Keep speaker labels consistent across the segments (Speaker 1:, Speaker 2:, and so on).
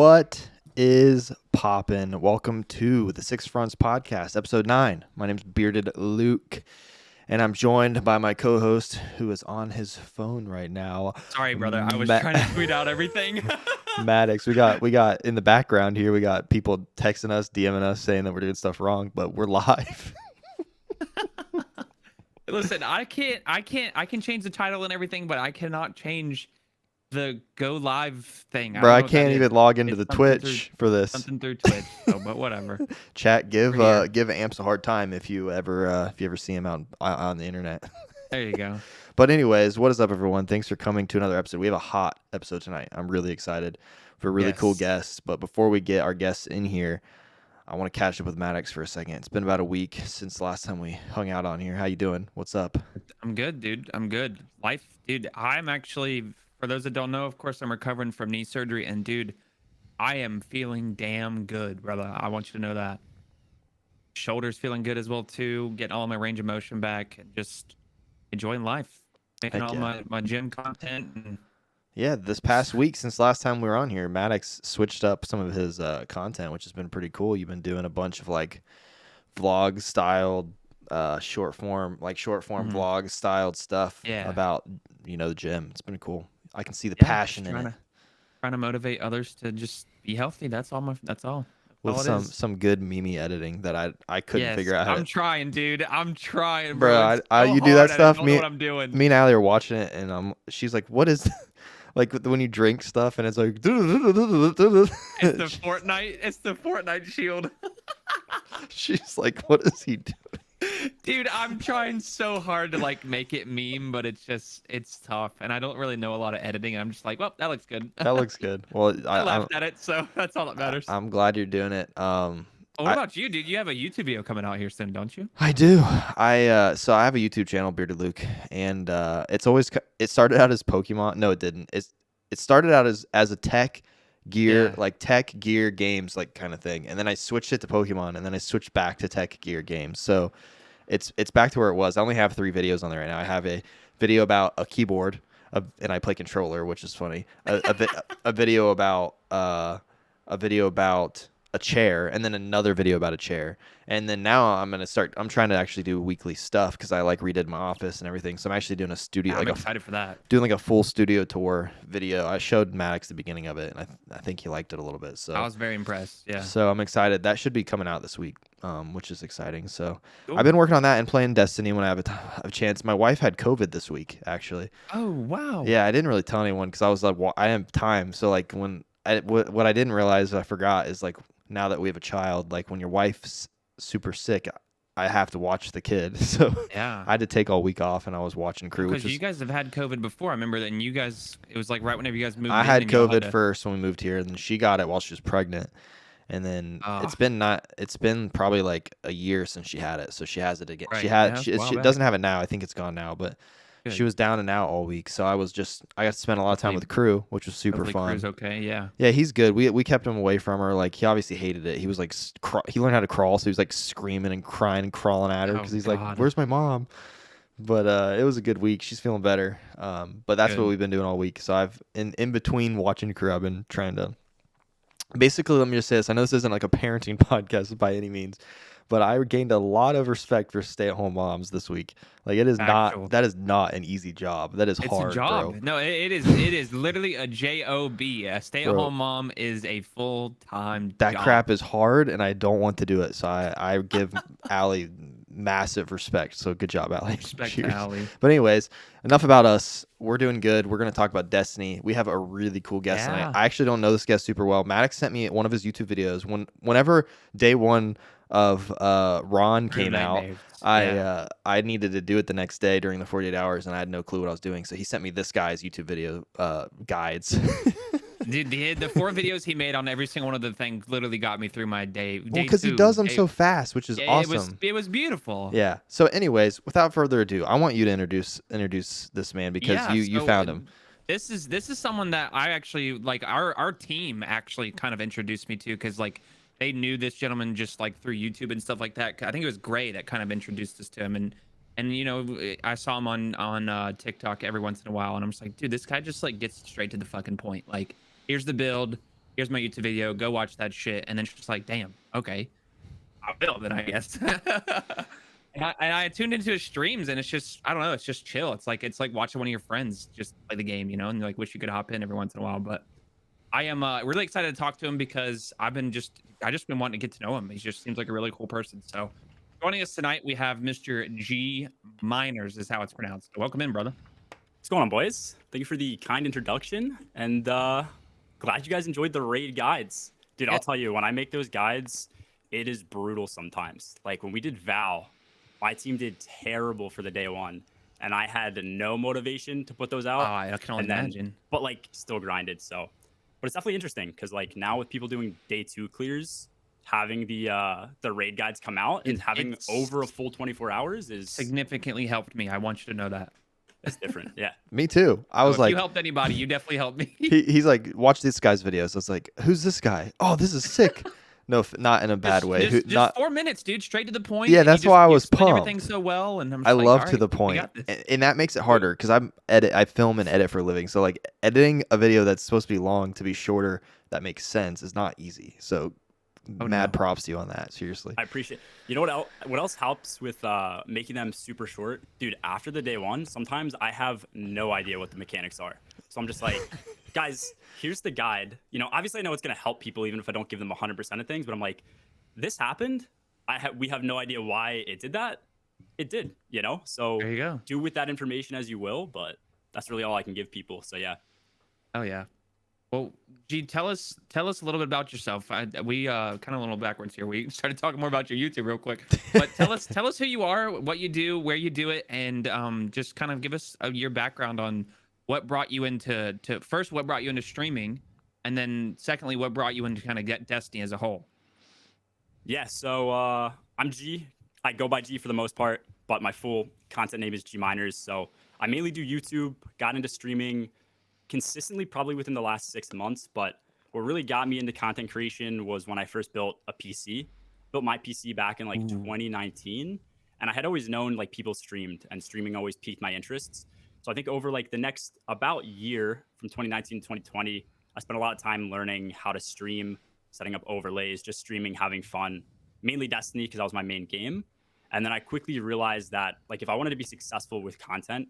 Speaker 1: What is poppin'? Welcome to the Six Fronts Podcast, episode 9. My name's Bearded Luke, and I'm joined by my co-host who is on his phone right now.
Speaker 2: Sorry, brother. I was trying to tweet out everything.
Speaker 1: Maddox, we got in the background here, we got people texting us, DMing us, saying that we're doing stuff wrong, but we're live.
Speaker 2: Listen, I can change the title and everything, but I cannot change the go live thing.
Speaker 1: Bro, I can't even log into the Twitch for this.
Speaker 2: Something through Twitch, so, but whatever.
Speaker 1: Chat, give Amps a hard time if you ever see him out on the internet.
Speaker 2: There you go.
Speaker 1: But anyways, what is up, everyone? Thanks for coming to another episode. We have a hot episode tonight. I'm really excited for really cool guests. But before we get our guests in here, I want to catch up with Maddox for a second. It's been about a week since the last time we hung out on here. How you doing? What's up?
Speaker 2: I'm good, dude. I'm good. Life, dude. I'm actually, for those that don't know, of course, I'm recovering from knee surgery, and dude, I am feeling damn good, brother. I want you to know that. Shoulders feeling good as well too. Getting all my range of motion back, and just enjoying life. Making all my gym content. And
Speaker 1: yeah, this past week since last time we were on here, Maddox switched up some of his content, which has been pretty cool. You've been doing a bunch of like vlog styled, short form vlog styled stuff about the gym. It's been cool. I can see the passion in it.
Speaker 2: Trying to motivate others to just be healthy. That's all.
Speaker 1: With some good meme editing that I couldn't figure out.
Speaker 2: I'm trying, dude. I'm trying,
Speaker 1: bro. You do that stuff.
Speaker 2: I don't know what I'm doing.
Speaker 1: Me and Allie are watching it, and she's like, "What is?" Like when you drink stuff, and it's like.
Speaker 2: It's the Fortnite. It's the Fortnite shield.
Speaker 1: She's like, "What is he doing?"
Speaker 2: Dude, I'm trying so hard to like make it meme, but it's tough, and I don't really know a lot of editing. And I'm just like, well, that looks good.
Speaker 1: That looks good. Well,
Speaker 2: I laughed at it, so that's all that matters.
Speaker 1: I'm glad you're doing it.
Speaker 2: What about you, dude? You have a YouTube video coming out here soon, don't you?
Speaker 1: I do. So I have a YouTube channel, Bearded Luke, and it started out as Pokemon. No, it didn't. It started out as a tech gear games like kind of thing, and then I switched it to Pokemon, and then I switched back to tech gear games. So it's back to where it was. I only have 3 videos on there right now. I have a video about a keyboard, and I play controller, which is funny. A video about a chair, and then another video about a chair. And then now I'm trying to actually do weekly stuff because I like redid my office and everything. So I'm actually doing a studio.
Speaker 2: I'm excited for that.
Speaker 1: Doing like a full studio tour video. I showed Maddox the beginning of it, and I think he liked it a little bit. So
Speaker 2: I was very impressed. Yeah.
Speaker 1: So I'm excited. That should be coming out this week, which is exciting. So cool. I've been working on that and playing Destiny when I have a chance. My wife had COVID this week, actually.
Speaker 2: Oh wow.
Speaker 1: Yeah, I didn't really tell anyone because I was like, well, I have time. So like what I didn't realize, I forgot, is like, now that we have a child, like when your wife's super sick, I have to watch the kid. So
Speaker 2: yeah,
Speaker 1: I had to take all week off, and I was watching crew.
Speaker 2: Because you guys have had COVID before. I remember that, and you guys, it was like right whenever you guys moved.
Speaker 1: I had COVID first when we moved here, and then she got it while she was pregnant. And then it's been probably like a year since she had it, so she has it again.
Speaker 2: Right.
Speaker 1: She doesn't have it now. I think it's gone now, but good. She was down and out all week, so I got to spend a lot of time with crew, which was super fun.
Speaker 2: Crew's okay, yeah.
Speaker 1: Yeah, he's good. We kept him away from her. Like, he obviously hated it. He was like, he learned how to crawl, so he was like screaming and crying and crawling at her because he's like, "Where's my mom?" But it was a good week. She's feeling better. But that's what we've been doing all week. So I've in between watching crew, I've been trying to. Basically, let me just say this. I know this isn't like a parenting podcast by any means, but I gained a lot of respect for stay-at-home moms this week. Like, that is not an easy job. That is hard,
Speaker 2: it's a job.
Speaker 1: Bro.
Speaker 2: No, it is literally a job. A stay-at-home mom is a full-time job.
Speaker 1: That crap is hard, and I don't want to do it. So I give Allie massive respect. So good job, Allie.
Speaker 2: Respect to Allie.
Speaker 1: But anyways, enough about us. We're doing good. We're going to talk about Destiny. We have a really cool guest tonight. I actually don't know this guest super well. Maddox sent me one of his YouTube videos. Whenever day one of Ron came out, I needed to do it the next day during the 48 hours, and I had no clue what I was doing. So he sent me this guy's YouTube video guides.
Speaker 2: Dude, the 4 videos he made on every single one of the things literally got me through my day.
Speaker 1: Well, because he does them so fast, which is awesome.
Speaker 2: It was beautiful.
Speaker 1: Yeah. So, anyways, without further ado, I want you to introduce this man because you found him.
Speaker 2: This is someone that I actually like. Our team actually kind of introduced me to, because like they knew this gentleman just like through YouTube and stuff like that. I think it was Gray that kind of introduced us to him, and you know, I saw him on TikTok every once in a while, and I'm just like, dude, this guy just like gets straight to the fucking point. Like, here's the build, Here's my YouTube video. Go watch that shit. And then it's just like, damn, okay, I will then, I guess. And I tuned into his streams, and it's just, I don't know, it's just chill. It's like watching one of your friends just play the game, you know, and you like wish you could hop in every once in a while. But I am really excited to talk to him because I just been wanting to get to know him. He just seems like a really cool person. So joining us tonight, we have Mr. Gmeiners, is how it's pronounced. So welcome in, brother.
Speaker 3: What's going on, boys? Thank you for the kind introduction, and glad you guys enjoyed the raid guides. Dude, I'll tell you, when I make those guides, it is brutal sometimes. Like when we did Val, my team did terrible for the day one, and I had no motivation to put those out.
Speaker 2: I can only imagine.
Speaker 3: But like still grinded, so. But it's definitely interesting because like now with people doing day 2 clears, having the raid guides come out and having over a full 24 hours is
Speaker 2: significantly helped me. I want you to know that.
Speaker 3: It's different. Yeah.
Speaker 1: Me too. I was like,
Speaker 2: if you helped anybody, you definitely helped me.
Speaker 1: He's like, watch this guy's videos. I was like, who's this guy? Oh, this is sick. No, not in a bad way.
Speaker 2: Just 4 minutes, dude. Straight to the point.
Speaker 1: Yeah, that's why I was pumped.
Speaker 2: Everything so well, and
Speaker 1: I love to the point, and that makes it harder because I film and edit for a living. So like editing a video that's supposed to be long to be shorter that makes sense is not easy. So mad props to you on that. Seriously,
Speaker 3: I appreciate. You know what else helps with making them super short, dude? After the day one, sometimes I have no idea what the mechanics are, so I'm just like, guys, here's the guide. You know, obviously I know it's gonna help people even if I don't give them 100% of things, but I'm like, this happened. We have no idea why it did that. It did, you know. So
Speaker 2: there you go.
Speaker 3: Do with that information as you will, but that's really all I can give people. So yeah.
Speaker 2: Oh yeah. Well, G, tell us a little bit about yourself. We kind of a little backwards here. We started talking more about your YouTube real quick, but tell us who you are, what you do, where you do it, and just kind of give us your background on what brought you into first what brought you into streaming, and then secondly what brought you into kind of get Destiny as a whole.
Speaker 3: Yeah. So I'm G. I go by G for the most part, but my full content name is Gmeiners. So I mainly do YouTube. Got into streaming consistently probably within the last 6 months, but what really got me into content creation was when I first built a PC. Built my PC back in like 2019, and I had always known like people streamed, and streaming always piqued my interests. So I think over like the next about year from 2019 to 2020, I spent a lot of time learning how to stream, setting up overlays, just streaming, having fun, mainly Destiny because that was my main game. And then I quickly realized that like if I wanted to be successful with content,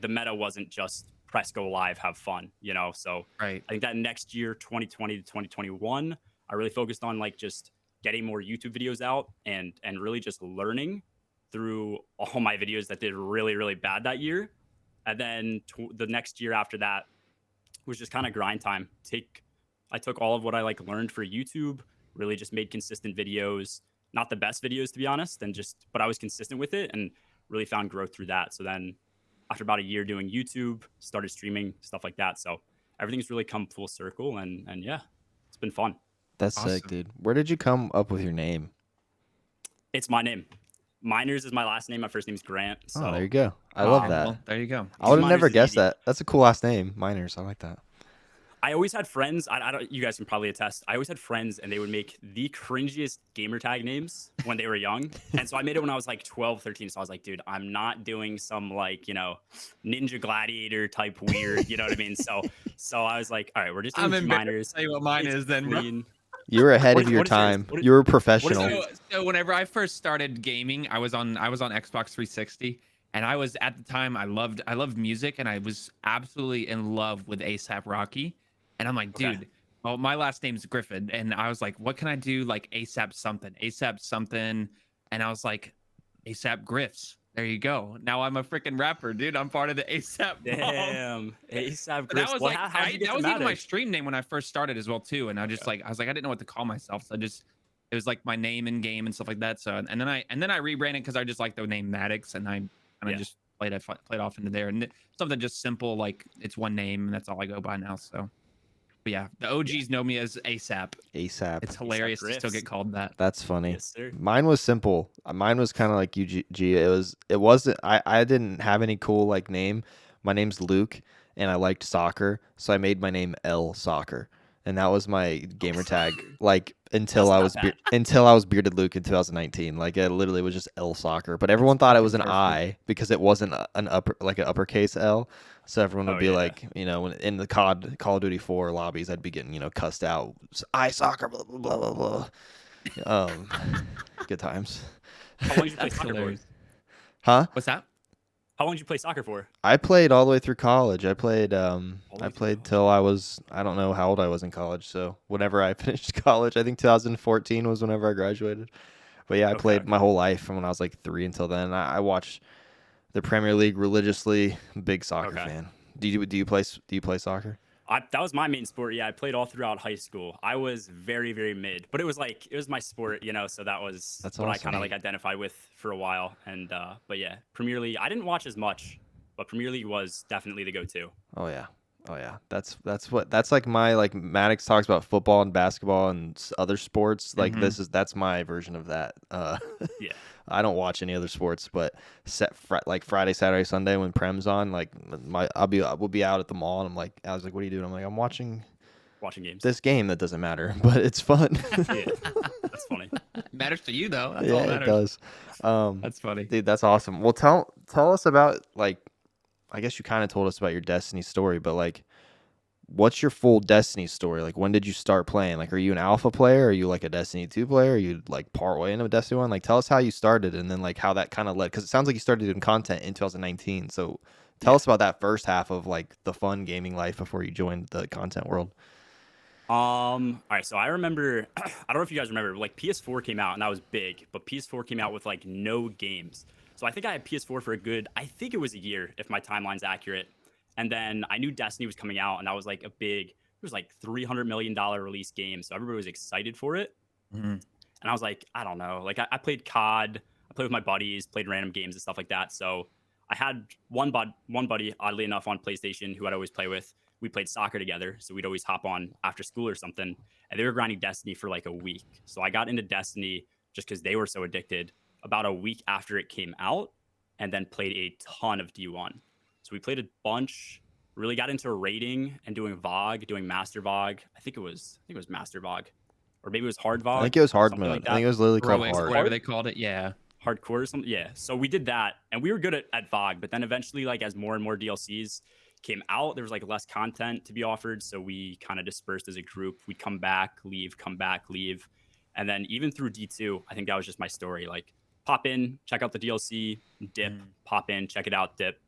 Speaker 3: the meta wasn't just press go live, have fun, you know? So
Speaker 2: right.
Speaker 3: I think that next year, 2020 to 2021, I really focused on like just getting more YouTube videos out and really just learning through all my videos that did really, really bad that year. And then the next year after that was just kind of grind time. I took all of what I like learned for YouTube, really just made consistent videos, not the best videos to be honest, but I was consistent with it and really found growth through that. So then after about a year doing YouTube, started streaming, stuff like that. So everything's really come full circle, and yeah, it's been fun.
Speaker 1: That's awesome. Sick, dude. Where did you come up with your name?
Speaker 3: It's my name. Miners is my last name. My first name's Grant. So.
Speaker 1: Oh, there you go. I love that.
Speaker 2: Well, there you go.
Speaker 1: I would have never guessed that. That's a cool last name, Miners. I like that.
Speaker 3: I always had friends. I don't. You guys can probably attest. I always had friends, and they would make the cringiest gamer tag names when they were young. And so I made it when I was like 12, 13. So I was like, dude, I'm not doing some like Ninja Gladiator type weird. You know what I mean? So I was like, all right, we're just doing Miners.
Speaker 2: Tell you what mine is then. Bro.
Speaker 1: You were ahead of your time. You were professional.
Speaker 2: So whenever I first started gaming, I was on Xbox 360. And I was at the time I loved music, and I was absolutely in love with A$AP Rocky. And I'm like, dude, well, my last name's Griffin. And I was like, what can I do? Like A$AP something. And I was like, A$AP Griffs. There you go. Now I'm a freaking rapper, dude. I'm part of the A$AP.
Speaker 3: Damn. A$AP Griffs.
Speaker 2: That was that was even my stream name when I first started as well, too. And I was like, I didn't know what to call myself. So it was like my name in game and stuff like that. So, and then I rebranded because I just like the name Maddox, and I kind of just played off into there. And something just simple, like it's one name, and that's all I go by now. So. But yeah, the OGs know me as A$AP.
Speaker 1: A$AP.
Speaker 2: It's hilarious to still get called that.
Speaker 1: That's funny.
Speaker 3: Yes, sir.
Speaker 1: Mine was simple. Mine was kind of like UG. It wasn't. I didn't have any cool like name. My name's Luke, and I liked soccer, so I made my name L Soccer, and that was my gamer tag. Like until I was bearded Luke in 2019. Like it literally was just L Soccer, but everyone thought it was an I because it wasn't an uppercase L. So everyone would
Speaker 3: Oh,
Speaker 1: be
Speaker 3: yeah.
Speaker 1: like, in the Call of Duty 4 lobbies, I'd be getting, cussed out. I soccer, blah, blah, blah, blah, blah. Good times.
Speaker 3: How long did you play
Speaker 2: That's
Speaker 3: soccer for?
Speaker 2: hilarious.
Speaker 1: Huh?
Speaker 2: What's that?
Speaker 3: How long did you play soccer for?
Speaker 1: I played all the way through college. I played
Speaker 3: the way through college.
Speaker 1: till I don't know how old I was in college. So whenever I finished college, I think 2014 was whenever I graduated. But yeah, I played my whole life from when I was like 3 until then. I watched the Premier League religiously. Big soccer fan. Do you play soccer?
Speaker 3: That was my main sport. Yeah, I played all throughout high school. I was very, very mid, but it was my sport, so that's what I kind of like identified with for a while. And but yeah, Premier League, I didn't watch as much, but Premier League was definitely the go-to.
Speaker 1: Oh yeah. That's like my, like, Maddox talks about football and basketball and other sports. Like that's my version of that.
Speaker 3: Yeah.
Speaker 1: I don't watch any other sports, but like Friday, Saturday, Sunday when Prem's on, like we'll be out at the mall, and I was like, what are you doing? I'm like, I'm watching
Speaker 3: games.
Speaker 1: This game that doesn't matter, but it's fun.
Speaker 3: Yeah, that's funny.
Speaker 2: It matters to you though. That's
Speaker 1: yeah,
Speaker 2: all that
Speaker 1: it does.
Speaker 2: That's funny.
Speaker 1: Dude, that's awesome. Well, tell us about, like, I guess you kind of told us about your Destiny story, but like, what's your full Destiny story? Like, when did you start playing? Like, are you an alpha player? Are you like a Destiny 2 player? Are you like part way into Destiny 1? Like, tell us how you started, and then like how that kind of led, because it sounds like you started doing content in 2019. So tell us about that first half of like the fun gaming life before you joined the content world.
Speaker 3: All right, so I remember, I don't know if you guys remember, like PS4 came out and that was big, but PS4 came out with like no games. So I think I had PS4 for I think it was a year, if my timeline's accurate. And then I knew Destiny was coming out, and that was like it was like $300 million release game. So everybody was excited for it.
Speaker 2: Mm-hmm.
Speaker 3: And I was like, I don't know. Like I played COD, I played with my buddies, played random games and stuff like that. So I had one buddy, oddly enough, on PlayStation who I'd always play with. We played soccer together. So we'd always hop on after school or something. And they were grinding Destiny for like a week. So I got into Destiny just because they were so addicted about a week after it came out, and then played a ton of D1. So we played a bunch, really got into raiding and doing VOG, doing Master VOG. I think it was Master VOG. Or maybe it was Hard VOG.
Speaker 1: I think it was Hard mode.
Speaker 3: Like
Speaker 1: I think it was literally called
Speaker 2: Heroics,
Speaker 1: Hard.
Speaker 2: whatever they called it, yeah.
Speaker 3: Hardcore or something. Yeah. So we did that, and we were good at VOG, but then eventually, like, as more and more DLCs came out, there was like less content to be offered. So we kind of dispersed as a group. We'd come back, leave. And then even through D2, I think that was just my story. Like, pop in, check out the DLC, dip, pop in, check it out, dip.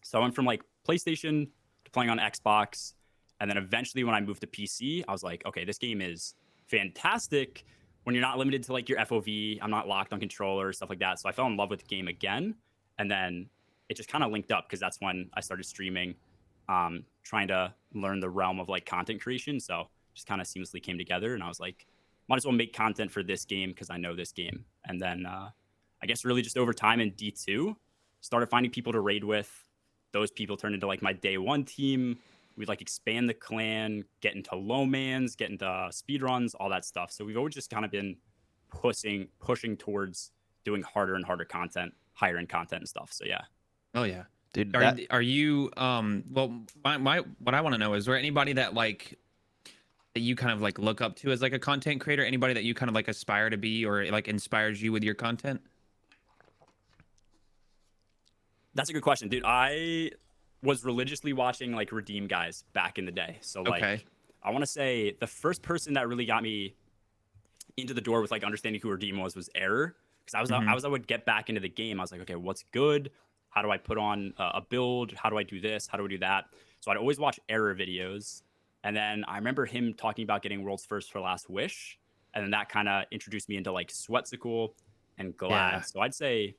Speaker 3: So I went from like PlayStation to playing on Xbox. And then eventually when I moved to PC, I was like, okay, this game is fantastic when you're not limited to like your FOV. I'm not locked on controller, stuff like that. So I fell in love with the game again. And then it just kind of linked up because that's when I started streaming, trying to learn the realm of like content creation. So just kind of seamlessly came together. And I was like, might as well make content for this game because I know this game. And then I guess really just over time in D2, started finding people to raid with. Those people turned into like my day one team. We'd like expand the clan, get into low mans, get into speedruns, all that stuff. So we've always just kind of been pushing towards doing harder and harder content, higher end content and stuff. So yeah.
Speaker 2: Oh yeah.
Speaker 1: Dude,
Speaker 2: are you well, my what I want to know is there anybody that like that you kind of like look up to as like a content creator? Anybody that you kind of like aspire to be or like inspires you with your content?
Speaker 3: That's a good question, dude. I was religiously watching like Redeem guys back in the day. So like, I want to say the first person that really got me into the door with like understanding who Redeem was Error. Because I would get back into the game. I was like, okay, what's good? How do I put on a build? How do I do this? How do I do that? So I'd always watch Error videos. And then I remember him talking about getting world's first for Last Wish. And then that kind of introduced me into like Sweatsicle and Glad. Yeah. So I'd say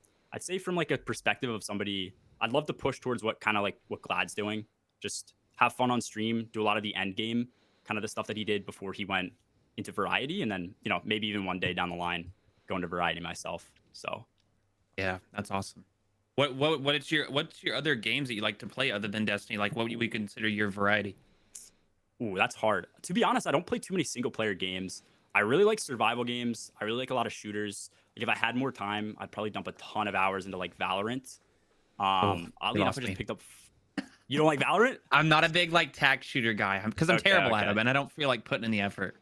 Speaker 3: from like a perspective of somebody, I'd love to push towards what Glad's doing. Just have fun on stream, do a lot of the end game, kind of the stuff that he did before he went into variety. And then, maybe even one day down the line, go into variety myself. So
Speaker 2: yeah, that's awesome. What's your other games that you like to play other than Destiny? Like what we consider your variety?
Speaker 3: Ooh, that's hard. To be honest, I don't play too many single player games. I really like survival games. I really like a lot of shooters. Like if I had more time, I'd probably dump a ton of hours into like Valorant. Oddly enough, I just picked up. You don't like Valorant?
Speaker 2: I'm not a big like tac shooter guy because I'm terrible at them, and I don't feel like putting in the effort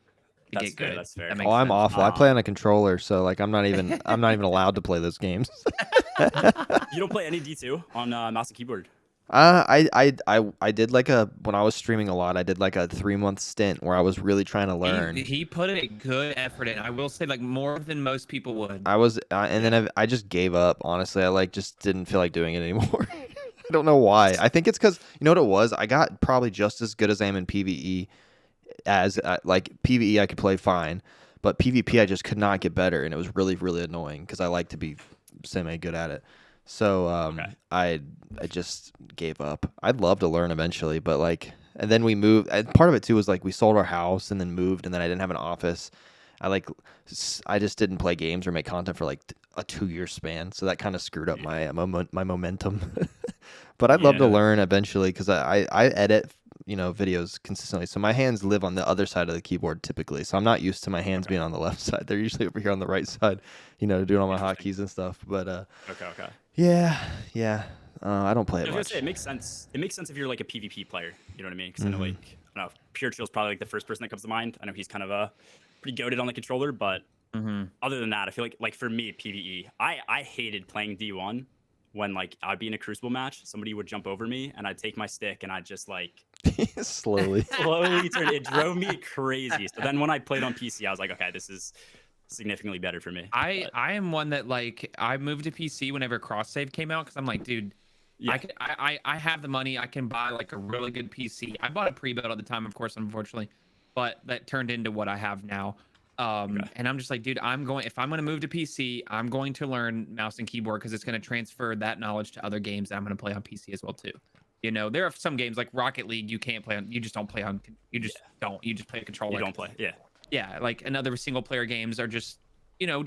Speaker 2: to get good.
Speaker 3: That's fair.
Speaker 1: I'm awful. I play on a controller, so like I'm not even allowed to play those games.
Speaker 3: You don't play any D2 on mouse and keyboard?
Speaker 1: I did like when I was streaming a lot, I did like a 3 month stint where I was really trying to learn.
Speaker 2: He put a good effort in. I will say, like, more than most people would.
Speaker 1: I was, and then I just gave up. Honestly, I like just didn't feel like doing it anymore. I don't know why. I think it's because you know what it was. I got probably just as good as I am in PVE as like PVE I could play fine, but PvP I just could not get better, and it was really annoying because I like to be semi good at it. So
Speaker 3: Okay.
Speaker 1: I just gave up. I'd love to learn eventually, but like, and then we moved. And part of it too was like we sold our house and then moved, and then I didn't have an office. I like I just didn't play games or make content for like a 2 year span, so that kind of screwed up my momentum. But I'd love to
Speaker 3: Yeah.
Speaker 1: learn eventually because I edit videos consistently, so my hands live on the other side of the keyboard typically. So I'm not used to my hands being on the left side. They're usually over here on the right side, doing all my hotkeys and stuff. But
Speaker 3: Okay.
Speaker 1: yeah. I don't play
Speaker 3: I
Speaker 1: it
Speaker 3: was gonna say
Speaker 1: much.
Speaker 3: it makes sense. It makes sense if you're like a PvP player. You know what I mean? Because I know
Speaker 1: Mhm.
Speaker 3: like I don't know, Pure Chill's probably like the first person that comes to mind. I know he's kind of a pretty goated on the controller, but
Speaker 2: Mm-hmm.
Speaker 3: other than that, I feel like for me PvE, I hated playing D1 when like I'd be in a Crucible match, somebody would jump over me and I'd take my stick and I'd just like
Speaker 1: Slowly.
Speaker 3: slowly turn. It drove me crazy. So then when I played on PC, I was like, okay, this is significantly better for me. But
Speaker 2: I am one that, like, I moved to PC whenever cross save came out because I'm like, dude,
Speaker 3: yeah,
Speaker 2: I have the money. I can buy like a really good PC. I bought a pre-built at the time, of course, unfortunately, but that turned into what I have now.
Speaker 3: okay.
Speaker 2: And I'm just like, dude, if I'm going to move to PC, I'm going to learn mouse and keyboard because it's going to transfer that knowledge to other games that I'm going to play on PC as well too. There are some games like Rocket League you can't play on. You just don't play on. You just don't. You just play a
Speaker 3: You
Speaker 2: controller.
Speaker 3: don't play. Yeah.
Speaker 2: Yeah, like another single player games are just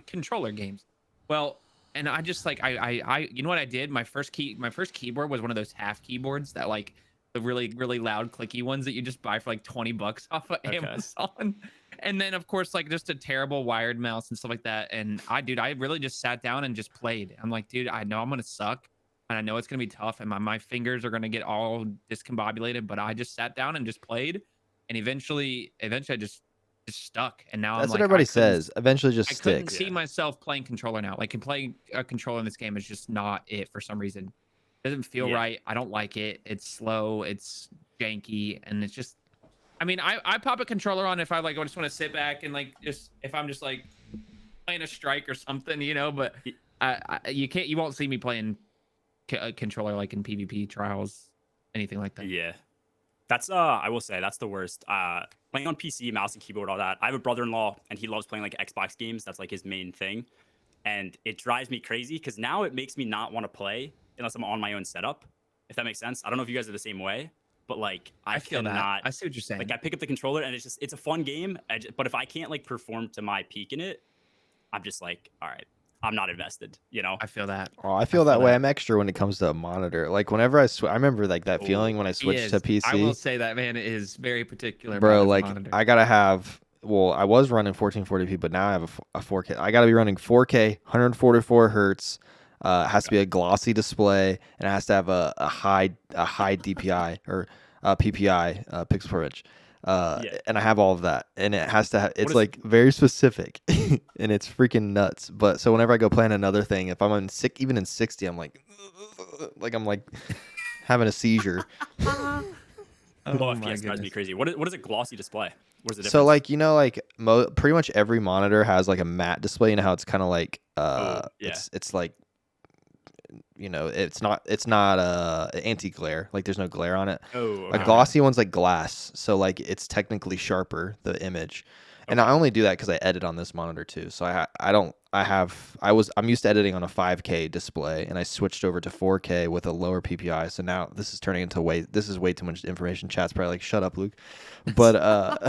Speaker 2: controller games. Well, and I just like you know what I did? My first keyboard was one of those half keyboards that, like, the really loud clicky ones that you just buy for like $20 off of
Speaker 3: Okay.
Speaker 2: Amazon. And then of course, like, just a terrible wired mouse and stuff like that. And I really just sat down and just played. I'm like, dude, I know I'm gonna suck and I know it's gonna be tough and my fingers are gonna get all discombobulated, but I just sat down and just played. And eventually I just stuck. And now I'm
Speaker 1: That's what
Speaker 2: like,
Speaker 1: everybody says. Eventually, just
Speaker 2: I couldn't
Speaker 1: sticks.
Speaker 2: see
Speaker 3: Yeah.
Speaker 2: myself playing controller now. Like, playing a controller in this game is just not it for some reason. It doesn't feel
Speaker 3: Yeah.
Speaker 2: right. I don't like it. It's slow. It's janky, and it's just. I mean, I pop a controller on if I just want to sit back and like just if I'm just like playing a strike or something, But
Speaker 3: Y-
Speaker 2: you won't see me playing a controller like in PvP trials, anything like that.
Speaker 3: Yeah. That's I will say that's the worst. Playing on PC, mouse and keyboard, all that. I have a brother-in-law and he loves playing like Xbox games. That's like his main thing. And it drives me crazy because now it makes me not want to play unless I'm on my own setup. If that makes sense. I don't know if you guys are the same way, but like I
Speaker 2: I feel that.
Speaker 3: cannot
Speaker 2: I see what you're saying.
Speaker 3: like I pick up the controller and it's a fun game. But if I can't like perform to my peak in it, I'm just like, all right, I'm not invested, you know?
Speaker 2: I feel that.
Speaker 1: Oh, I feel that
Speaker 2: feel
Speaker 1: way.
Speaker 2: that.
Speaker 1: I'm extra when it comes to a monitor. Like whenever I remember like that feeling
Speaker 3: Oh,
Speaker 1: when I
Speaker 2: He
Speaker 1: switched to
Speaker 2: is. I will
Speaker 1: PC.
Speaker 2: say that man is very particular about
Speaker 1: Bro,
Speaker 2: his
Speaker 1: like
Speaker 2: monitor.
Speaker 1: I gotta have. Well, I was running 1440p, but now I have a 4K. I gotta be running 4K, 144 hertz. It has to be a glossy display, and it has to have a high DPI or PPI, pixel per inch.
Speaker 3: Yeah.
Speaker 1: And I have all of that, and it has to.
Speaker 3: What
Speaker 1: It's
Speaker 3: is
Speaker 1: like very specific, and it's freaking nuts. But so whenever I go plan another thing, if I'm on sick, even in 60, I'm like, I'm like having a seizure.
Speaker 3: low
Speaker 2: Oh my
Speaker 3: FPS drives me
Speaker 2: goodness.
Speaker 3: crazy. What is a glossy display? What is the
Speaker 1: So
Speaker 3: difference?
Speaker 1: like pretty much every monitor has like a matte display. You know how it's kind of like
Speaker 3: Oh, yeah.
Speaker 1: it's like it's not anti glare, like there's no glare on it.
Speaker 3: Oh,
Speaker 1: A
Speaker 3: okay.
Speaker 1: glossy one's like glass, so like it's technically sharper, the image. And
Speaker 3: Okay.
Speaker 1: I only do that because I edit on this monitor too. So I'm used to editing on a 5K display, and I switched over to 4K with a lower PPI. So now this is turning into this is way too much information. Chat's probably like, shut up, Luke. But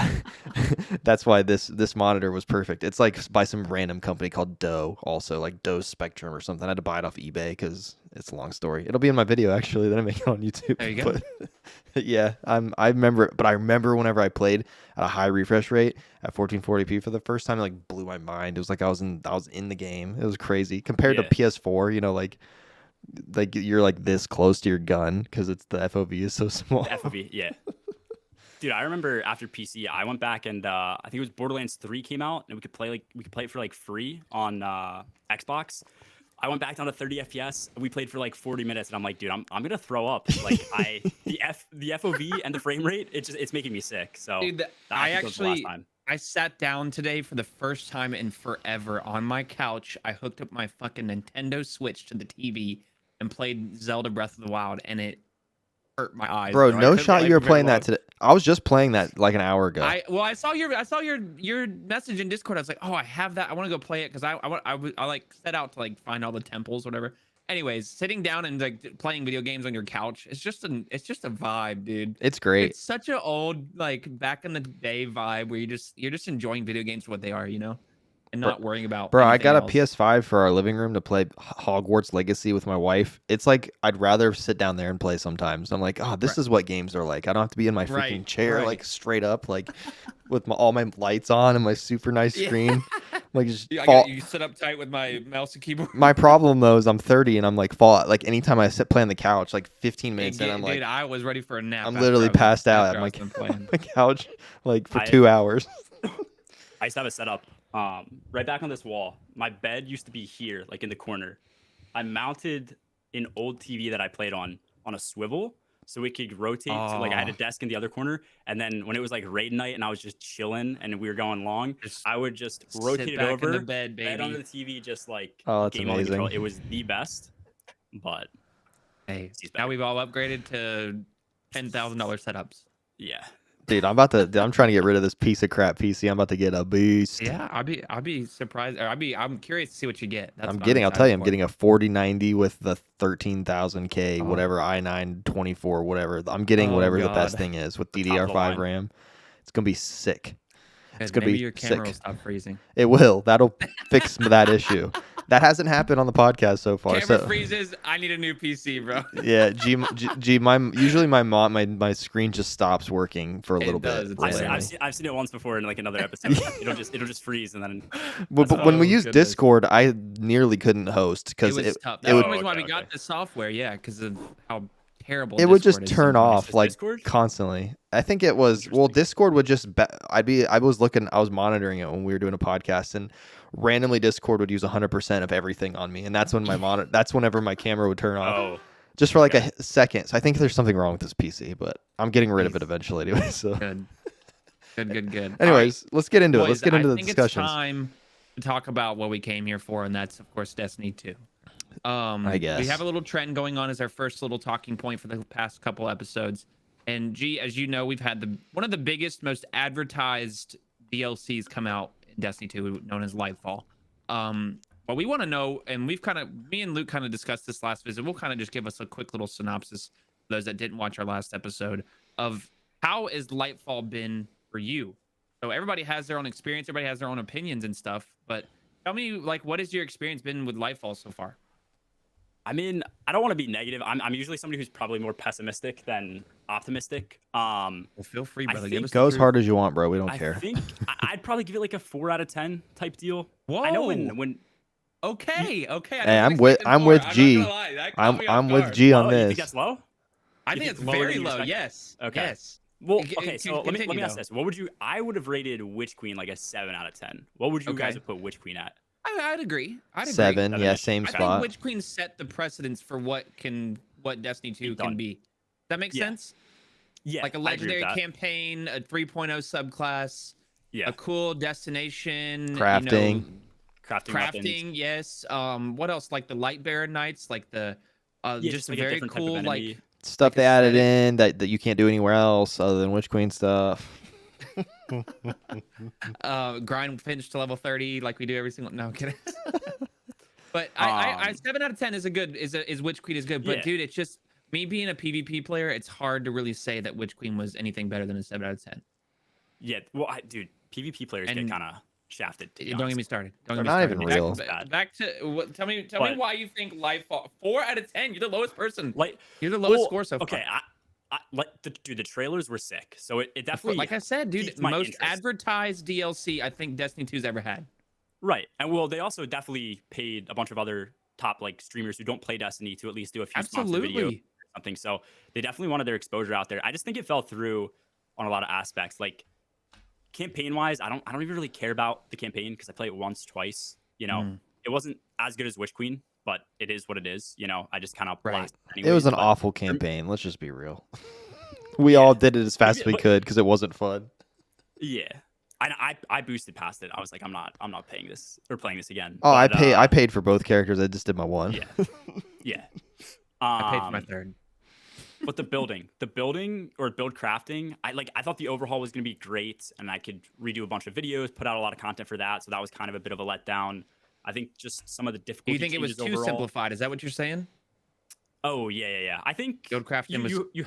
Speaker 1: that's why this monitor was perfect. It's like by some random company called Doe, also like Doe Spectrum or something. I had to buy it off eBay because it's a long story. It'll be in my video actually that I make it on YouTube.
Speaker 2: There you go.
Speaker 1: But yeah, I remember whenever I played at a high refresh rate at 1440p for the first time, it like blew my mind. It was like I was in the game. It was crazy compared to
Speaker 3: Yeah.
Speaker 1: PS4. Like you're like this close to your gun because it's the FOV is so small.
Speaker 3: FOV, yeah. Dude, I remember after PC, I went back and I think it was Borderlands 3 came out, and we could play it for like free on Xbox. I went back down to 30 FPS. We played for like 40 minutes, and I'm like, dude, I'm gonna throw up. Like the FOV and the frame rate, it's making me sick. So
Speaker 2: Dude,
Speaker 3: I think that was the last time.
Speaker 2: I sat down today for the first time in forever on my couch. I hooked up my fucking Nintendo Switch to the TV and played Zelda Breath of the Wild, and it hurt my eyes.
Speaker 1: Bro,
Speaker 2: I
Speaker 1: no
Speaker 2: couldn't
Speaker 1: shot
Speaker 2: play
Speaker 1: you were
Speaker 2: for very
Speaker 1: playing
Speaker 2: long.
Speaker 1: that today. I was just playing that like an hour ago.
Speaker 2: I saw your message in Discord. I was like, oh, I have that. I want to go play it because I like set out to like find all the temples, whatever. Anyways, sitting down and like playing video games on your couch, it's just a vibe, dude.
Speaker 1: It's great.
Speaker 2: It's such an old like back in the day vibe where you're just enjoying video games for what they are, you know, and not worrying about.
Speaker 1: Bro, I got a
Speaker 2: else.
Speaker 1: PS5 for our living room to play Hogwarts Legacy with my wife. It's like I'd rather sit down there and play sometimes. I'm like, oh, this is what games are like. I don't have to be in my freaking chair, like straight up, like with all my lights on and my super nice screen. Like just
Speaker 2: you sit up tight with my mouse and keyboard.
Speaker 1: My problem though is I'm 30 and I'm like like anytime I play on the couch, like 15 minutes in, I'm like,
Speaker 2: dude, I was ready for a nap.
Speaker 1: I'm literally passed out at my couch like for 2 hours.
Speaker 3: I used to have it set up right back on this wall. My bed used to be here, like in the corner. I mounted an old TV that I played on a swivel, so it could rotate. So like I had a desk in the other corner, and then when it was like raid night and I was just chilling and we were going long, I would just rotate it over
Speaker 2: in the bed, baby.
Speaker 3: bed under the TV, just like
Speaker 1: that's
Speaker 3: game
Speaker 1: amazing.
Speaker 3: control. It was the best, but
Speaker 2: hey, now we've all upgraded to $10,000 setups.
Speaker 3: Yeah.
Speaker 1: Dude, I'm trying to get rid of this piece of crap PC. I'm about to get a beast.
Speaker 2: Yeah, I'll be surprised. Or I'm curious to see what you get.
Speaker 1: I'll tell you, I'm getting a 4090 with the 13,000K, whatever, i9 24, whatever. I'm getting whatever the best thing is with DDR5 RAM. It's going to be sick. It's going to be
Speaker 2: your camera will
Speaker 1: sick.
Speaker 2: stop freezing.
Speaker 1: It will. That'll fix that issue. That hasn't happened on the podcast so far.
Speaker 2: Camera freezes. I need a new PC, bro.
Speaker 1: Yeah, usually my screen just stops working for a little bit.
Speaker 3: I've seen it once before in like another episode. it'll just freeze and then.
Speaker 1: But when we use Discord, I nearly couldn't host because
Speaker 2: it was tough. That's the reason why we got the software. Yeah, because of how terrible
Speaker 1: it would just turn off like
Speaker 3: Discord?
Speaker 1: Constantly. I think it was Discord would just I was monitoring it when we were doing a podcast, and randomly Discord would use 100% of everything on me, and that's when that's whenever my camera would turn off. Just for like a second. So I think there's something wrong with this PC, but I'm getting rid of it eventually anyway. So
Speaker 2: good.
Speaker 1: Anyways, let's get into it. Let's get into the
Speaker 2: discussions.
Speaker 1: discussions.
Speaker 2: It's time to talk about what we came here for, and that's of course Destiny 2.
Speaker 1: I guess
Speaker 2: we have a little trend going on as our first little talking point for the past couple episodes. And G, as you know, we've had one of the biggest, most advertised DLCs come out in Destiny 2, known as Lightfall. What we want to know, and me and Luke kind of discussed this last visit. We'll kind of just give us a quick little synopsis for those that didn't watch our last episode of how has Lightfall been for you. So everybody has their own experience, everybody has their own opinions and stuff. But tell me, like, what has your experience been with Lightfall so far?
Speaker 3: I mean, I don't want to be negative. I'm usually somebody who's probably more pessimistic than optimistic.
Speaker 2: Well, feel free, brother.
Speaker 1: Go as hard as you want, bro. We don't care.
Speaker 3: I think I'd probably give it like a 4 out of 10 type deal.
Speaker 2: Whoa.
Speaker 3: I know when.
Speaker 2: Okay.
Speaker 1: Hey, I'm with G. I'm with G on
Speaker 3: You
Speaker 1: this.
Speaker 3: think that's low?
Speaker 2: I think it's very low. Yes.
Speaker 3: Okay.
Speaker 2: Yes.
Speaker 3: Well, okay. So let me ask this: I would have rated Witch Queen like a 7 out of 10. What would you guys have put Witch Queen at?
Speaker 2: I'd agree.
Speaker 1: 7, yeah, same
Speaker 2: I
Speaker 1: spot.
Speaker 2: think Witch Queen set the precedence for what Destiny 2 can be. Does that make sense?
Speaker 3: Yeah.
Speaker 2: Like a legendary campaign, a 3.0 subclass, a cool destination,
Speaker 1: crafting,
Speaker 3: crafting.
Speaker 2: Yes. What else? Like the Lightbearer Knights, like the just
Speaker 3: like
Speaker 2: very cool like
Speaker 1: stuff they added in that you can't do anywhere else other than Witch Queen stuff.
Speaker 2: Grind finish to level 30 like we do every single. No, I'm kidding. But I 7 out of 10 is Witch Queen is good. But dude, it's just me being a PvP player. It's hard to really say that Witch Queen was anything better than a 7 out of 10.
Speaker 3: Yeah, well, dude, PvP players get kind of shafted.
Speaker 2: Don't get me started.
Speaker 1: They're not even real.
Speaker 2: Back to tell me why you think Lightfall 4 out of 10. You're the lowest person. You're the lowest score so far.
Speaker 3: Okay, the trailers were sick. So it definitely,
Speaker 2: like I said, dude, most advertised DLC I think Destiny 2's ever had.
Speaker 3: Right, and well, they also definitely paid a bunch of other top like streamers who don't play Destiny to at least do a few sponsored videos or something. So they definitely wanted their exposure out there. I just think it fell through on a lot of aspects. Like campaign wise, I don't even really care about the campaign because I played it once, twice. You know, it wasn't as good as Witch Queen, but it is what it is. You know, I just kind of
Speaker 2: Right.
Speaker 3: blast
Speaker 1: It was an awful campaign. Let's just be real. We all did it as fast as we could because it wasn't fun.
Speaker 3: Yeah. I boosted past it. I was like, I'm not paying this or playing this again.
Speaker 1: Oh,
Speaker 3: But,
Speaker 1: I paid for both characters. I just did my one.
Speaker 3: Yeah. Yeah.
Speaker 2: I paid for my third.
Speaker 3: But the building or build crafting, I thought the overhaul was going to be great, and I could redo a bunch of videos, put out a lot of content for that. So that was kind of a bit of a letdown. I think just some of the
Speaker 2: Do
Speaker 3: difficulty.
Speaker 2: you think it was too
Speaker 3: overall.
Speaker 2: simplified? Is that what you're saying?
Speaker 3: Oh yeah. I think
Speaker 2: Build crafting was
Speaker 3: you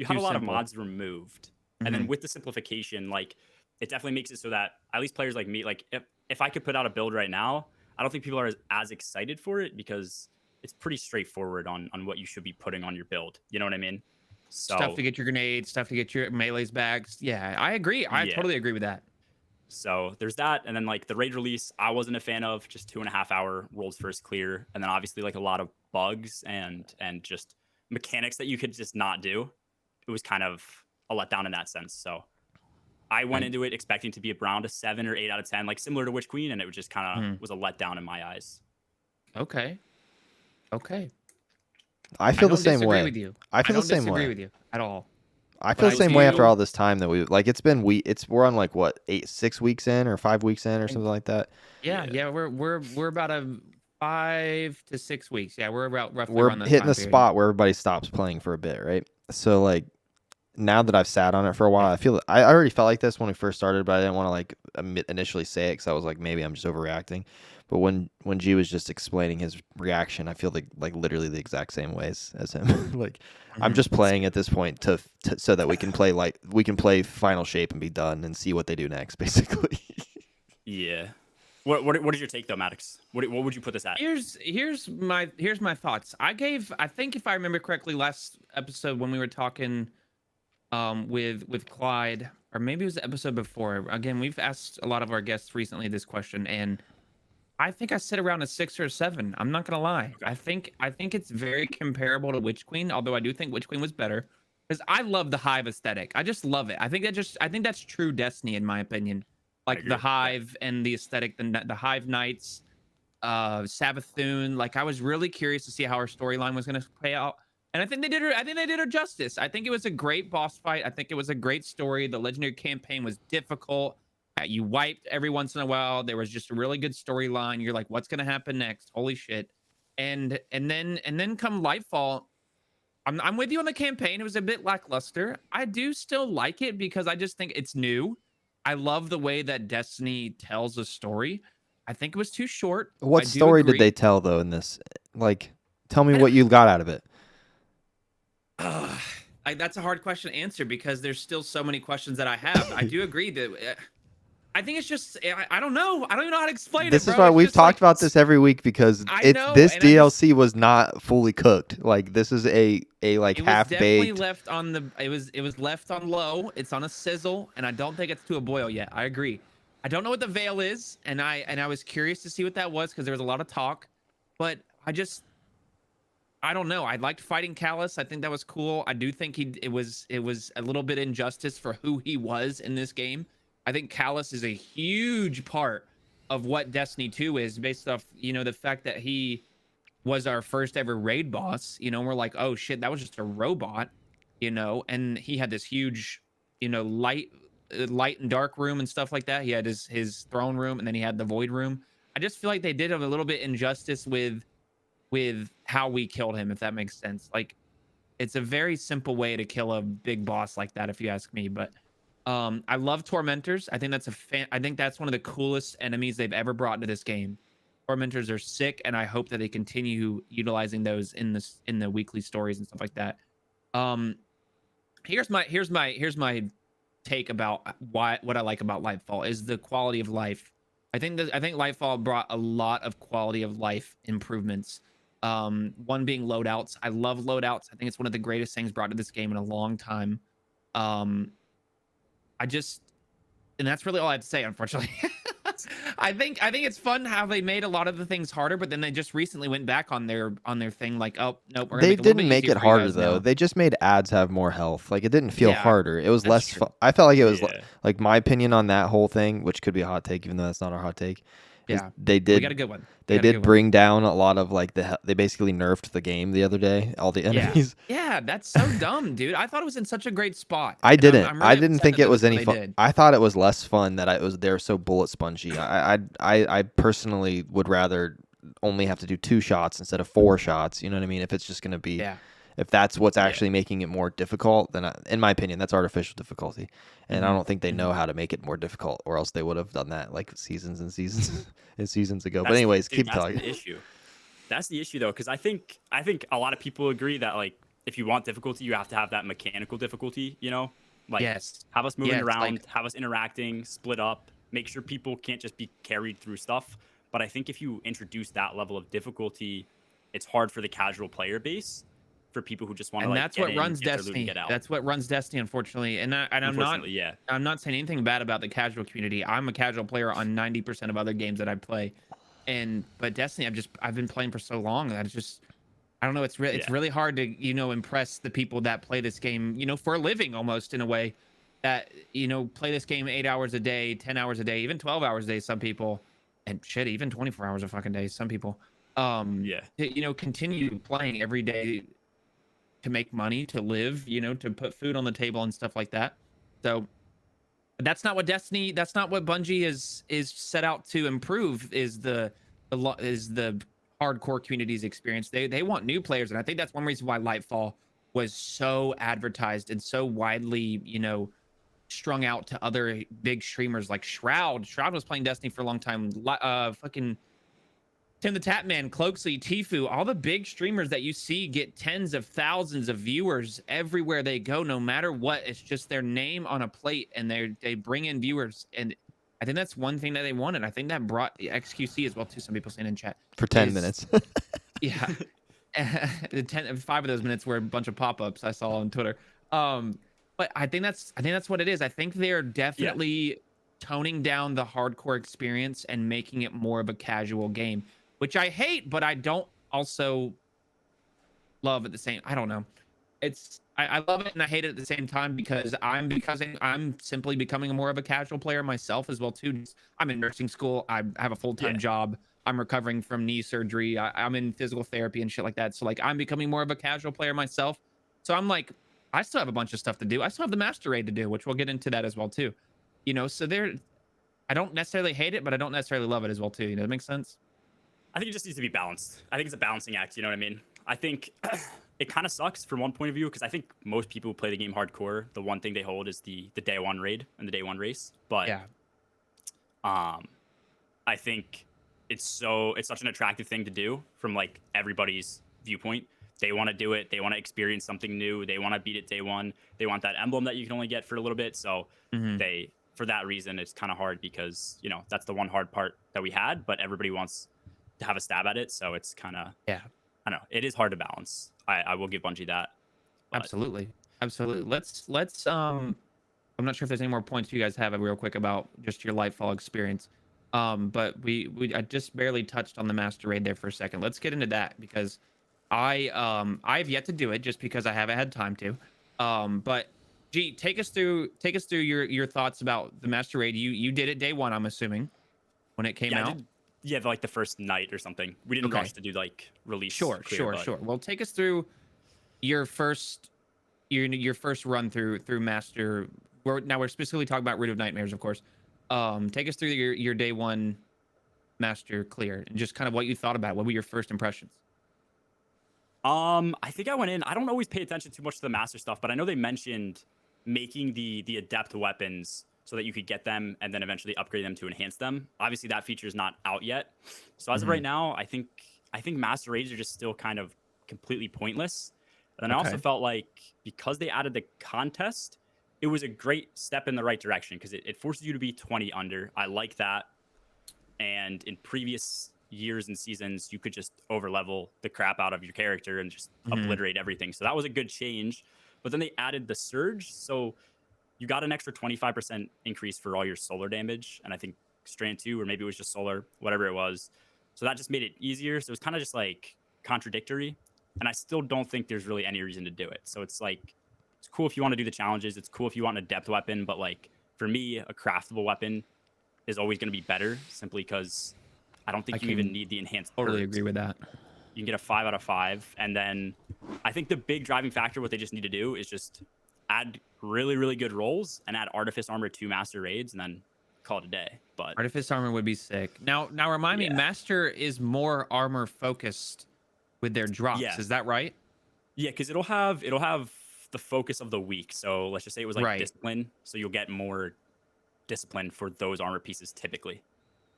Speaker 3: have a lot
Speaker 2: simple.
Speaker 3: of mods removed, and then with the simplification, like it definitely makes it so that at least players like me, like if I could put out a build right now, I don't think people are as excited for it because it's pretty straightforward on what you should be putting on your build. You know what I mean? So,
Speaker 2: stuff to get your grenades, stuff to get your melees bags. Yeah, I agree. I totally agree with that.
Speaker 3: So there's that. And then like the raid release, I wasn't a fan of. Just 2.5 hour world's first clear. And then obviously like a lot of bugs and just mechanics that you could just not do. It was kind of a letdown in that sense. So I went into it expecting to be around a 7 or 8 out of 10, like similar to Witch Queen, and it was just kind of was a letdown in my eyes.
Speaker 2: Okay.
Speaker 1: I feel the same way.
Speaker 2: With you.
Speaker 1: I feel the same way.
Speaker 2: I don't disagree with you at all.
Speaker 1: I feel the same way after all this time that we're on like what 6 weeks in or 5 weeks in or something like that.
Speaker 2: Yeah. We're about a 5 to 6 weeks. Yeah, we're about roughly.
Speaker 1: We're
Speaker 2: around that
Speaker 1: hitting
Speaker 2: time
Speaker 1: the
Speaker 2: period.
Speaker 1: spot where everybody stops playing for a bit, right? So like now that I've sat on it for a while, I already felt like this when we first started, but I didn't want to like initially say it because I was like maybe I'm just overreacting. But when G was just explaining his reaction, I feel like literally the exact same ways as him. Like I'm just playing at this point to so that we can play Final Shape and be done and see what they do next, basically.
Speaker 3: Yeah. What is your take though, Maddox? What would you put this at?
Speaker 2: Here's my thoughts. I think if I remember correctly, last episode when we were talking with Clyde, or maybe it was the episode before. Again, we've asked a lot of our guests recently this question, and I think I sit around a 6 or a 7. I'm not gonna lie. I think it's very comparable to Witch Queen, although I do think Witch Queen was better because I love the Hive aesthetic. I just love it. I think that's true Destiny in my opinion. Like the Hive and the aesthetic, the Hive Knights, Sabbathune. Like I was really curious to see how our storyline was gonna play out. And I think they did her justice. I think it was a great boss fight. I think it was a great story. The legendary campaign was difficult. You wiped every once in a while. There was just a really good storyline. You're like, what's gonna happen next? Holy shit! And then come Lightfall. I'm with you on the campaign. It was a bit lackluster. I do still like it because I just think it's new. I love the way that Destiny tells a story. I think it was too short.
Speaker 1: What story did they tell though in this? Like, tell me what you got out of it.
Speaker 2: That's a hard question to answer because there's still so many questions that I have. I do agree that I think it's just I don't know. I don't even know how to explain it.
Speaker 1: This is why we've talked about this every week because this DLC was not fully cooked. Like this is a like half baked.
Speaker 2: It was left on low. It's on a sizzle, and I don't think it's to a boil yet. I agree. I don't know what the veil is, and I was curious to see what that was because there was a lot of talk, but I don't know. I liked fighting Callus. I think that was cool. I do think it was a little bit injustice for who he was in this game. I think Callus is a huge part of what Destiny 2 is based off, the fact that he was our first ever raid boss, we're like, oh shit, that was just a robot, and he had this huge, light and dark room and stuff like that. He had his throne room and then he had the void room. I just feel like they did a little bit injustice with how we killed him, if that makes sense. Like it's a very simple way to kill a big boss like that, if you ask me, but I love Tormentors. I think that's one of the coolest enemies they've ever brought into this game. Tormentors are sick, and I hope that they continue utilizing those in the weekly stories and stuff like that. Here's my take about what I like about Lightfall is the quality of life. I think Lightfall brought a lot of quality of life improvements. One being loadouts. I love loadouts. I think it's one of the greatest things brought to this game in a long time. And that's really all I have to say, unfortunately. I think it's fun how they made a lot of the things harder, but then they just recently went back on their thing, like, oh nope,
Speaker 1: they didn't make it harder though. They just made ads have more health. Like it didn't feel harder. It was less fun. I felt like it was like my opinion on that whole thing, which could be a hot take, even though that's not our hot take.
Speaker 2: Yeah,
Speaker 1: They
Speaker 2: we
Speaker 1: did
Speaker 2: got a good one.
Speaker 1: they did bring down a lot of like they basically nerfed the game the other day, all the enemies.
Speaker 2: Yeah, that's so dumb, dude. I thought it was in such a great spot.
Speaker 1: I
Speaker 2: And
Speaker 1: didn't.
Speaker 2: I'm
Speaker 1: I
Speaker 2: really
Speaker 1: didn't
Speaker 2: upset
Speaker 1: think
Speaker 2: that
Speaker 1: it was
Speaker 2: that's what
Speaker 1: any
Speaker 2: they
Speaker 1: fun.
Speaker 2: did.
Speaker 1: I thought it was less fun that they're so bullet spongy. I personally would rather only have to do 2 shots instead of 4 shots. You know what I mean? If it's just gonna be,
Speaker 2: Yeah.
Speaker 1: if that's what's actually making it more difficult, then in my opinion, that's artificial difficulty, and I don't think they know how to make it more difficult, or else they would have done that like seasons and seasons and seasons ago. But anyways, keep talking.
Speaker 3: That's the issue. That's the issue though, because I think a lot of people agree that like if you want difficulty, you have to have that mechanical difficulty. You know, like have us moving around, have us interacting, split up, make sure people can't just be carried through stuff. But I think if you introduce that level of difficulty, it's hard for the casual player base, for people who just want to like
Speaker 2: that's
Speaker 3: get
Speaker 2: what
Speaker 3: in,
Speaker 2: runs
Speaker 3: get their loot, and
Speaker 2: Destiny.
Speaker 3: get out.
Speaker 2: That's what runs Destiny, unfortunately. And I'm not saying anything bad about the casual community. I'm a casual player on 90% of other games that I play. But Destiny, I've been playing for so long that I don't know. It's really hard to, impress the people that play this game, for a living almost, in a way, that, play this game 8 hours a day, 10 hours a day, even 12 hours a day. Some people, and shit, even 24 hours a fucking day. Some people, continue playing every day to make money, to live, to put food on the table and stuff like that. So that's not what Bungie is set out to improve, is the hardcore community's experience. They want new players, and I think that's one reason why Lightfall was so advertised and so widely, strung out to other big streamers like Shroud. Shroud was playing Destiny for a long time. Fucking Tim the Tatman, Cloaksley, Tfue, all the big streamers that you see get tens of thousands of viewers everywhere they go, no matter what. It's just their name on a plate, and they bring in viewers. And I think that's one thing that they wanted. I think that brought XQC as well too. Some people saying in chat
Speaker 1: for 10 minutes.
Speaker 2: Yeah, 5 of those minutes were a bunch of pop-ups I saw on Twitter. But I think that's what it is. I think they're definitely toning down the hardcore experience and making it more of a casual game, which I hate, but I don't also love at the same. I don't know. I love it and I hate it at the same time, because I'm simply becoming more of a casual player myself as well too. I'm in nursing school. I have a full-time job. I'm recovering from knee surgery. I'm in physical therapy and shit like that. So like I'm becoming more of a casual player myself. So I'm like, I still have a bunch of stuff to do. I still have the master raid to do, which we'll get into that as well too. So I don't necessarily hate it, but I don't necessarily love it as well too. That makes sense?
Speaker 3: I think it just needs to be balanced. I think it's a balancing act. You know what I mean? I think it kind of sucks from one point of view, because I think most people who play the game hardcore, the one thing they hold is the day one raid and the day one race. But I think it's such an attractive thing to do from like everybody's viewpoint. They want to do it. They want to experience something new. They want to beat it day one. They want that emblem that you can only get for a little bit. So for that reason, it's kind of hard, because that's the one hard part that we had, but everybody wants to have a stab at it. So it's kind of I don't know. It is hard to balance. I will give Bungie that.
Speaker 2: But... Absolutely. Let's I'm not sure if there's any more points you guys have real quick about just your Lightfall experience. But I just barely touched on the master raid there for a second. Let's get into that, because I've yet to do it just because I haven't had time to. But G, take us through your thoughts about the master raid. You did it day one, I'm assuming, when it came out.
Speaker 3: Like the first night or something. We didn't rush to do like release.
Speaker 2: Sure. Well, take us through your first run through master. We're specifically talking about Root of Nightmares, of course. Take us through your day one master clear, and just kind of what you thought about it. What were your first impressions?
Speaker 3: I think I went in. I don't always pay attention too much to the master stuff, but I know they mentioned making the adept weapons so that you could get them and then eventually upgrade them to enhance them. Obviously, that feature is not out yet. So as of right now, I think master raids are just still kind of completely pointless. And then I also felt like because they added the contest, it was a great step in the right direction, because it forces you to be 20 under. I like that. And in previous years and seasons, you could just overlevel the crap out of your character and just obliterate everything. So that was a good change. But then they added the surge. So you got an extra 25% increase for all your solar damage. And I think strand 2, or maybe it was just solar, whatever it was. So that just made it easier. So it was kind of just like contradictory. And I still don't think there's really any reason to do it. So it's like, it's cool if you want to do the challenges. It's cool if you want an adept weapon. But like for me, a craftable weapon is always going to be better, simply because I don't think you even need the enhanced
Speaker 2: totally
Speaker 3: perks.
Speaker 2: agree with that.
Speaker 3: You can get a 5 out of 5, and then I think the big driving factor, what they just need to do, is just add really, really good rolls and add Artifice Armor to Master Raids, and then call it a day. But
Speaker 2: Artifice Armor would be sick. Now remind me, Master is more armor focused with their drops.
Speaker 3: Yeah.
Speaker 2: Is that right?
Speaker 3: Yeah, because it'll have the focus of the week. So let's just say it was like discipline, so you'll get more discipline for those armor pieces typically.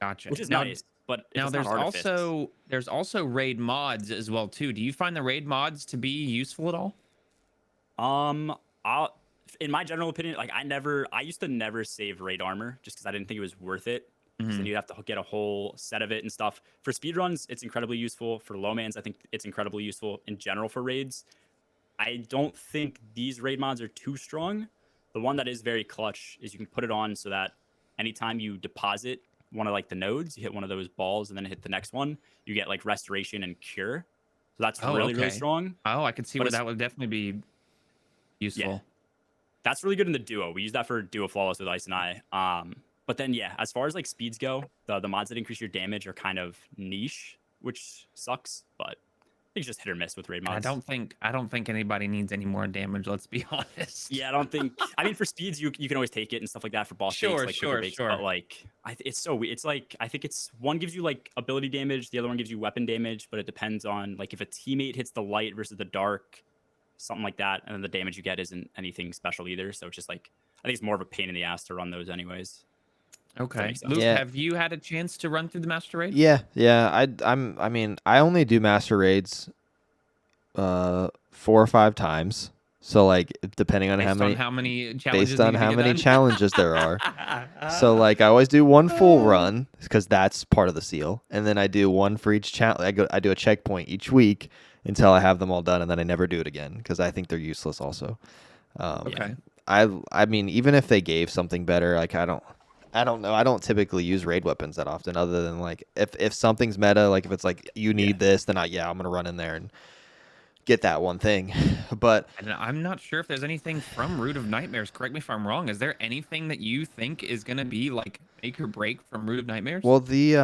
Speaker 2: Gotcha.
Speaker 3: Which is nice. But
Speaker 2: now there's also raid mods as well too. Do you find the raid mods to be useful at all?
Speaker 3: In my general opinion, like I used to never save raid armor just because I didn't think it was worth it. So then you'd have to get a whole set of it and stuff. For speedruns, it's incredibly useful. For lowmans, I think it's incredibly useful in general for raids. I don't think these raid mods are too strong. The one that is very clutch is you can put it on so that anytime you deposit one of like the nodes, you hit one of those balls and then hit the next one, you get like restoration and cure. So that's really strong.
Speaker 2: Oh, I could see where that would definitely be useful.
Speaker 3: Yeah. That's really good in the duo. We use that for duo flawless with Ice and I. But then as far as like speeds go, the mods that increase your damage are kind of niche, which sucks, but it's just hit or miss with raid mods.
Speaker 2: I don't think anybody needs any more damage, let's be honest.
Speaker 3: Yeah, I mean for speeds you can always take it and stuff like that for boss baits, like
Speaker 2: sure.
Speaker 3: But like it's like I think it's one gives you like ability damage, the other one gives you weapon damage, but it depends on like if a teammate hits the light versus the dark, something like that, and then the damage you get isn't anything special either. So it's just like I think it's more of a pain in the ass to run those anyways.
Speaker 2: Okay. Luke, have you had a chance to run through the master raid?
Speaker 1: Yeah. I mean, I only do master raids 4 or 5 times. So like depending on how many challenges there are. So like I always do one full run because that's part of the seal, and then I do one for each challenge. I do a checkpoint each week until I have them all done, and then I never do it again because I think they're useless also.
Speaker 2: Okay.
Speaker 1: I mean, even if they gave something better, like I don't know. I don't typically use raid weapons that often, other than like if something's meta, like if it's like you need this, then I'm gonna run in there and get that one thing. But
Speaker 2: I'm not sure if there's anything from Root of Nightmares. Correct me if I'm wrong. Is there anything that you think is gonna be like make or break from Root of Nightmares?
Speaker 1: Well, the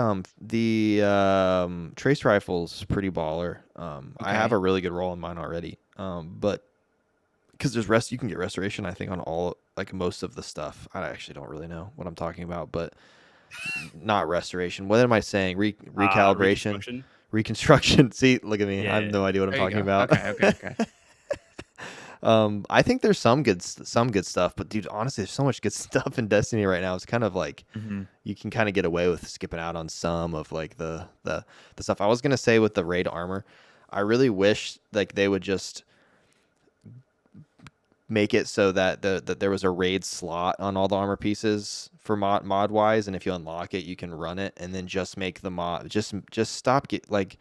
Speaker 1: trace rifle's pretty baller. I have a really good roll in mine already. But because there's you can get restoration, I think, on all like most of the stuff. I actually don't really know what I'm talking about, but not restoration. What am I saying? Recalibration, reconstruction. See, look at me. I have no idea what I'm talking about.
Speaker 2: Okay.
Speaker 1: I think there's some good stuff, but dude, honestly, there's so much good stuff in Destiny right now. It's kind of like you can kind of get away with skipping out on some of like the stuff. I was gonna say with the raid armor, I really wish like they would just make it so that that there was a raid slot on all the armor pieces for mod wise, and if you unlock it, you can run it, and then just make the mod just stop like.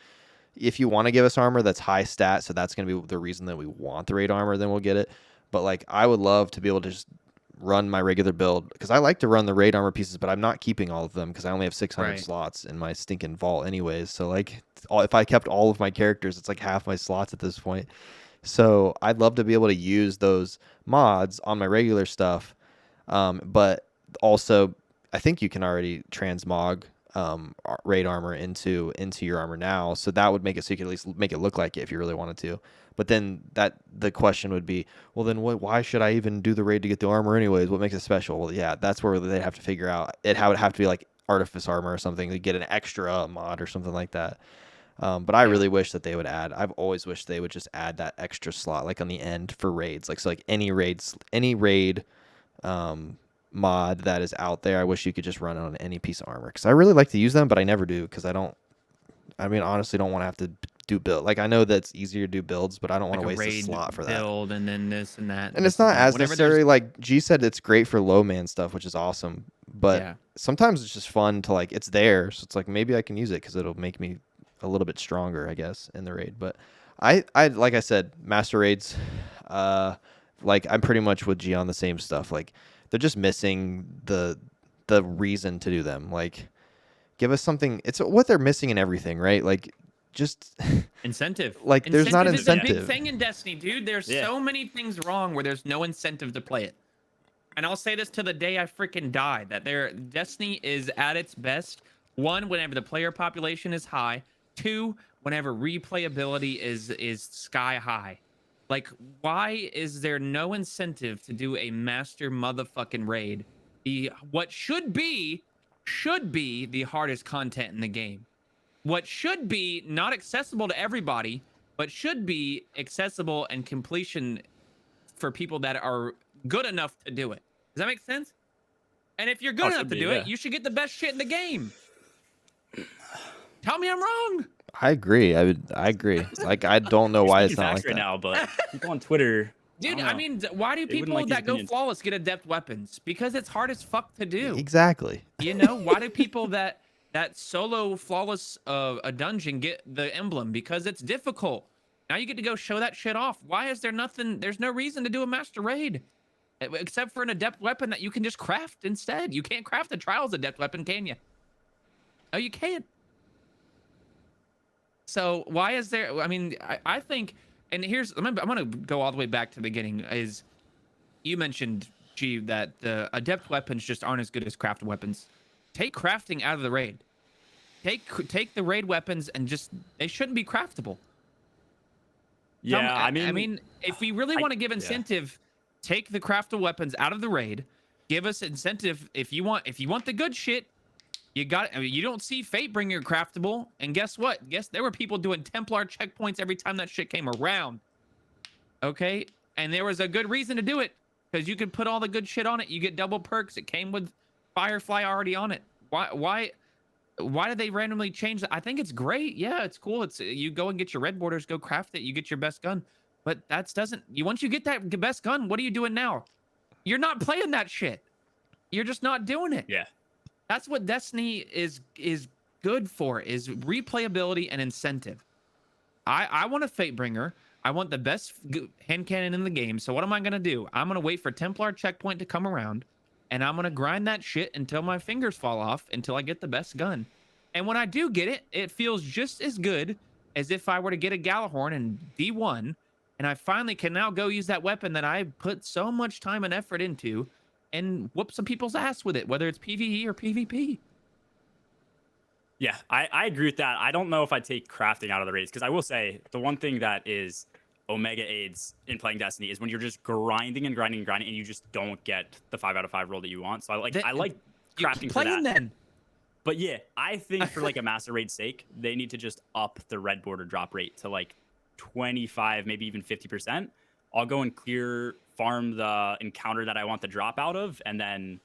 Speaker 1: If you want to give us armor that's high stat, so that's going to be the reason that we want the raid armor, then we'll get it. But like, I would love to be able to just run my regular build, because I like to run the raid armor pieces, but I'm not keeping all of them because I only have 600 slots in my stinking vault anyways. So like, if I kept all of my characters, it's like half my slots at this point. So I'd love to be able to use those mods on my regular stuff. But also, I think you can already transmog raid armor into your armor now, so that would make it so you could at least make it look like it if you really wanted to. But then the question would be, well, then why should I even do the raid to get the armor anyways? What makes it special? Well, yeah, that's where they'd have to figure out how it would have to be like artifice armor or something to get an extra mod or something like that. But I really wish that they would add. I've always wished they would just add that extra slot like on the end for raids, like so like any raid mod that is out there, I wish you could just run it on any piece of armor, because I really like to use them, but I never do, because honestly don't want to have to do build. Like, I know that it's easier to do builds, but I don't want to waste a slot for that.
Speaker 2: Build and then this and that.
Speaker 1: And it's not as necessary. Like G said, it's great for low man stuff, which is awesome. But sometimes it's just fun to like, it's there, so it's like maybe I can use it because it'll make me a little bit stronger, I guess, in the raid. But I like I said, master raids, like I'm pretty much with G on the same stuff. Like, they're just missing the reason to do them. Like, give us something. It's what they're missing in everything, right? Like, just
Speaker 2: incentive.
Speaker 1: Like, there's not incentive.
Speaker 2: It's a big thing in Destiny, dude. There's so many things wrong where there's no incentive to play it. And I'll say this to the day I freaking die, that Destiny is at its best One, whenever the player population is high. Two, whenever replayability is sky high. Like, why is there no incentive to do a master motherfucking raid? What should be the hardest content in the game. What should be not accessible to everybody, but should be accessible and completion for people that are good enough to do it. Does that make sense? And if you're good enough to do it, you should get the best shit in the game. Tell me I'm wrong.
Speaker 1: I agree. I agree. Like, I don't know why it's not like
Speaker 3: right
Speaker 1: that.
Speaker 3: now, but people on Twitter.
Speaker 2: Dude, I mean, why do people that go flawless get adept weapons? Because it's hard as fuck to do.
Speaker 1: Exactly.
Speaker 2: You know, why do people that solo flawless a dungeon get the emblem? Because it's difficult. Now you get to go show that shit off. Why is there nothing? There's no reason to do a master raid. Except for an adept weapon that you can just craft instead. You can't craft a trials adept weapon, can you? Oh, you can't. So why is there? I mean, I think, and here's I'm gonna go all the way back to the beginning. Is you mentioned, G, that the adept weapons just aren't as good as crafted weapons. Take crafting out of the raid. Take the raid weapons and just they shouldn't be craftable.
Speaker 3: Yeah,
Speaker 2: I mean, if we really want to give incentive. Take the craftable weapons out of the raid. Give us incentive if you want the good shit. You got. I mean, you don't see Fatebringer craftable, and guess what? Guess there were people doing Templar checkpoints every time that shit came around. Okay, and there was a good reason to do it because you could put all the good shit on it. You get double perks. It came with Firefly already on it. Why did they randomly change that? I think it's great. Yeah, it's cool. It's you go and get your red borders, go craft it. You get your best gun. But that doesn't. Once you get that best gun, what are you doing now? You're not playing that shit. You're just not doing it.
Speaker 3: Yeah.
Speaker 2: That's what Destiny is good for, is replayability and incentive. I want a Fatebringer. I want the best hand cannon in the game. So what am I gonna do? I'm gonna wait for Templar checkpoint to come around, and I'm gonna grind that shit until my fingers fall off until I get the best gun. And when I do get it, it feels just as good as if I were to get a Galahorn in D1. And I finally can now go use that weapon that I put so much time and effort into and whoop some people's ass with it, whether it's PvE or PvP.
Speaker 3: Yeah, I agree with that. I don't know if I'd take crafting out of the raids because I will say the one thing that is Omega aids in playing Destiny is when you're just grinding and grinding and grinding and you just don't get the 5 out of 5 roll that you want. So I like crafting for that.
Speaker 2: Then.
Speaker 3: But yeah, I think for like a master raid's sake, they need to just up the red border drop rate to like 25, maybe even 50%. I'll go and farm the encounter that I want the drop out of, and then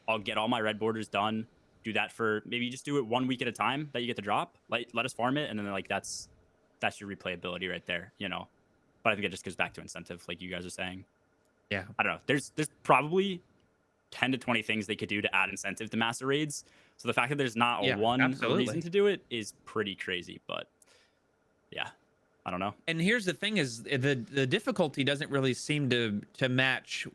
Speaker 3: I'll get all my red borders done. Do that for maybe just do it 1 week at a time that you get the drop. Let us farm it, and then like that's your replayability right there, you know. But I think it just goes back to incentive, like you guys are saying.
Speaker 2: Yeah.
Speaker 3: I don't know. There's probably 10 to 20 things they could do to add incentive to master raids. So the fact that there's not one reason to do it is pretty crazy. But yeah. I don't know. And
Speaker 2: here's the thing is the difficulty doesn't really seem to match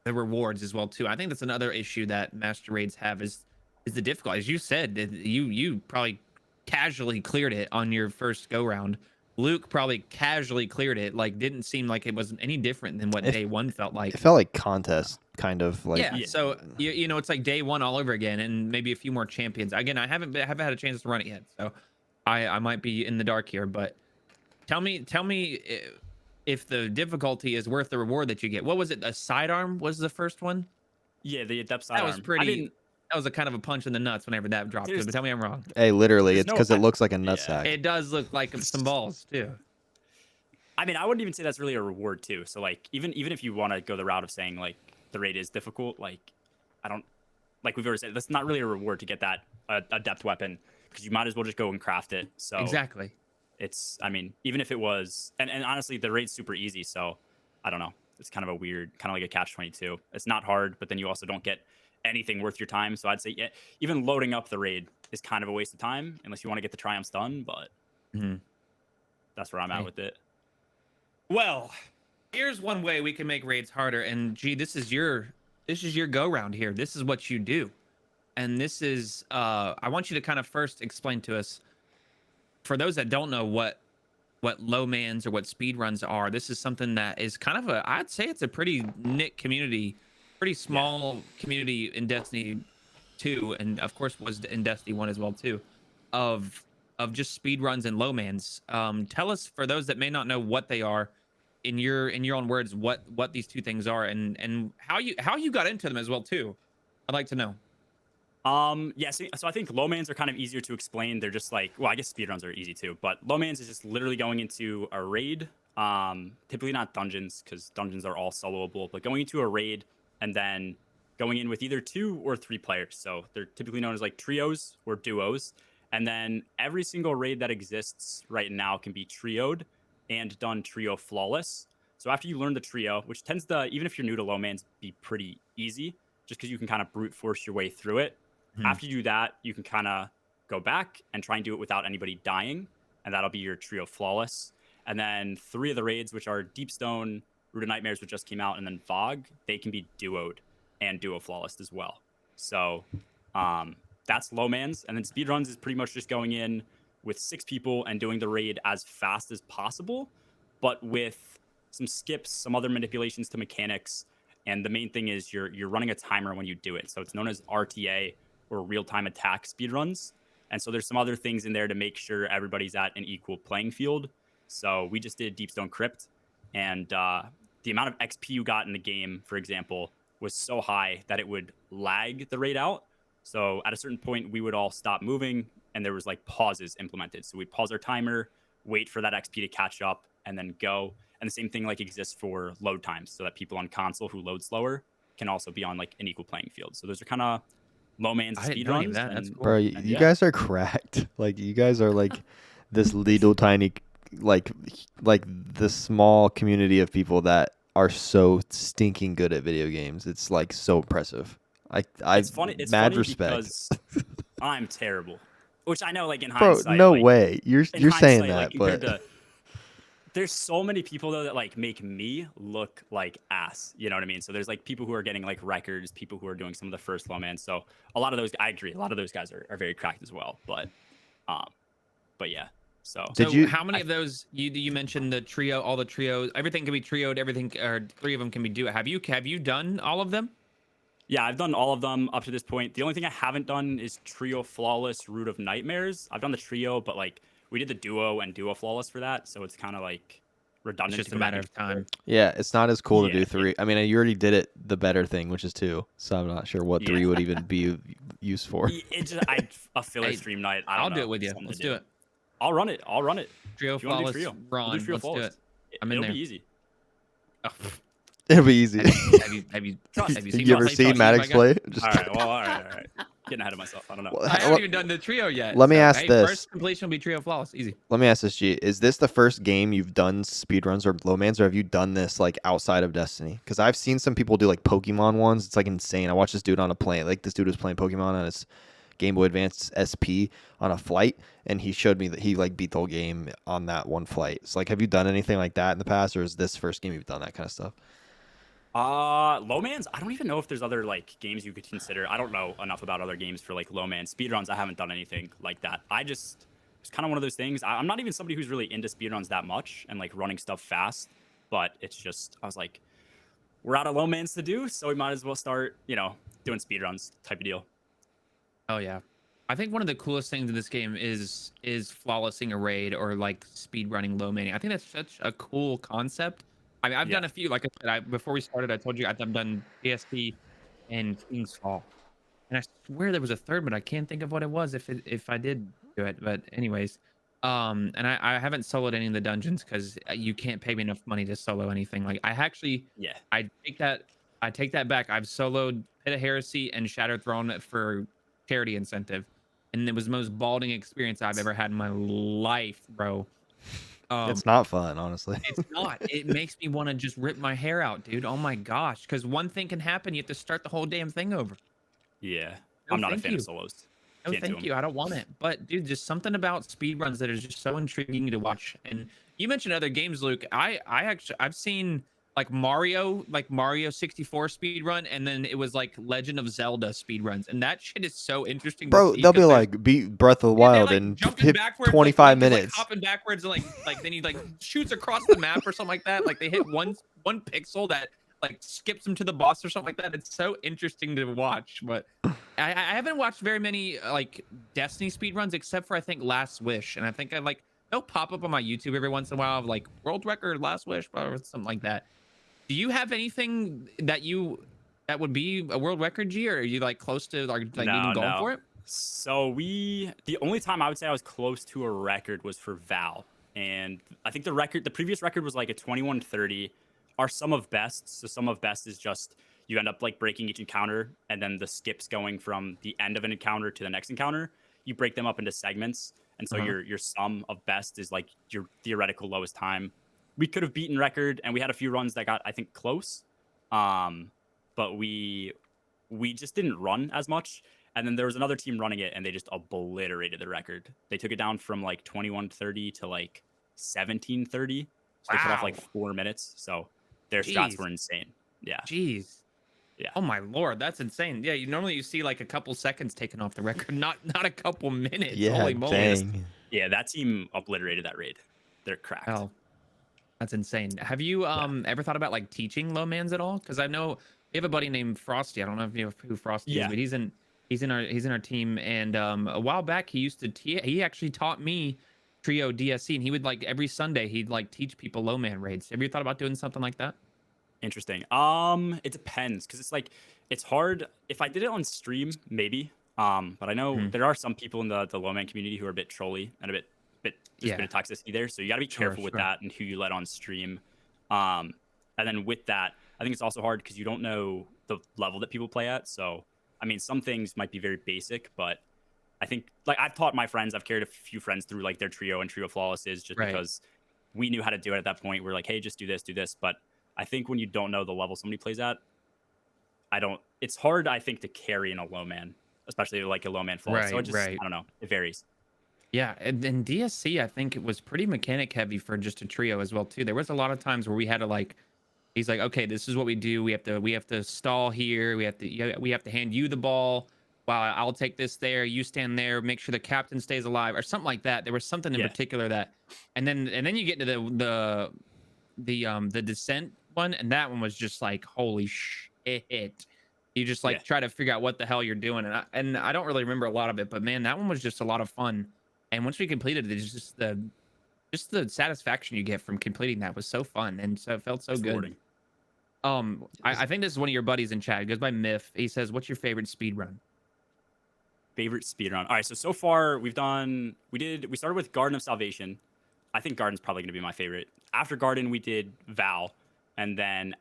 Speaker 2: the rewards as well too. I think that's another issue that master raids have is the difficulty. As you said, you probably casually cleared it on your first go round. Luke probably casually cleared it, like didn't seem like it was any different than what day one felt like.
Speaker 1: It felt like contest kind of like.
Speaker 2: Yeah. So you know it's like day one all over again, and maybe a few more champions. Again, I haven't had a chance to run it yet, so I might be in the dark here, but. Tell me if the difficulty is worth the reward that you get. What was it? A sidearm was the first one?
Speaker 3: Yeah, the adept sidearm.
Speaker 2: That was pretty. That was a kind of a punch in the nuts whenever that dropped. But tell me I'm wrong.
Speaker 1: Hey, literally, it's because it looks like a nutsack.
Speaker 2: It does look like some balls too.
Speaker 3: I mean, I wouldn't even say that's really a reward too. So like, even if you want to go the route of saying like the raid is difficult, like I don't like we've already said that's not really a reward to get that adept weapon because you might as well just go and craft it. So
Speaker 2: exactly.
Speaker 3: It's, I mean, even if it was, and honestly, the raid's super easy. So I don't know. It's kind of a weird, kind of like a catch-22. It's not hard, but then you also don't get anything worth your time. So I'd say, yeah, even loading up the raid is kind of a waste of time unless you want to get the triumphs done. But that's where I'm at with it.
Speaker 2: Well, here's one way we can make raids harder. And G, this is your go round here. This is what you do. And this is, I want you to kind of first explain to us, for those that don't know what low mans or what speed runs are, this is something that is kind of I'd say it's a pretty knit community, pretty small community in Destiny 2, and of course was in Destiny 1 as well too, of just speed runs and low mans. Tell us, for those that may not know what they are, in your own words, what these two things are, and how you got into them as well too. I'd like to know.
Speaker 3: Yeah, so I think low mans are kind of easier to explain. They're just like, well, I guess speedruns are easy too, but low mans is just literally going into a raid. Typically not dungeons, because dungeons are all soloable, but going into a raid and then going in with either 2 or 3 players. So they're typically known as like trios or duos. And then every single raid that exists right now can be trioed and done trio flawless. So after you learn the trio, which tends to, even if you're new to low mans, be pretty easy, just because you can kind of brute force your way through it. After you do that, you can kind of go back and try and do it without anybody dying, and that'll be your trio flawless. And then 3 of the raids, which are Deepstone, Root of Nightmares, which just came out, and then Fog, they can be duoed and duo flawless as well. So that's low mans. And then speedruns is pretty much just going in with 6 people and doing the raid as fast as possible, but with some skips, some other manipulations to mechanics. And the main thing is you're running a timer when you do it. So it's known as RTA, or real-time attack speedruns. And so there's some other things in there to make sure everybody's at an equal playing field. So we just did Deepstone Crypt, and the amount of XP you got in the game, for example, was so high that it would lag the raid out. So at a certain point, we would all stop moving, and there was like pauses implemented. So we'd pause our timer, wait for that XP to catch up, and then go. And the same thing like exists for load times, so that people on console who load slower can also be on like an equal playing field. So those are kind of low man's speedruns.
Speaker 2: That's cool.
Speaker 1: Bro, you guys are cracked. Like, you guys are like this little tiny, like the small community of people that are so stinking good at video games. It's like so impressive. It's funny. It's mad funny respect.
Speaker 3: Because I'm terrible, which I know, like in
Speaker 1: Bro,
Speaker 3: hindsight.
Speaker 1: No
Speaker 3: like,
Speaker 1: way. You're saying that,
Speaker 3: like,
Speaker 1: but
Speaker 3: there's so many people though that like make me look like ass. You know what I mean? So there's like people who are getting like records, people who are doing some of the first low man. So a lot of those, I agree. A lot of those guys are very cracked as well. But yeah. So
Speaker 2: how many of those you mentioned the trio, all the trios, everything can be trioed, everything, or 3 of them can be duo. Have you done all of them?
Speaker 3: Yeah, I've done all of them up to this point. The only thing I haven't done is trio flawless Root of Nightmares. I've done the trio, but like we did the duo and duo flawless for that, so it's kind of like redundant.
Speaker 2: It's just a matter of time.
Speaker 1: Yeah, it's not as cool to do 3. I mean, you already did it the better thing, which is 2. So I'm not sure what 3 would even be used for.
Speaker 3: It's just a filler stream night.
Speaker 2: I'll do it with you. Let's do it.
Speaker 3: I'll run it.
Speaker 2: Trio flawless. Ron, let's do it.
Speaker 3: It'll be easy.
Speaker 1: Oh. It'll be easy.
Speaker 2: Have you
Speaker 1: ever seen Maddox play?
Speaker 3: All right. Getting ahead of myself. I don't know.
Speaker 2: I haven't even done the trio yet.
Speaker 1: Let me ask this.
Speaker 2: First completion will be trio flawless. Easy.
Speaker 1: Let me ask this, G. Is this the first game you've done speedruns or low mans, or have you done this like outside of Destiny? Because I've seen some people do like Pokemon ones. It's like insane. I watched this dude on a plane. Like this dude was playing Pokemon on his Game Boy Advance SP on a flight, and he showed me that he like beat the whole game on that one flight. So like, have you done anything like that in the past, or is this first game you've done that kind of stuff?
Speaker 3: Low mans, I don't even know if there's other like games you could consider. I don't know enough about other games for like low man speedruns. I haven't done anything like that. It's kind of one of those things. I'm not even somebody who's really into speedruns that much and like running stuff fast, but it's just, I was like, we're out of low mans to do, so we might as well start, doing speedruns type of deal.
Speaker 2: Oh yeah. I think one of the coolest things in this game is flawlessing a raid or like speed running low manning. I think that's such a cool concept. I mean, I've done a few. Like I said, before we started, I told you I've done PSP and King's Fall, and I swear there was a third, but I can't think of what it was if I did do it. But anyways, and I haven't soloed any of the dungeons because you can't pay me enough money to solo anything. Like I actually, I take that back. I've soloed Pit of Heresy and Shattered Throne for charity incentive, and it was the most balding experience I've ever had in my life, bro.
Speaker 1: It's not fun, honestly.
Speaker 2: It's not. It makes me want to just rip my hair out, dude. Oh my gosh. Because one thing can happen. You have to start the whole damn thing over.
Speaker 3: Yeah. I'm not a fan of solos.
Speaker 2: No, thank you. I don't want it. But dude, just something about speedruns that is just so intriguing to watch. And you mentioned other games, Luke. I've seen like Mario 64 speedrun, and then it was like Legend of Zelda speedruns, and that shit is so interesting.
Speaker 1: Bro, they'll be like beat Breath of the Wild in 25 minutes,
Speaker 2: like hopping backwards, and like then he like shoots across the map or something like that. Like they hit one pixel that like skips him to the boss or something like that. It's so interesting to watch. But I haven't watched very many like Destiny speedruns except for I think Last Wish, and I think I like they'll pop up on my YouTube every once in a while of like world record Last Wish or something like that. Do you have anything that would be a world record, G, or are you like close to like even going for it?
Speaker 3: So the only time I would say I was close to a record was for Val. And I think the previous record was like a 21:30. Our sum of best. So sum of best is just you end up like breaking each encounter and then the skips going from the end of an encounter to the next encounter. You break them up into segments. And so your sum of best is like your theoretical lowest time. We could have beaten record, and we had a few runs that got, I think, close. But we just didn't run as much. And then there was another team running it, and they just obliterated the record. They took it down from like 21:30 to like 17:30. So they cut off like 4 minutes. So their stats were insane. Yeah.
Speaker 2: Jeez.
Speaker 3: Yeah.
Speaker 2: Oh my lord, that's insane. Yeah, normally you see like a couple seconds taken off the record, not a couple minutes.
Speaker 1: Yeah,
Speaker 2: Holy moly.
Speaker 1: dang.
Speaker 3: Yeah, that team obliterated that raid. They're cracked.
Speaker 2: Oh, that's insane. Have you ever thought about like teaching low mans at all? Because I know we have a buddy named Frosty. I don't know if you know who Frosty is, but he's in our team. And a while back he used to he actually taught me trio DSC, and he would like every Sunday he'd like teach people low man raids. Have you thought about doing something like that?
Speaker 3: Interesting. It depends, because it's hard. If I did it on stream, maybe. But I know there are some people in the low man community who are a bit trolly and a bit there's a bit of toxicity there. So you got to be careful with that and who you let on stream. And then with that, I think it's also hard because you don't know the level that people play at. So I mean, some things might be very basic, but I think like I've taught my friends, I've carried a few friends through like their trio and trio flawlesses just because we knew how to do it at that point. We're like, hey, just do this. But I think when you don't know the level somebody plays at, it's hard, I think, to carry in a low man, especially like a low man flawless. So it just, I don't know. It varies.
Speaker 2: Yeah, and DSC, I think it was pretty mechanic heavy for just a trio as well too. There was a lot of times where we had to like, he's like, okay, this is what we do. We have to stall here. We have to hand you the ball. While I'll take this there. You stand there. Make sure the captain stays alive, or something like that. There was something in particular that, and then you get to the descent one, and that one was just like holy shit. You just like try to figure out what the hell you're doing, and I don't really remember a lot of it, but man, that one was just a lot of fun. And once we completed it, it's just the satisfaction you get from completing that was so fun, and so it felt so good. I think this is one of your buddies in chat. It goes by Myth. He says, "What's your favorite speed run?"
Speaker 3: Favorite speed run. All right, so far we started with Garden of Salvation. I think Garden's probably gonna be my favorite. After Garden, we did Val, and then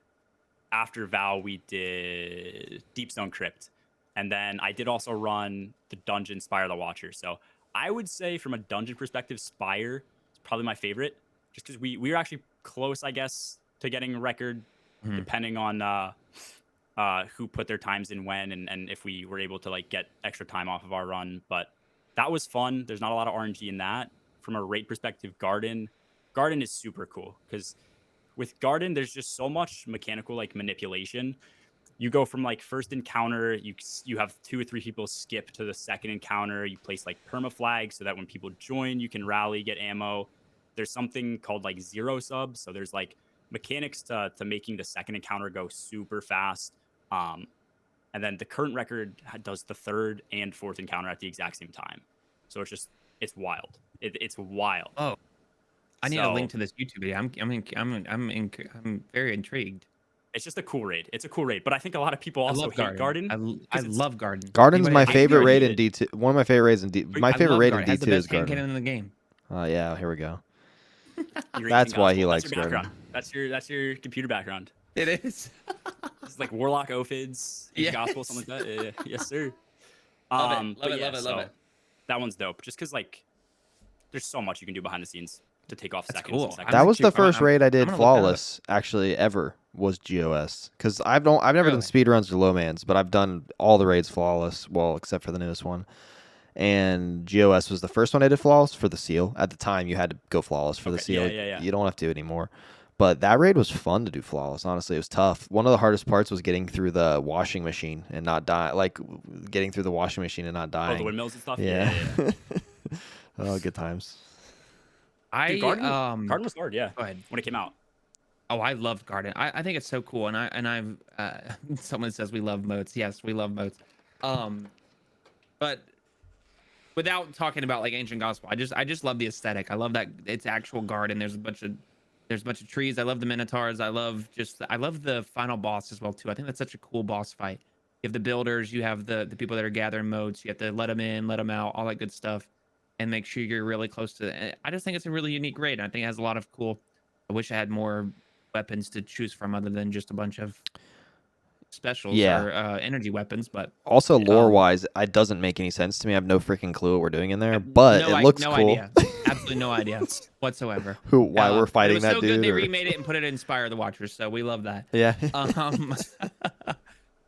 Speaker 3: after Val, we did Deepstone Crypt, and then I did also run the dungeon Spire the Watcher. So I would say from a dungeon perspective, Spire is probably my favorite, just because we were actually close, I guess, to getting a record, depending on who put their times in when, and if we were able to like get extra time off of our run. But that was fun. There's not a lot of RNG in that. From a rate perspective, Garden is super cool, because with Garden, there's just so much mechanical like manipulation. You go from like first encounter, you have 2 or 3 people skip to the second encounter. You place like perma flags so that when people join, you can rally, get ammo. There's something called like zero subs. So there's like mechanics to making the second encounter go super fast. And then the current record does the third and fourth encounter at the exact same time. So it's wild. It's wild.
Speaker 2: Oh, I need a link to this YouTube video. I'm very intrigued.
Speaker 3: It's just a cool raid. It's a cool raid, but I think a lot of people also hate Garden.
Speaker 2: I love Garden.
Speaker 1: Garden's my favorite raid in D2. One of my favorite raids in D. My favorite raid in D2 is Garden.
Speaker 2: In the game.
Speaker 1: Oh yeah, here we go. That's why he likes Garden.
Speaker 3: That's your computer background.
Speaker 2: It is.
Speaker 3: It's like Warlock Ophids, Gospel, something like that. Yeah, yes, sir.
Speaker 2: Love it.
Speaker 3: That one's dope. Just because like, there's so much you can do behind the scenes to take off seconds.
Speaker 2: Cool.
Speaker 1: That was the first raid I did flawless actually ever was GOS, because I've never done speedruns or low mans, but I've done all the raids flawless, well except for the newest one. And GOS was the first one I did flawless for the seal. At the time, you had to go flawless for the seal.
Speaker 3: Yeah.
Speaker 1: You don't have to anymore. But that raid was fun to do flawless. Honestly, it was tough. One of the hardest parts was getting through the washing machine and not die. Like getting through the washing machine and not dying.
Speaker 3: Oh, the windmills and stuff.
Speaker 1: Yeah. Oh, good times.
Speaker 3: Dude, Garden was hard. Yeah.
Speaker 2: Go ahead.
Speaker 3: When it came out.
Speaker 2: Oh, I love garden. I think it's so cool. And I've someone says we love moats. Yes, we love moats. Um, but without talking about like ancient gospel, I just love the aesthetic. I love that it's actual garden. There's a bunch of trees. I love the minotaurs. I love the final boss as well too. I think that's such a cool boss fight. You have the builders, you have the people that are gathering moats. You have to let them in, let them out, all that good stuff, and make sure you're really close to. I just think it's a really unique raid. I think it has a lot of cool. I wish I had more weapons to choose from other than just a bunch of specials
Speaker 1: Yeah.
Speaker 2: or energy weapons. But
Speaker 1: Also, lore
Speaker 2: um,
Speaker 1: wise, it doesn't make any sense to me. I have no freaking clue what we're doing in there, but it looks
Speaker 2: no
Speaker 1: cool.
Speaker 2: idea, absolutely no idea whatsoever.
Speaker 1: Why we're
Speaker 2: But it
Speaker 1: fighting
Speaker 2: was
Speaker 1: that
Speaker 2: so
Speaker 1: dude?
Speaker 2: good they
Speaker 1: Or...
Speaker 2: remade it and put it in Inspire the Watchers, so we love that.
Speaker 1: Yeah.
Speaker 2: Um,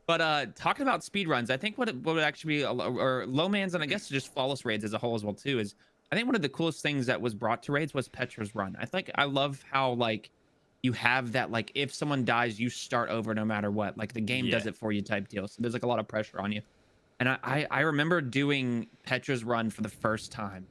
Speaker 2: but talking about speed runs, I think what would actually be or low mans and I guess just flawless raids as a whole as well too is I think one of the coolest things that was brought to raids was Petra's run. I love how like you have that like if someone dies you start over no matter what, like the game does it for you type deal. So there's like a lot of pressure on you. And I remember doing Petra's run for the first time.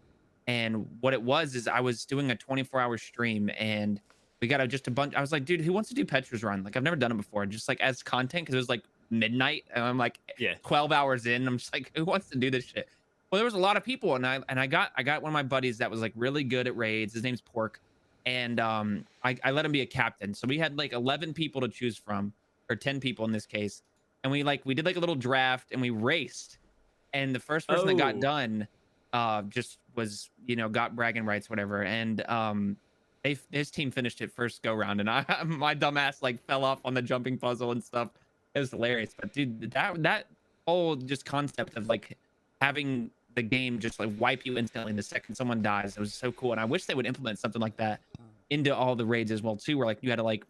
Speaker 2: And what it was is I was doing a 24-hour stream and we got just a bunch. I was like, dude, who wants to do Petra's run? Like, I've never done it before, just like as content because it was like midnight and I'm like 12 hours in. I'm just like, who wants to do this shit? Well, there was a lot of people and I got one of my buddies that was like really good at raids. His name's Pork. And I let him be a captain. So we had like 11 people to choose from, or 10 people in this case. And we did like a little draft and we raced. And the first person that got done just was, got bragging rights, whatever. And his team finished it first go round. And my dumb ass like fell off on the jumping puzzle and stuff. It was hilarious. But dude, that whole just concept of like having the game just like wipe you instantly the second someone dies, it was so cool. And I wish they would implement something like that into all the raids as well too, where like you had to like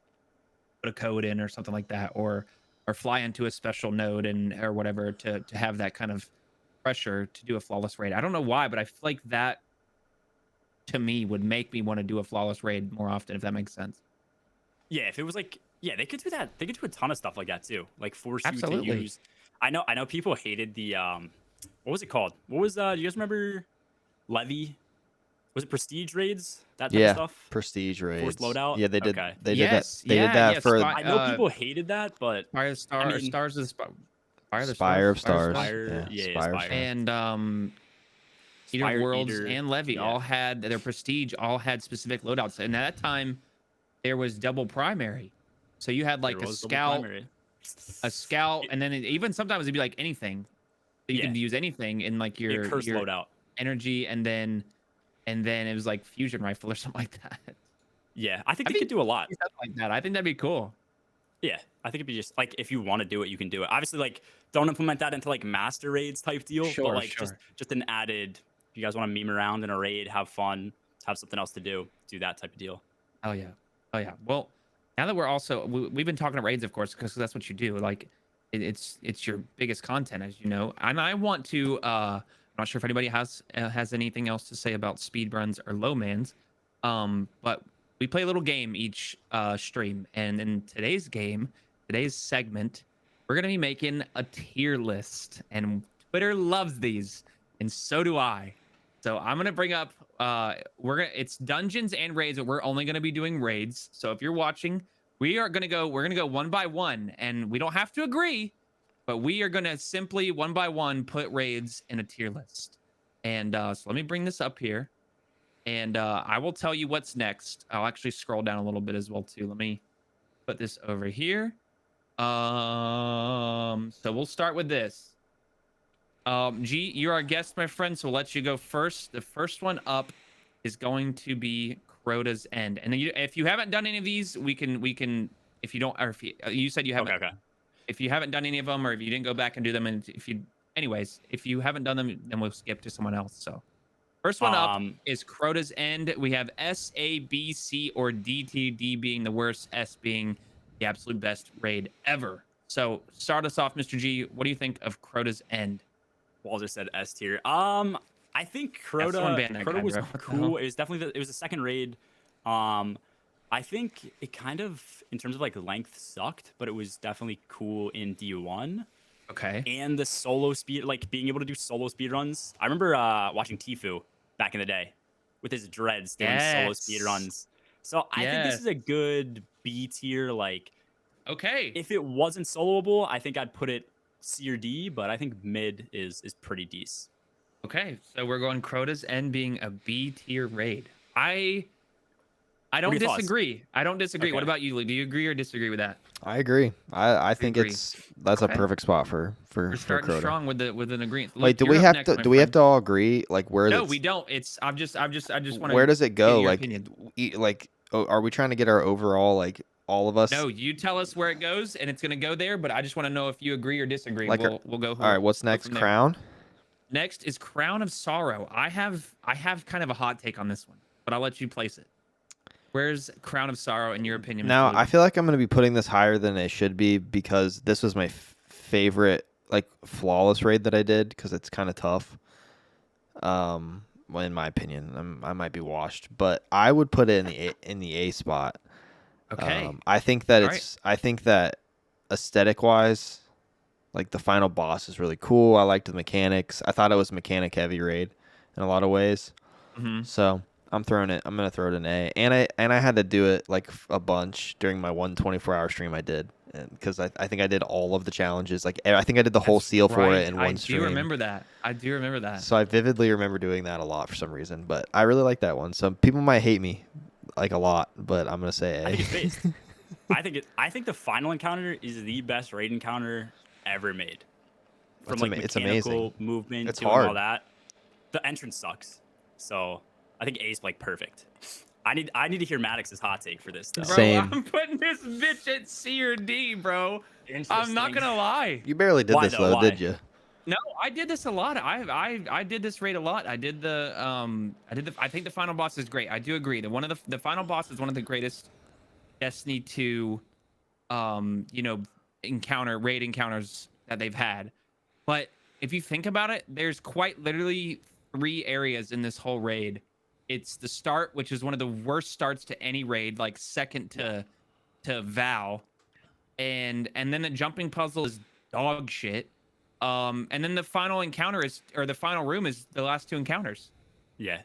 Speaker 2: put a code in or something like that, or fly into a special node and or whatever to have that kind of pressure to do a flawless raid. I don't know why, but I feel like that to me would make me want to do a flawless raid more often, if that makes sense.
Speaker 3: Yeah, if it was like, yeah, they could do that. They could do a ton of stuff like that too, like force
Speaker 2: Absolutely.
Speaker 3: you to use. I know people hated the what was it called? What was do you guys remember Levy? Was it prestige raids? That type of stuff?
Speaker 1: Prestige raids.
Speaker 3: Forced loadout?
Speaker 1: Yeah, they did.
Speaker 3: Okay.
Speaker 1: They did that. They did that for.
Speaker 3: I know people hated that, but
Speaker 2: Fire the Star, I mean, Stars of the
Speaker 1: Spire of Stars.
Speaker 3: Spire, Spire.
Speaker 2: And Eater Worlds and Levy all had their prestige, all had specific loadouts. And at that time, there was double primary. So you had like a scout, and then even sometimes it'd be like anything. You could use anything in like your
Speaker 3: loadout
Speaker 2: energy, and then it was like fusion rifle or something like that.
Speaker 3: Yeah, I think they could do a lot
Speaker 2: like that. I think that'd be cool.
Speaker 3: Yeah, I think it'd be just like if you want to do it, you can do it. Obviously, like don't implement that into like master raids type deal, but like just an added. If you guys want to meme around in a raid, have fun, have something else to do that type of deal.
Speaker 2: Oh yeah. Well, now that we're also we've been talking to raids, of course, because that's what you do. Like it's your biggest content, as you know. And I want to. I'm not sure if anybody has anything else to say about speed runs or low mans, but we play a little game each stream, and in today's segment, we're gonna be making a tier list, and Twitter loves these, and so do I. So I'm gonna bring up it's dungeons and raids, but we're only gonna be doing raids. So if you're watching, we're gonna go one by one, and we don't have to agree, but we are gonna simply one by one put raids in a tier list. And so let me bring this up here. And I will tell you what's next. I'll actually scroll down a little bit as well too. Let me put this over here. So we'll start with this. G, you're our guest, my friend, so we'll let you go first. The first one up is going to be Crota's End. And then if you haven't done any of these, we can if you don't, or if you said you haven't. Okay. If you haven't done any of them, or if you didn't go back and do them, and if you haven't done them, then we'll skip to someone else. So. First one up is Crota's End. We have S, A, B, C, or D, T, D being the worst, S being the absolute best raid ever. So start us off, Mr. G. What do you think of Crota's End?
Speaker 3: Walter said S tier. I think Crota was cool. It was definitely it was the second raid. I think it kind of, in terms of like length, sucked, but it was definitely cool in D1.
Speaker 2: Okay.
Speaker 3: And the solo speed, like being able to do solo speed runs. I remember watching Tfue back in the day with his dreads doing solo speed runs. So I think this is a good B tier. Like,
Speaker 2: Okay.
Speaker 3: if it wasn't soloable, I think I'd put it C or D, but I think mid is pretty decent.
Speaker 2: Okay, so we're going Crota's End being a B tier raid. I
Speaker 3: What are
Speaker 2: don't
Speaker 3: your thoughts?
Speaker 2: disagree. I don't disagree.
Speaker 3: Okay.
Speaker 2: What about you, Lee? Do you agree or disagree with that?
Speaker 1: I agree. I think
Speaker 2: agree.
Speaker 1: that's a
Speaker 2: Okay.
Speaker 1: perfect spot for
Speaker 2: We're starting
Speaker 1: Crota.
Speaker 2: strong with an agreement.
Speaker 1: Wait,
Speaker 2: Luke,
Speaker 1: do
Speaker 2: you're
Speaker 1: we
Speaker 2: up
Speaker 1: have
Speaker 2: next,
Speaker 1: to
Speaker 2: my
Speaker 1: do we have
Speaker 2: friend.
Speaker 1: to all agree like where
Speaker 2: No,
Speaker 1: that's,
Speaker 2: we don't. It's I just want
Speaker 1: where does it go?
Speaker 2: your
Speaker 1: Like
Speaker 2: opinion.
Speaker 1: like are we trying to get our overall, like all of us?
Speaker 2: No, you tell us where it goes, and it's gonna go there. But I just want to know if you agree or disagree.
Speaker 1: Like,
Speaker 2: We'll go.
Speaker 1: all right, what's next?
Speaker 2: from there.
Speaker 1: Crown?
Speaker 2: Next is Crown of Sorrow. I have kind of a hot take on this one, but I'll let you place it. Where's Crown of Sorrow in your opinion?
Speaker 1: Now,
Speaker 2: Mr.
Speaker 1: I feel like I'm going to be putting this higher than it should be because this was my favorite, like, flawless raid that I did because it's kind of tough. Well, in my opinion, I might be washed, but I would put it in the A spot.
Speaker 2: Okay.
Speaker 1: I think that
Speaker 2: All
Speaker 1: I think that aesthetic wise, like the final boss is really cool. I liked the mechanics. I thought it was a mechanic heavy raid in a lot of ways.
Speaker 2: Mm-hmm.
Speaker 1: So I'm gonna throw it an A, and I had to do it like a bunch during my 1 24-hour stream I did, because I think I did all of the challenges. Like I think I did the whole seal for it in one stream.
Speaker 2: I do remember that.
Speaker 1: So I vividly remember doing that a lot for some reason, but I really like that one. Some people might hate me like a lot, but I'm gonna say A.
Speaker 3: I think it's based. I think the final encounter is the best raid encounter ever made. From like
Speaker 1: it's
Speaker 3: mechanical
Speaker 1: amazing.
Speaker 3: movement
Speaker 1: It's
Speaker 3: to
Speaker 1: hard.
Speaker 3: all that. The entrance sucks. So I think A's like perfect. I need to hear Maddox's hot take for this though.
Speaker 2: Bro,
Speaker 1: Same.
Speaker 2: I'm putting this bitch at C or D, bro. I'm not gonna lie.
Speaker 1: You barely did
Speaker 3: Why
Speaker 1: this
Speaker 3: though?
Speaker 1: though,
Speaker 3: Why?
Speaker 1: did you?
Speaker 2: No, I did this a lot. I did this raid a lot. I did the I think the final boss is great. I do agree that one of the final boss is one of the greatest Destiny 2 raid encounters that they've had. But if you think about it, there's quite literally 3 areas in this whole raid. It's the start, which is one of the worst starts to any raid, like second to Vow. And then the jumping puzzle is dog shit. And then the final encounter the final room is the last 2 encounters.
Speaker 3: Yeah.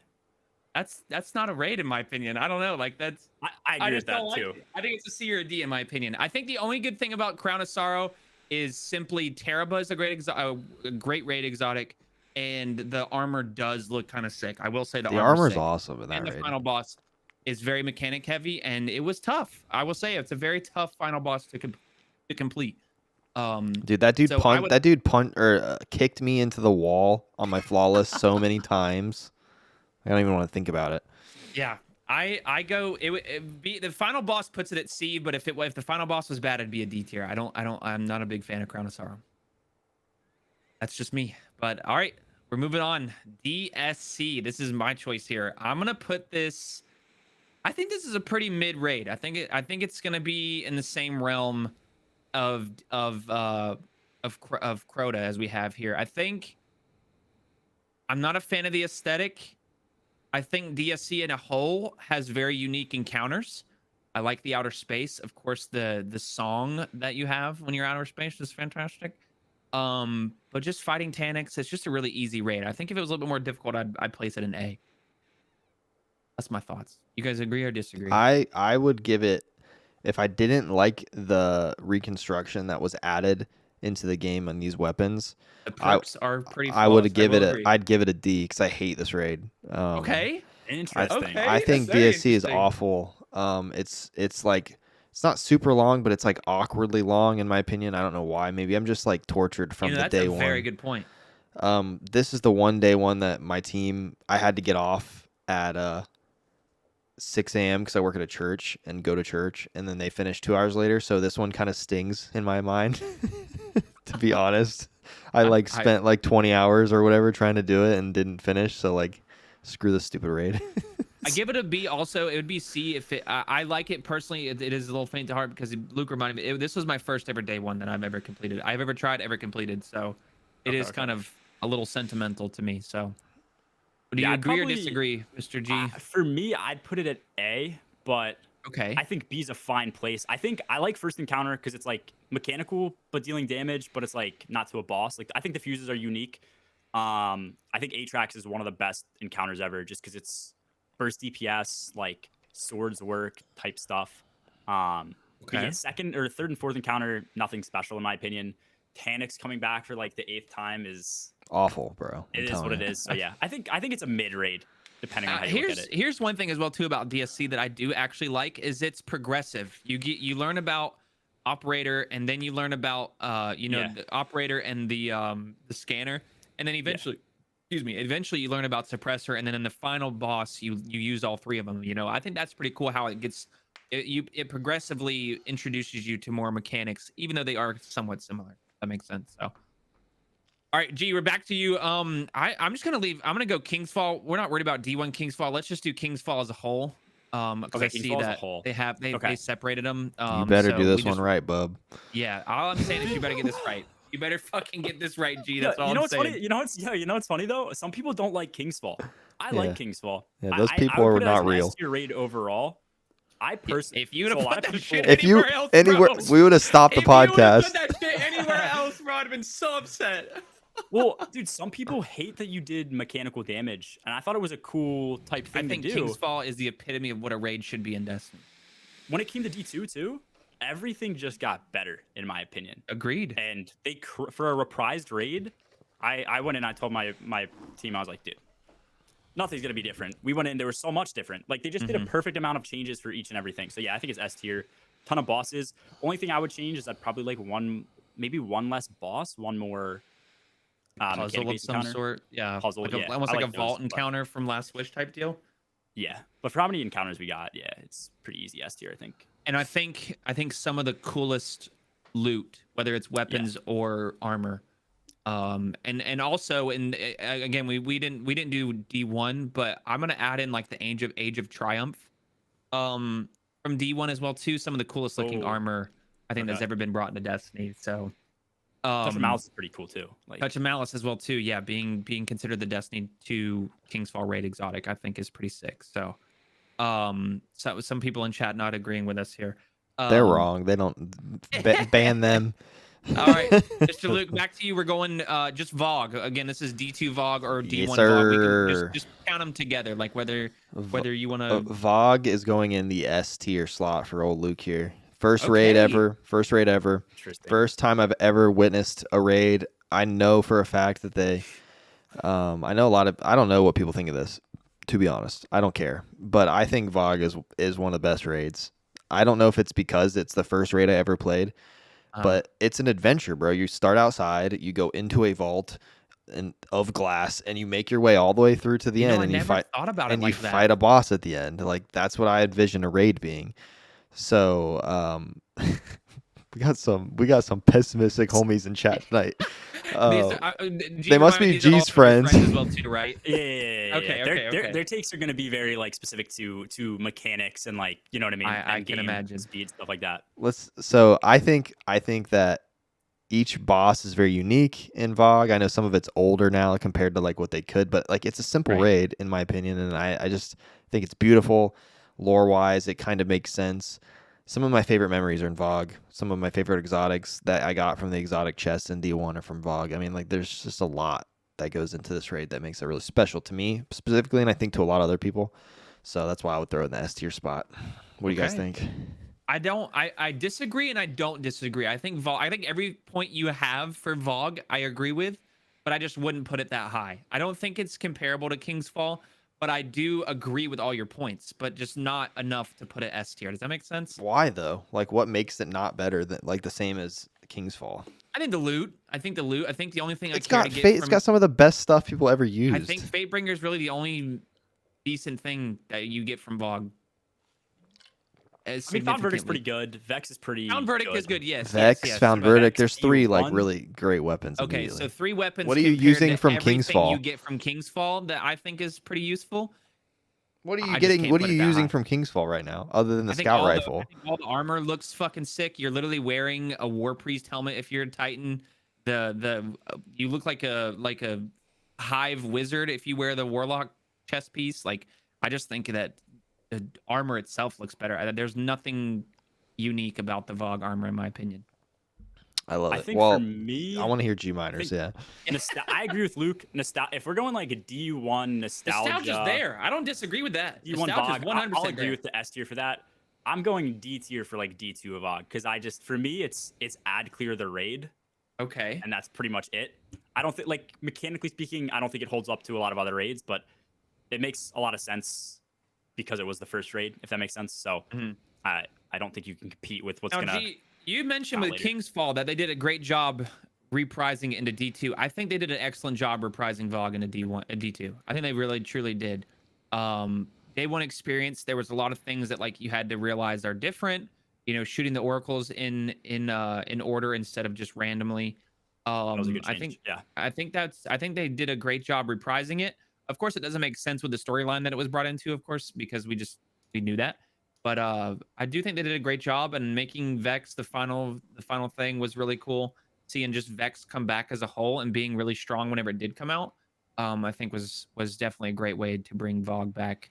Speaker 2: That's not a raid in my opinion. I don't know. Like that's
Speaker 3: I agree with that
Speaker 2: don't
Speaker 3: too.
Speaker 2: like it. I think it's a C or a D in my opinion. I think the only good thing about Crown of Sorrow is simply Teraba is a great raid exotic, and the armor does look kind of sick. I will say the
Speaker 1: armor's
Speaker 2: sick.
Speaker 1: awesome in that
Speaker 2: And
Speaker 1: raid.
Speaker 2: the final boss is very mechanic heavy, and it was tough. I will say it's a very tough final boss to complete.
Speaker 1: Dude, that dude kicked me into the wall on my flawless so many times. I don't even want to think about it.
Speaker 2: Yeah, I go the final boss puts it at C, but if the final boss was bad, it'd be a D tier. I'm not a big fan of Crown of Sorrow. That's just me. But all right, we're moving on. DSC. This is my choice here. I'm gonna put this. I think this is a pretty mid raid. I think it's gonna be in the same realm of Crota as we have here. I think I'm not a fan of the aesthetic. I think DSC in a whole has very unique encounters. I like the outer space. Of course, the song that you have when you're outer space is fantastic. But just fighting Taniks, it's just a really easy raid. I think if it was a little bit more difficult, I'd place it in A. That's my thoughts. You guys agree or disagree?
Speaker 1: I would give it, if I didn't like the reconstruction that was added into the game on these weapons,
Speaker 2: the perks are pretty flawless.
Speaker 1: I would give
Speaker 2: I'd
Speaker 1: give it a D because I hate this raid.
Speaker 2: Okay.
Speaker 3: Interesting.
Speaker 1: I think DSC is awful. It's like, it's not super long, but it's like awkwardly long in my opinion. I don't know why. Maybe I'm just like tortured from the day one.
Speaker 2: That's a very good point.
Speaker 1: This is the one day one that my team, I had to get off at 6 a.m. because I work at a church and go to church, and then they finish 2 hours later. So this one kind of stings in my mind, to be honest. I spent like 20 hours or whatever trying to do it and didn't finish. So like, screw this stupid raid.
Speaker 2: I give it a B. Also, it would be C if I like it personally. It is a little faint to heart because Luke reminded me. This was my first ever day one that I've ever completed. I've ever tried, ever completed. So it is kind of a little sentimental to me. So do you agree or disagree, Mr. G?
Speaker 3: For me, I'd put it at A, but
Speaker 2: okay.
Speaker 3: I think B's a fine place. I think I like first encounter because it's like mechanical but dealing damage, but it's like not to a boss. Like I think the fuses are unique. I think Atrax is one of the best encounters ever just because it's burst DPS, like swords work type stuff. But yeah, second or third and fourth encounter, nothing special in my opinion. Taniks coming back for like the 8th time is
Speaker 1: awful, bro.
Speaker 3: It is what it is. So yeah, I think it's a mid raid, depending on how you look at it.
Speaker 2: Here's one thing as well too about DSC that I do actually like is it's progressive. You learn about operator, and then you learn about the operator and the scanner, and then eventually eventually you learn about suppressor, and then in the final boss you use all 3 of them. I think that's pretty cool how it gets it progressively introduces you to more mechanics, even though they are somewhat similar. That makes sense. So all right, G, we're back to you. I'm just gonna leave. I'm gonna go King's Fall. We're not worried about D1 King's Fall. Let's just do King's Fall as a whole. Because I see that they separated them.
Speaker 1: You better do this one right, bub.
Speaker 2: Yeah, all I'm saying is you better get this right. You better fucking get this right, G. That's all I'm saying.
Speaker 3: Funny? You know what's funny though? Some people don't like King's Fall. I like King's Fall.
Speaker 1: Yeah, those people are not real.
Speaker 3: S-tier raid overall. I personally,
Speaker 2: if you would have put that shit anywhere else,
Speaker 1: we would have stopped the podcast.
Speaker 2: If you would have put that shit anywhere else, bro, I'd have been so upset.
Speaker 3: Well, dude, some people hate that you did mechanical damage, and I thought it was a cool type thing to do.
Speaker 2: I think King's Fall is the epitome of what a raid should be in Destiny.
Speaker 3: When it came to D2 too, everything just got better, in my opinion.
Speaker 2: Agreed.
Speaker 3: And for a reprised raid, I went in, I told my team, I was like, dude, nothing's gonna be different. We went in, there was so much different. Like they just did a perfect amount of changes for each and everything. So yeah, I think it's S tier. Ton of bosses. Only thing I would change is I'd probably like maybe one less boss, one more
Speaker 2: puzzle of some sort. Yeah, puzzle. Like almost like a vault encounter from Last Wish type deal.
Speaker 3: Yeah, but for how many encounters we got, yeah, it's pretty easy S tier, I think.
Speaker 2: And I think some of the coolest loot, whether it's weapons or armor. And also, again, we didn't do D1, but I'm gonna add in like the Age of Triumph, from D1 as well too. Some of the coolest looking armor I think that's ever been brought into Destiny. So,
Speaker 3: Touch of Malice is pretty cool too.
Speaker 2: Touch of Malice as well too. Yeah, being considered the Destiny 2 King's Fall raid exotic, I think is pretty sick. So, so some people in chat not agreeing with us here.
Speaker 1: They're wrong. They don't ban them.
Speaker 2: All right, Mr. Luke, back to you. We're going just VOG. Again, this is D2 VOG or D1 VOG. We can just count them together, like whether you want to.
Speaker 1: VOG is going in the S tier slot for old Luke here. First raid ever. First time I've ever witnessed a raid. I know for a fact that they. I know I don't know what people think of this. To be honest, I don't care. But I think VOG is one of the best raids. I don't know if it's because it's the first raid I ever played. But it's an adventure, bro. You start outside, you go into a vault of glass, and you make your way all the way through to the end, and you fight a boss at the end. Like that's what I envision a raid being. So we got some pessimistic homies in chat tonight. They must be G's friends
Speaker 2: as well too, right?
Speaker 3: Yeah. Okay. Their takes are going to be very like specific to mechanics and like, you know what I mean?
Speaker 2: I can imagine
Speaker 3: speed, stuff like that.
Speaker 1: So I think that each boss is very unique in VOG. I know some of it's older now compared to like what they could, but like it's a simple raid in my opinion, and I just think it's beautiful lore wise. It kind of makes sense. Some of my favorite memories are in VOG. Some of my favorite exotics that I got from the exotic chests in D1 are from VOG. I mean, like, there's just a lot that goes into this raid that makes it really special to me specifically, and I think to a lot of other people. So that's why I would throw it in the S tier spot. What do you guys think?
Speaker 2: I disagree and I don't disagree. I think every point you have for VOG, I agree with, but I just wouldn't put it that high. I don't think it's comparable to King's Fall. But I do agree with all your points, but just not enough to put it S tier. Does that make sense?
Speaker 1: Why though? Like, what makes it not better than like the same as King's Fall?
Speaker 2: I think the loot. I think the only thing
Speaker 1: it's got some of the best stuff people ever used.
Speaker 2: I think Fatebringer is really the only decent thing that you get from VOG.
Speaker 3: I mean, Found Verdict's pretty good. Vex is pretty.
Speaker 2: Found Verdict is good. Yes.
Speaker 1: Vex, Found Verdict. There's 3 like really great weapons.
Speaker 2: Okay, so 3 weapons.
Speaker 1: What are you using from King's Fall?
Speaker 2: You get from King's Fall that I think is pretty useful.
Speaker 1: What are you getting? What are you using from King's Fall right now, other than the scout rifle?
Speaker 2: I think all the armor looks fucking sick. You're literally wearing a War Priest helmet if you're a Titan. You look like a Hive wizard if you wear the Warlock chest piece. Like I just think that the armor itself looks better. There's nothing unique about the VOG armor, in my opinion.
Speaker 1: I love it.
Speaker 3: I think for me,
Speaker 1: I want to hear Gmeiners. Yeah,
Speaker 3: I agree with Luke. If we're going like a D1 nostalgia,
Speaker 2: nostalgia's there. I don't disagree with that.
Speaker 3: D1 VOG, I'll agree with the S tier for that. I'm going D tier for like D2 of Og because for me it's ad clear the raid,
Speaker 2: Okay.
Speaker 3: and that's pretty much it. I don't think, like, mechanically speaking, I don't think it holds up to a lot of other raids, but it makes a lot of sense because it was the first raid, if that makes sense. So I don't think you can compete with what's
Speaker 2: Now,
Speaker 3: gonna.
Speaker 2: G, you mentioned with
Speaker 3: later.
Speaker 2: King's Fall that they did a great job reprising it into D2. I think they did an excellent job reprising VOG into D1, D2. I think they really truly did. Day one experience, there was a lot of things that like you had to realize are different. You know, shooting the oracles in order instead of just randomly.
Speaker 3: That was a good change.
Speaker 2: I think they did a great job reprising it. Of course, it doesn't make sense with the storyline that it was brought into, of course, because we knew that. But I do think they did a great job, and making Vex the final thing was really cool. Seeing just Vex come back as a whole and being really strong whenever it did come out, I think was definitely a great way to bring VOG back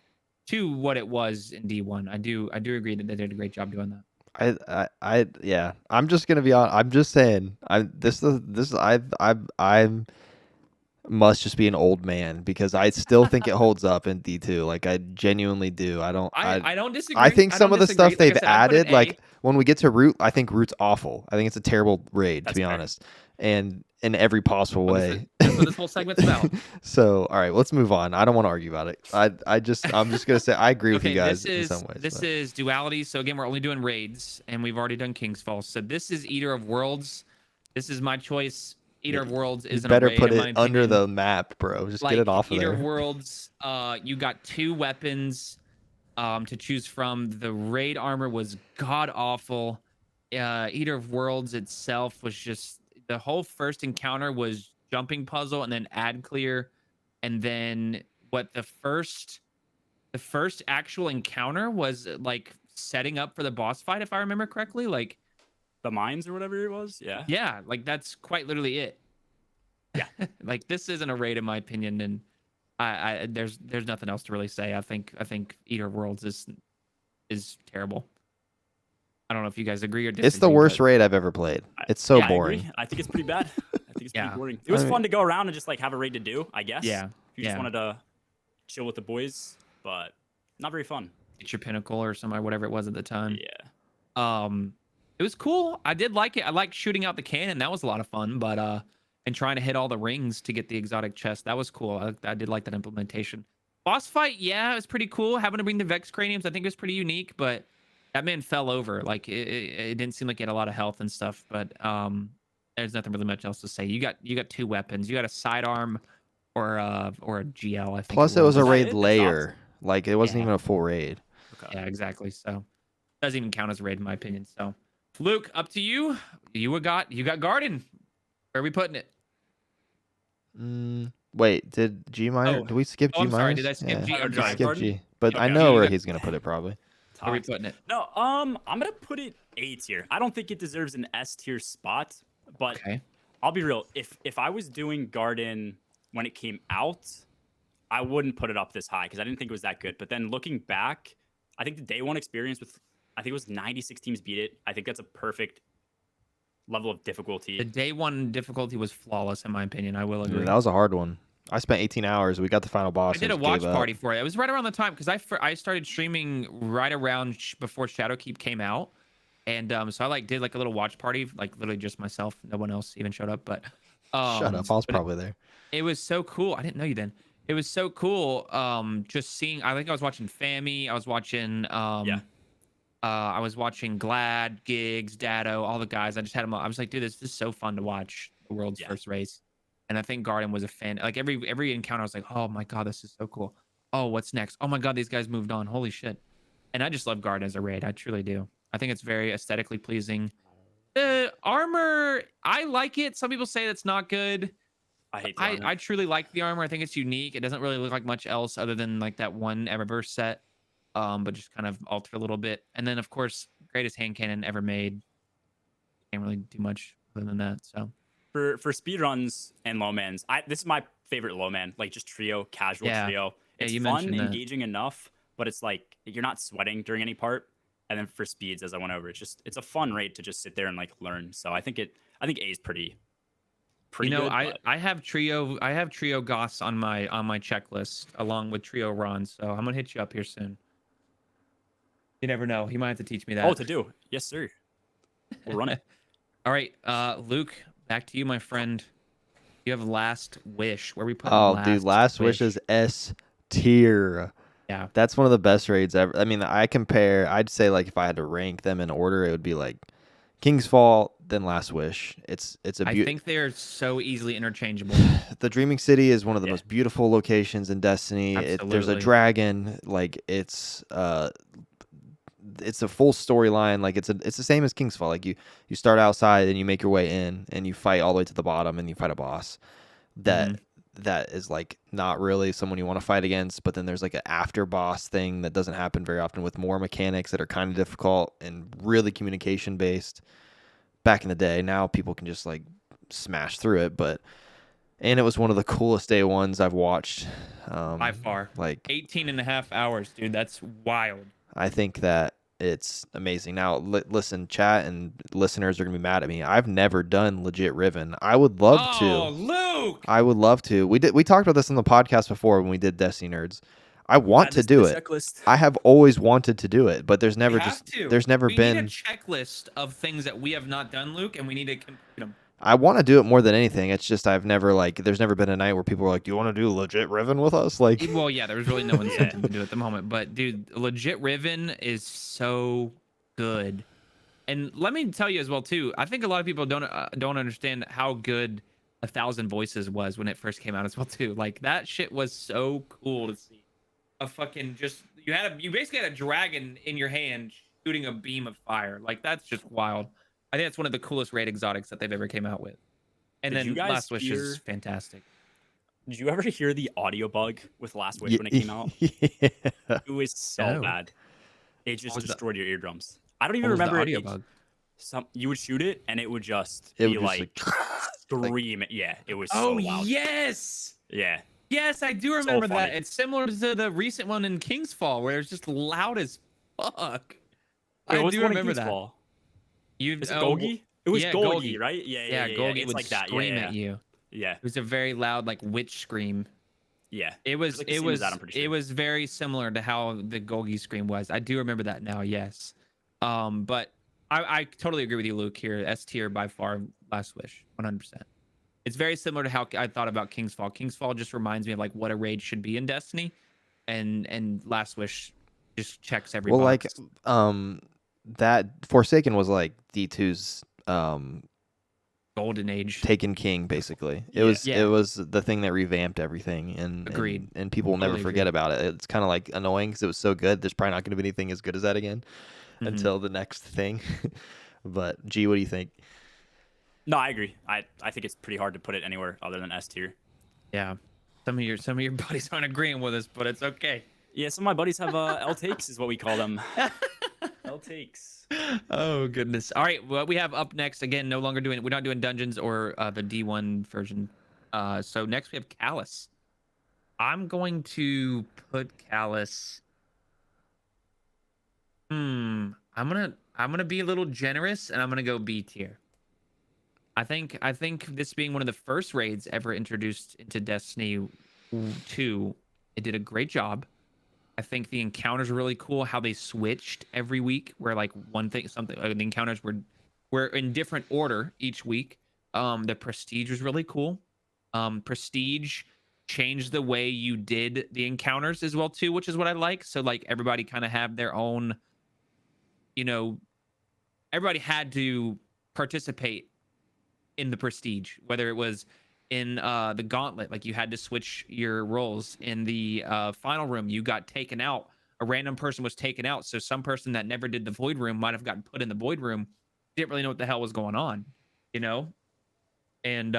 Speaker 2: to what it was in D1. I do agree that they did a great job doing that.
Speaker 1: Yeah. I'm just gonna be on. I'm just saying. I'm must just be an old man because I still think it holds up in D2. Like I genuinely do. I don't
Speaker 2: disagree.
Speaker 1: I think some of the stuff
Speaker 2: Like
Speaker 1: they've
Speaker 2: I said, I put an
Speaker 1: added,
Speaker 2: A.
Speaker 1: like when we get to Root, I think Root's awful. I think it's a terrible raid,
Speaker 3: That's
Speaker 1: to be
Speaker 3: fair.
Speaker 1: honest. And in every possible way.
Speaker 2: That's what this whole segment's about.
Speaker 1: So, all right, let's move on. I don't want to argue about it. I'm just gonna say I agree with you guys in some ways.
Speaker 2: This is duality. So again, we're only doing raids, and we've already done King's Fall. So this is Eater of Worlds. This is my choice. Eater of Worlds is
Speaker 1: better
Speaker 2: a raid,
Speaker 1: put
Speaker 2: in my
Speaker 1: it under
Speaker 2: opinion.
Speaker 1: the map, bro. Just
Speaker 2: Like,
Speaker 1: get it off of
Speaker 2: Eater
Speaker 1: there.
Speaker 2: of Worlds, you got 2 weapons to choose from. The raid armor was god awful. Eater of Worlds itself was just, the whole first encounter was jumping puzzle and then ad clear, and then the first actual encounter was like setting up for the boss fight, if I remember correctly. Like
Speaker 3: The mines or whatever it was.
Speaker 2: yeah, like that's quite literally it.
Speaker 3: Yeah.
Speaker 2: Like this isn't a raid in my opinion, and I there's nothing else to really say. I think Eater of Worlds is terrible. I don't know if you guys agree or disagree.
Speaker 1: It's the worst raid I've ever played. It's so boring.
Speaker 3: I think it's pretty bad. I think it's pretty boring. It was fun to go around and just like have a raid to do, I guess.
Speaker 2: Yeah.
Speaker 3: If you just wanted to chill with the boys, but not very fun.
Speaker 2: It's your pinnacle or something, whatever it was at the time.
Speaker 3: Yeah.
Speaker 2: It was cool. I did like it. I liked shooting out the cannon. That was a lot of fun. But and trying to hit all the rings to get the exotic chest. That was cool. I did like that implementation. Boss fight, yeah, it was pretty cool. Having to bring the Vex craniums, I think it was pretty unique. But that man fell over. Like it didn't seem like he had a lot of health and stuff. But there's nothing really much else to say. You got 2 weapons. You got a sidearm or a GL. I think.
Speaker 1: Plus, it was a raid
Speaker 3: It's
Speaker 1: layer.
Speaker 3: awesome.
Speaker 1: Like it wasn't even a full raid.
Speaker 3: Okay.
Speaker 2: Yeah, exactly. So doesn't even count as a raid in my opinion. So Luke, up to you. You got Garden. Where are we putting it?
Speaker 1: Wait, did Gminer? Did we skip Gminer?
Speaker 2: I'm sorry, did I skip G?
Speaker 1: We
Speaker 2: I'm sorry.
Speaker 1: skipped G. But
Speaker 3: Okay.
Speaker 1: I know where he's gonna put it probably.
Speaker 2: Where are we putting it?
Speaker 3: No, I'm gonna put it A tier. I don't think it deserves an S tier spot, but
Speaker 2: Okay.
Speaker 3: I'll be real. If I was doing Garden when it came out, I wouldn't put it up this high because I didn't think it was that good. But then looking back, I think the day one experience with, I think it was 96 teams beat it. I think that's a perfect level of difficulty.
Speaker 2: The day one difficulty was flawless in my opinion. I will agree.
Speaker 1: That was a hard one. I spent 18 hours. We got the final boss.
Speaker 2: I did a watch party for it. It was right around the time because I started streaming right around before Shadowkeep came out, and so I did a little watch party, like literally just myself. No one else even showed up, but
Speaker 1: shut up. I was probably there.
Speaker 2: It was so cool. I didn't know you then. It was so cool. Just seeing. I think I was watching Fami. I was watching. I was watching Glad, Gigs, Dado, all the guys. I just had them. I was like, dude, this is so fun to watch the world's first race. And I think Garden was a fan. Like every encounter, I was like, oh my god, this is so cool. Oh, what's next? Oh my god, these guys moved on. Holy shit! And I just love Garden as a raid. I truly do. I think it's very aesthetically pleasing. The armor, I like it. Some people say that's not good.
Speaker 3: I hate.
Speaker 2: I truly like the armor. I think it's unique. It doesn't really look like much else other than like that one Eververse set, but just kind of alter a little bit. And then of course, greatest hand cannon ever made. Can't really do much other than that. So.
Speaker 3: For speedruns and low mans, this is my favorite low man, like just trio, casual trio. It's fun, engaging enough, but it's like you're not sweating during any part. And then for speeds, as I went over, it's a fun rate to just sit there and like learn. So I think A is pretty good.
Speaker 2: I have trio Goss on my checklist along with trio Ron. So I'm gonna hit you up here soon. You never know. He might have to teach me that.
Speaker 3: Oh, to do. Yes, sir. We'll run it.
Speaker 2: All right, Luke, back to you, my friend. You have Last Wish. Where we put
Speaker 1: Oh, dude, Last Wish is S tier.
Speaker 2: Yeah.
Speaker 1: That's one of the best raids ever. I mean, I'd say like if I had to rank them in order, it would be like King's Fall, then Last Wish.
Speaker 2: I think they're so easily interchangeable.
Speaker 1: The Dreaming City is one of the most beautiful locations in Destiny. There's a dragon. Like it's a full storyline. Like it's the same as King's Fall. Like you start outside and you make your way in and you fight all the way to the bottom and you fight a boss that is like not really someone you want to fight against, but then there's like an after boss thing that doesn't happen very often with more mechanics that are kind of difficult and really communication based. Back in the day, now people can just like smash through it, and it was one of the coolest day ones I've watched.
Speaker 2: By far.
Speaker 1: Like
Speaker 2: 18 and a half hours, dude. That's wild.
Speaker 1: I think that it's amazing. Now, listen, chat and listeners are going to be mad at me. I've never done legit Riven. I would love to.
Speaker 2: Oh, Luke!
Speaker 1: I would love to. We talked about this on the podcast before when we did Destiny Nerds. I want to do it.
Speaker 3: Checklist.
Speaker 1: I have always wanted to do it, but there's never
Speaker 2: we
Speaker 1: been
Speaker 2: need a checklist of things that we have not done, Luke, and we need to complete them.
Speaker 1: I want to do it more than anything. It's just there's never been a night where people are like, "Do you want to do legit Riven with us?" Like,
Speaker 2: well, yeah, there was really no incentive to do it at the moment, but dude, legit Riven is so good. And let me tell you as well too. I think a lot of people don't understand how good 1,000 Voices was when it first came out as well too. Like that shit was so cool to see. A fucking you basically had a dragon in your hand shooting a beam of fire. Like that's just wild. I think that's one of the coolest raid exotics that they've ever came out with. And then Last Wish is fantastic.
Speaker 3: Did you ever hear the audio bug with Last Wish when it came out?
Speaker 1: Yeah.
Speaker 3: It was so bad. It just destroyed your eardrums. I don't even
Speaker 2: what was
Speaker 3: remember
Speaker 2: the audio bug.
Speaker 3: You would shoot it and it would just be like scream. Yeah, it was so loud.
Speaker 2: Yes.
Speaker 3: Yeah.
Speaker 2: Yes, I do remember that. It's similar to the recent one in King's Fall where it's just loud as fuck.
Speaker 3: Wait,
Speaker 2: I do remember that.
Speaker 3: Is it Golgi? It was Golgi, right? Yeah.
Speaker 2: Golgi
Speaker 3: it's
Speaker 2: would
Speaker 3: like that.
Speaker 2: scream at you.
Speaker 3: Yeah.
Speaker 2: It was a very loud like witch scream.
Speaker 3: Yeah.
Speaker 2: It was it was very similar to how the Golgi scream was. I do remember that now, yes. But I totally agree with you, Luke, here. S tier by far, Last Wish, 100%. It's very similar to how I thought about King's Fall. King's Fall just reminds me of like what a raid should be in Destiny, and Last Wish just checks every box.
Speaker 1: Like that Forsaken was like D2's
Speaker 2: golden age,
Speaker 1: Taken King, basically. It was the thing that revamped everything, and
Speaker 2: agreed.
Speaker 1: And people will never forget about it. It's kind of like annoying because it was so good. There's probably not going to be anything as good as that again until the next thing. But G, what do you think?
Speaker 3: No, I agree. I think it's pretty hard to put it anywhere other than S tier.
Speaker 2: Yeah, some of your buddies aren't agreeing with us, but it's okay.
Speaker 3: Yeah, some of my buddies have L takes, is what we call them. L takes.
Speaker 2: Oh goodness. All right, what we have up next again? We're not doing dungeons or the D1 version. So next we have Callus. I'm going to put Callus. I'm gonna be a little generous and I'm gonna go B tier. I think this being one of the first raids ever introduced into Destiny 2, it did a great job. I think the encounters were really cool. How they switched every week, where like the encounters were in different order each week. The Prestige was really cool. Prestige changed the way you did the encounters as well too, which is what I like. So like everybody kind of have their own, everybody had to participate in the Prestige, whether it was in the Gauntlet, like you had to switch your roles. In the final room, you got taken out. A random person was taken out, so some person that never did the Void Room might have gotten put in the Void Room, didn't really know what the hell was going on, and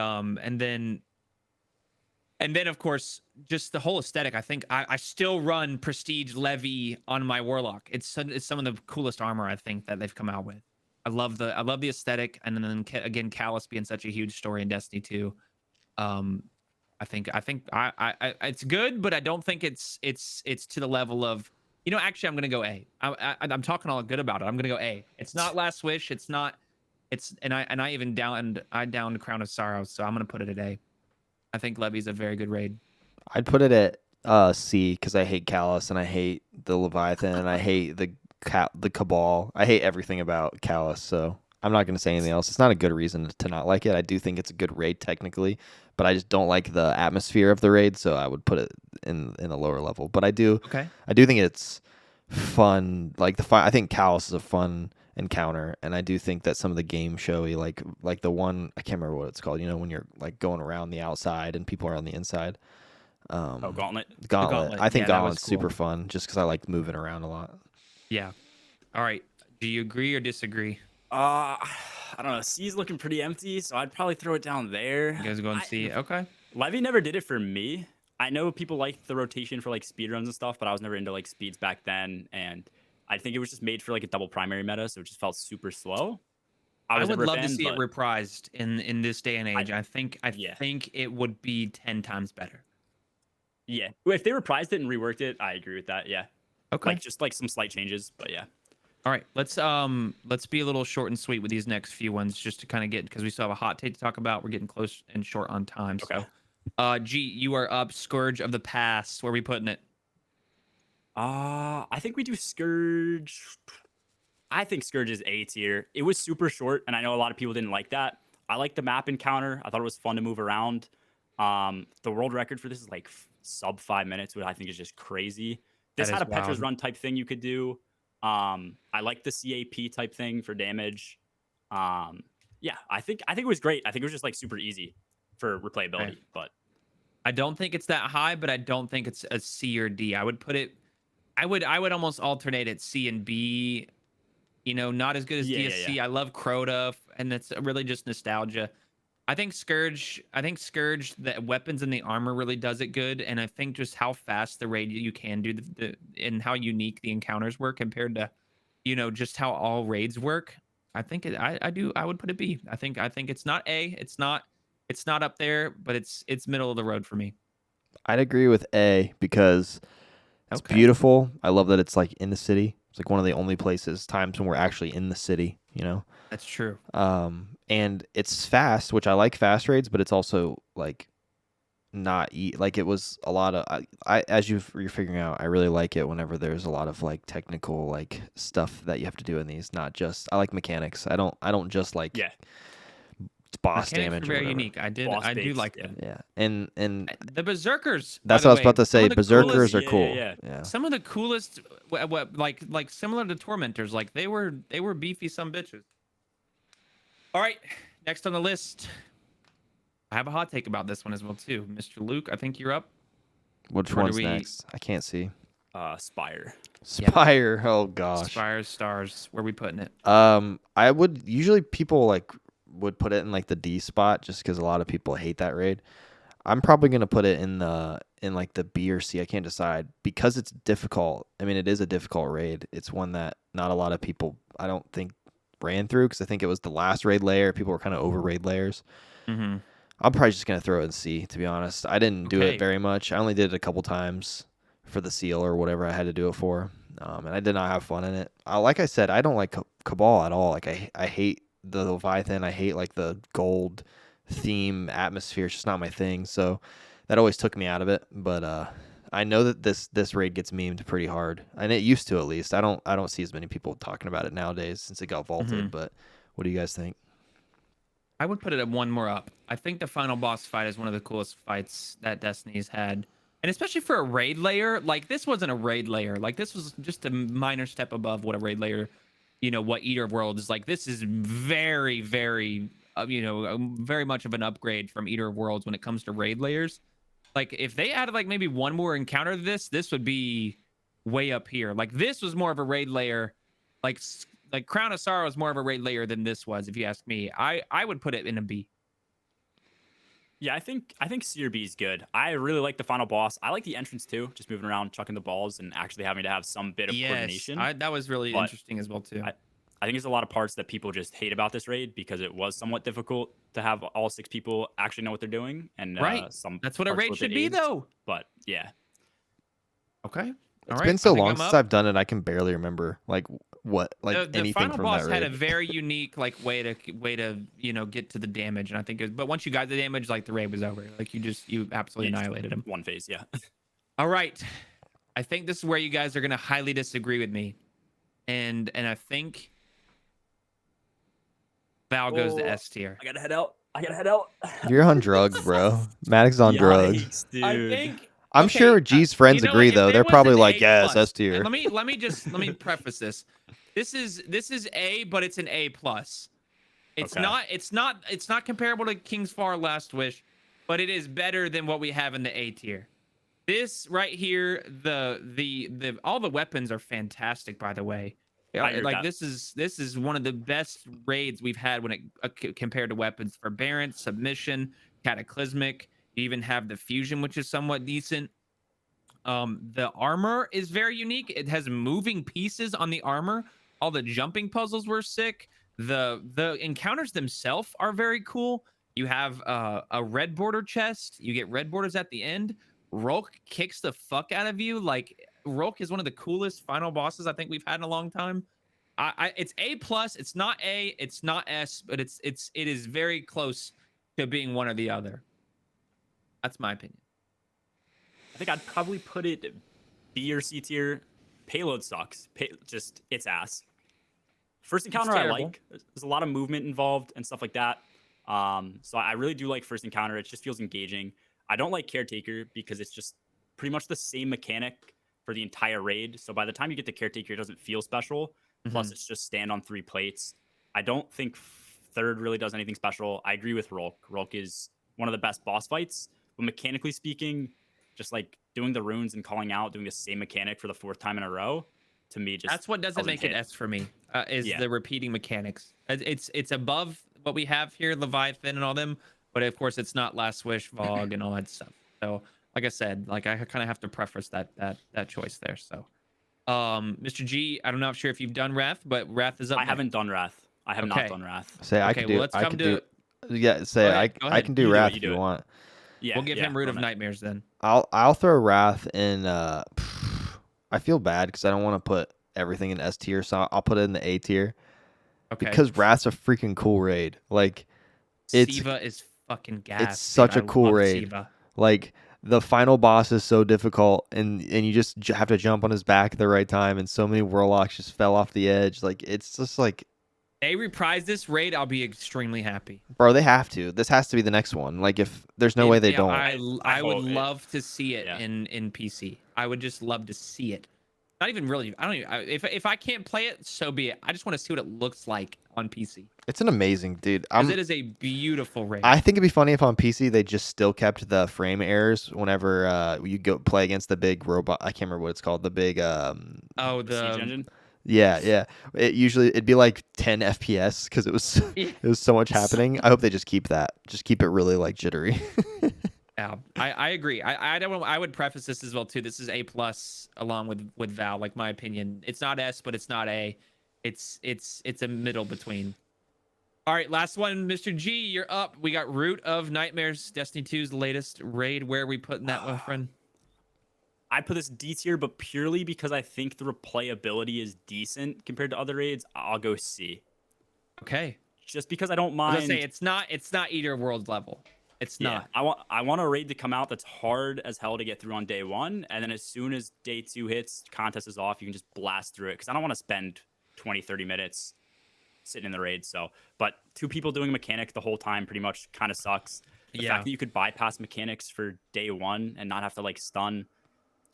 Speaker 2: then of course just the whole aesthetic. I think I still run Prestige Levy on my Warlock. It's some of the coolest armor I think that they've come out with. I love the aesthetic, and then again, Callus being such a huge story in Destiny 2. I think it's good, but I don't think it's to the level of, actually I'm gonna go A. I'm talking all good about it. I'm gonna go A. It's not Last Wish. It's not. And I even downed Crown of Sorrows, so I'm gonna put it at A. I think Levy's a very good raid.
Speaker 1: I'd put it at C because I hate Callus and I hate the Leviathan and I hate the the Cabal. I hate everything about Callus, so I'm not gonna say anything else. It's not a good reason to not like it. I do think it's a good raid technically, but I just don't like the atmosphere of the raid, so I would put it in a lower level. But I do think it's fun. Like I think Callus is a fun encounter, and I do think that some of the game showy, like the one, I can't remember what it's called. You know, when you're like going around the outside and people are on the inside.
Speaker 3: Gauntlet.
Speaker 1: Gauntlet. I think
Speaker 2: Yeah,
Speaker 1: Gauntlet's
Speaker 2: cool.
Speaker 1: super fun just because I like moving around a lot.
Speaker 2: Yeah. All right. Do you agree or disagree?
Speaker 3: I don't know. C's looking pretty empty, so I'd probably throw it down there.
Speaker 2: You guys go and see. Okay.
Speaker 3: Levy never did it for me. I know people like the rotation for like speedruns and stuff, but I was never into like speeds back then, and I think it was just made for like a double primary meta, so it just felt super slow.
Speaker 2: I would love to see it reprised in this day and age. I think it would be 10 times better.
Speaker 3: Yeah, if they reprised it and reworked it, I agree with that. Yeah.
Speaker 2: Okay.
Speaker 3: Like just like some slight changes, but yeah.
Speaker 2: All right, let's be a little short and sweet with these next few ones, just to kind of get, because we still have a hot take to talk about. We're getting close and short on time.
Speaker 3: Okay.
Speaker 2: So, G, you are up. Scourge of the Past. Where are we putting it?
Speaker 3: I think we do Scourge. I think Scourge is A tier. It was super short, and I know a lot of people didn't like that. I like the map encounter. I thought it was fun to move around. The world record for this is like sub 5 minutes, which I think is just crazy. This had a Petra's run type thing you could do. I like the CAP type thing for damage. Yeah, I think it was great. I think it was just like super easy for replayability. Okay. But
Speaker 2: I don't think it's that high, but I don't think it's a C or D. I would put it. I would almost alternate it C and B. You know, not as good as DSC. Yeah. I love Crota, and that's really just nostalgia. I think Scourge, the weapons and the armor really does it good, and I think just how fast the raid you can do and how unique the encounters were compared to, you know, just how all raids work. I think I would put it B. I think it's not A. It's not up there, but it's middle of the road for me.
Speaker 1: I'd agree with A because it's beautiful. I love that it's like in the city. It's like one of the only times when we're actually in the city, you know?
Speaker 2: That's true.
Speaker 1: And it's fast, which I like fast raids, but it's also like not like it was a lot of as you're figuring out, I really like it whenever there's a lot of like technical like stuff that you have to do in these, not just I like mechanics. I don't just like boss damage.
Speaker 2: Are very unique. I do like them.
Speaker 1: Yeah. And
Speaker 2: the Berserkers.
Speaker 1: That's what I was about to say. Berserkers are cool.
Speaker 3: Yeah.
Speaker 2: Some of the coolest, like similar to Tormentors, like they were beefy some bitches. All right, next on the list, I have a hot take about this one as well too, Mr. Luke. I think you're up.
Speaker 1: Which one's next? I can't see.
Speaker 3: Spire.
Speaker 1: Spire. Yeah. Oh gosh.
Speaker 2: Spire stars. Where are we putting it?
Speaker 1: I would usually people like would put it in like the D spot just because a lot of people hate that raid. I'm probably gonna put it in like the B or C. I can't decide because it's difficult. I mean, it is a difficult raid. It's one that not a lot of people, I don't think, ran through because I think it was the last raid layer. People were kind of over raid layers.
Speaker 2: Mm-hmm.
Speaker 1: I'm probably just gonna throw it in C, to be honest. I didn't do it very much. I only did it a couple times for the seal or whatever I had to do it for, and I did not have fun in it. Like I said, I don't like Cabal at all. Like I hate the Leviathan. I hate like the gold theme atmosphere. It's just not my thing. So that always took me out of it. But I know that this raid gets memed pretty hard, and it used to at least. I don't see as many people talking about it nowadays since it got vaulted. Mm-hmm. But what do you guys think?
Speaker 2: I would put it at one more up. I think the final boss fight is one of the coolest fights that Destiny's had. And especially for a raid layer, like this wasn't a raid layer. Like this was just a minor step above what a raid layer, you know, what Eater World is like. This is very, very, very much of an upgrade from Eater Worlds when it comes to raid layers. Like if they added like maybe one more encounter to this would be way up here. Like this was more of a raid layer. Like Crown of Sorrow is more of a raid layer than this was, if you ask me. I would put it in a B.
Speaker 3: Yeah, I think C or B is good. I really like the final boss. I like the entrance too, just moving around, chucking the balls, and actually having to have some bit of coordination.
Speaker 2: That was really interesting as well too.
Speaker 3: I think there's a lot of parts that people just hate about this raid because it was somewhat difficult to have all 6 people actually know what they're doing. And
Speaker 2: that's what a raid should be, though.
Speaker 3: But yeah.
Speaker 2: Okay.
Speaker 1: It's been so long since I've done it. I can barely remember anything
Speaker 2: the
Speaker 1: from
Speaker 2: final boss
Speaker 1: that raid.
Speaker 2: had a very unique way to get to the damage, and I think but once you got the damage, like the raid was over. Like you absolutely annihilated him.
Speaker 3: One phase, yeah.
Speaker 2: All right, I think this is where you guys are gonna highly disagree with me. and I think Val goes to S tier.
Speaker 3: I gotta head out.
Speaker 1: You're on drugs, bro. Maddox on drugs.
Speaker 3: Yikes, dude.
Speaker 2: I think.
Speaker 1: I'm
Speaker 2: Okay,
Speaker 1: sure G's friends
Speaker 2: you know
Speaker 1: agree
Speaker 2: what, if
Speaker 1: though.
Speaker 2: it
Speaker 1: They're
Speaker 2: was
Speaker 1: probably
Speaker 2: an
Speaker 1: like,
Speaker 2: A
Speaker 1: yes,
Speaker 2: plus,
Speaker 1: S tier.
Speaker 2: and let me preface this. This is A, but it's an A plus. It's
Speaker 3: Okay.
Speaker 2: not comparable to King's Far Last Wish, but it is better than what we have in the A tier. This right here, the all the weapons are fantastic, by the way. Like this is one of the best raids we've had when it compared to weapons for Baron, Submission, Cataclysmic. You even have the Fusion, which is somewhat decent. The armor is very unique. It has moving pieces on the armor. All the jumping puzzles were sick. The encounters themselves are very cool. You have a red border chest. You get red borders at the end. Rolk kicks the fuck out of you. Like Rolk is one of the coolest final bosses I think we've had in a long time. It's A plus. It's not A. It's not S, but it is very close to being one or the other. That's my opinion.
Speaker 3: I think I'd probably put it B or C tier. Payload sucks. Just it's ass. First encounter I like. There's a lot of movement involved and stuff like that. So I really do like first encounter. It just feels engaging. I don't like Caretaker because it's just pretty much the same mechanic for the entire raid. So by the time you get to Caretaker, it doesn't feel special. Plus, it's just stand on 3 plates. I don't think third really does anything special. I agree with Rolk. Rolk is one of the best boss fights. But mechanically speaking, just like doing the runes and calling out, doing the same mechanic for the 4th time in a row, to me, just
Speaker 2: that's what doesn't make it S for me. Is the repeating mechanics. It's above what we have here, Leviathan and all them, but of course it's not Last Wish, Vogue, and all that stuff. So, like I said, like I kind of have to preface that choice there. So, Mr. G, I'm not sure if you've done Wrath, but Wrath is up.
Speaker 3: I haven't done Wrath. I have not done Wrath.
Speaker 1: Say I can do.
Speaker 2: Let's
Speaker 1: I
Speaker 2: come
Speaker 1: can
Speaker 2: to.
Speaker 1: do. Yeah, say I can do Wrath if you want.
Speaker 3: Yeah,
Speaker 2: we'll give him Root of Nightmares then.
Speaker 1: I'll throw Wrath in. I feel bad because I don't want to put everything in S tier, so I'll put it in the A tier.
Speaker 2: Okay.
Speaker 1: Because Wrath's a freaking cool raid. Like,
Speaker 2: Siva is fucking gas.
Speaker 1: It's such a cool raid. Siva. Like the final boss is so difficult, and you just have to jump on his back at the right time, and so many warlocks just fell off the edge. Like it's just like.
Speaker 2: They reprise this raid, I'll be extremely happy.
Speaker 1: Bro, they have to. This has to be the next one. Like, if there's no way they don't.
Speaker 2: I would love to see it in PC. I would just love to see it. Not even really. I don't even. If I can't play it, so be it. I just want to see what it looks like on PC.
Speaker 1: It's an amazing, dude.
Speaker 2: It is a beautiful raid.
Speaker 1: I think it'd be funny if on PC they just still kept the frame errors whenever you go play against the big robot. I can't remember what it's called. The big
Speaker 3: the siege engine.
Speaker 1: Yeah. It'd be like 10 FPS because it was so much happening. I hope they just keep that. Just keep it really like jittery.
Speaker 2: Yeah, I agree. I would preface this as well too. This is A plus along with Val. Like my opinion, it's not S, but it's not A. It's a middle between. All right, last one, Mr. G, you're up. We got Root of Nightmares, Destiny 2's latest raid. Where are we putting that one, friend?
Speaker 3: I put this D tier, but purely because I think the replayability is decent compared to other raids, I'll go C.
Speaker 2: Okay.
Speaker 3: Just because I don't mind.
Speaker 2: I was gonna say it's not Eater World level. It's not.
Speaker 3: I want a raid to come out that's hard as hell to get through on day 1, and then as soon as day 2 hits, contest is off, you can just blast through it. Because I don't want to spend 20, 30 minutes sitting in the raid. So, but 2 people doing mechanic the whole time pretty much kind of sucks. The fact that you could bypass mechanics for day 1 and not have to like stun.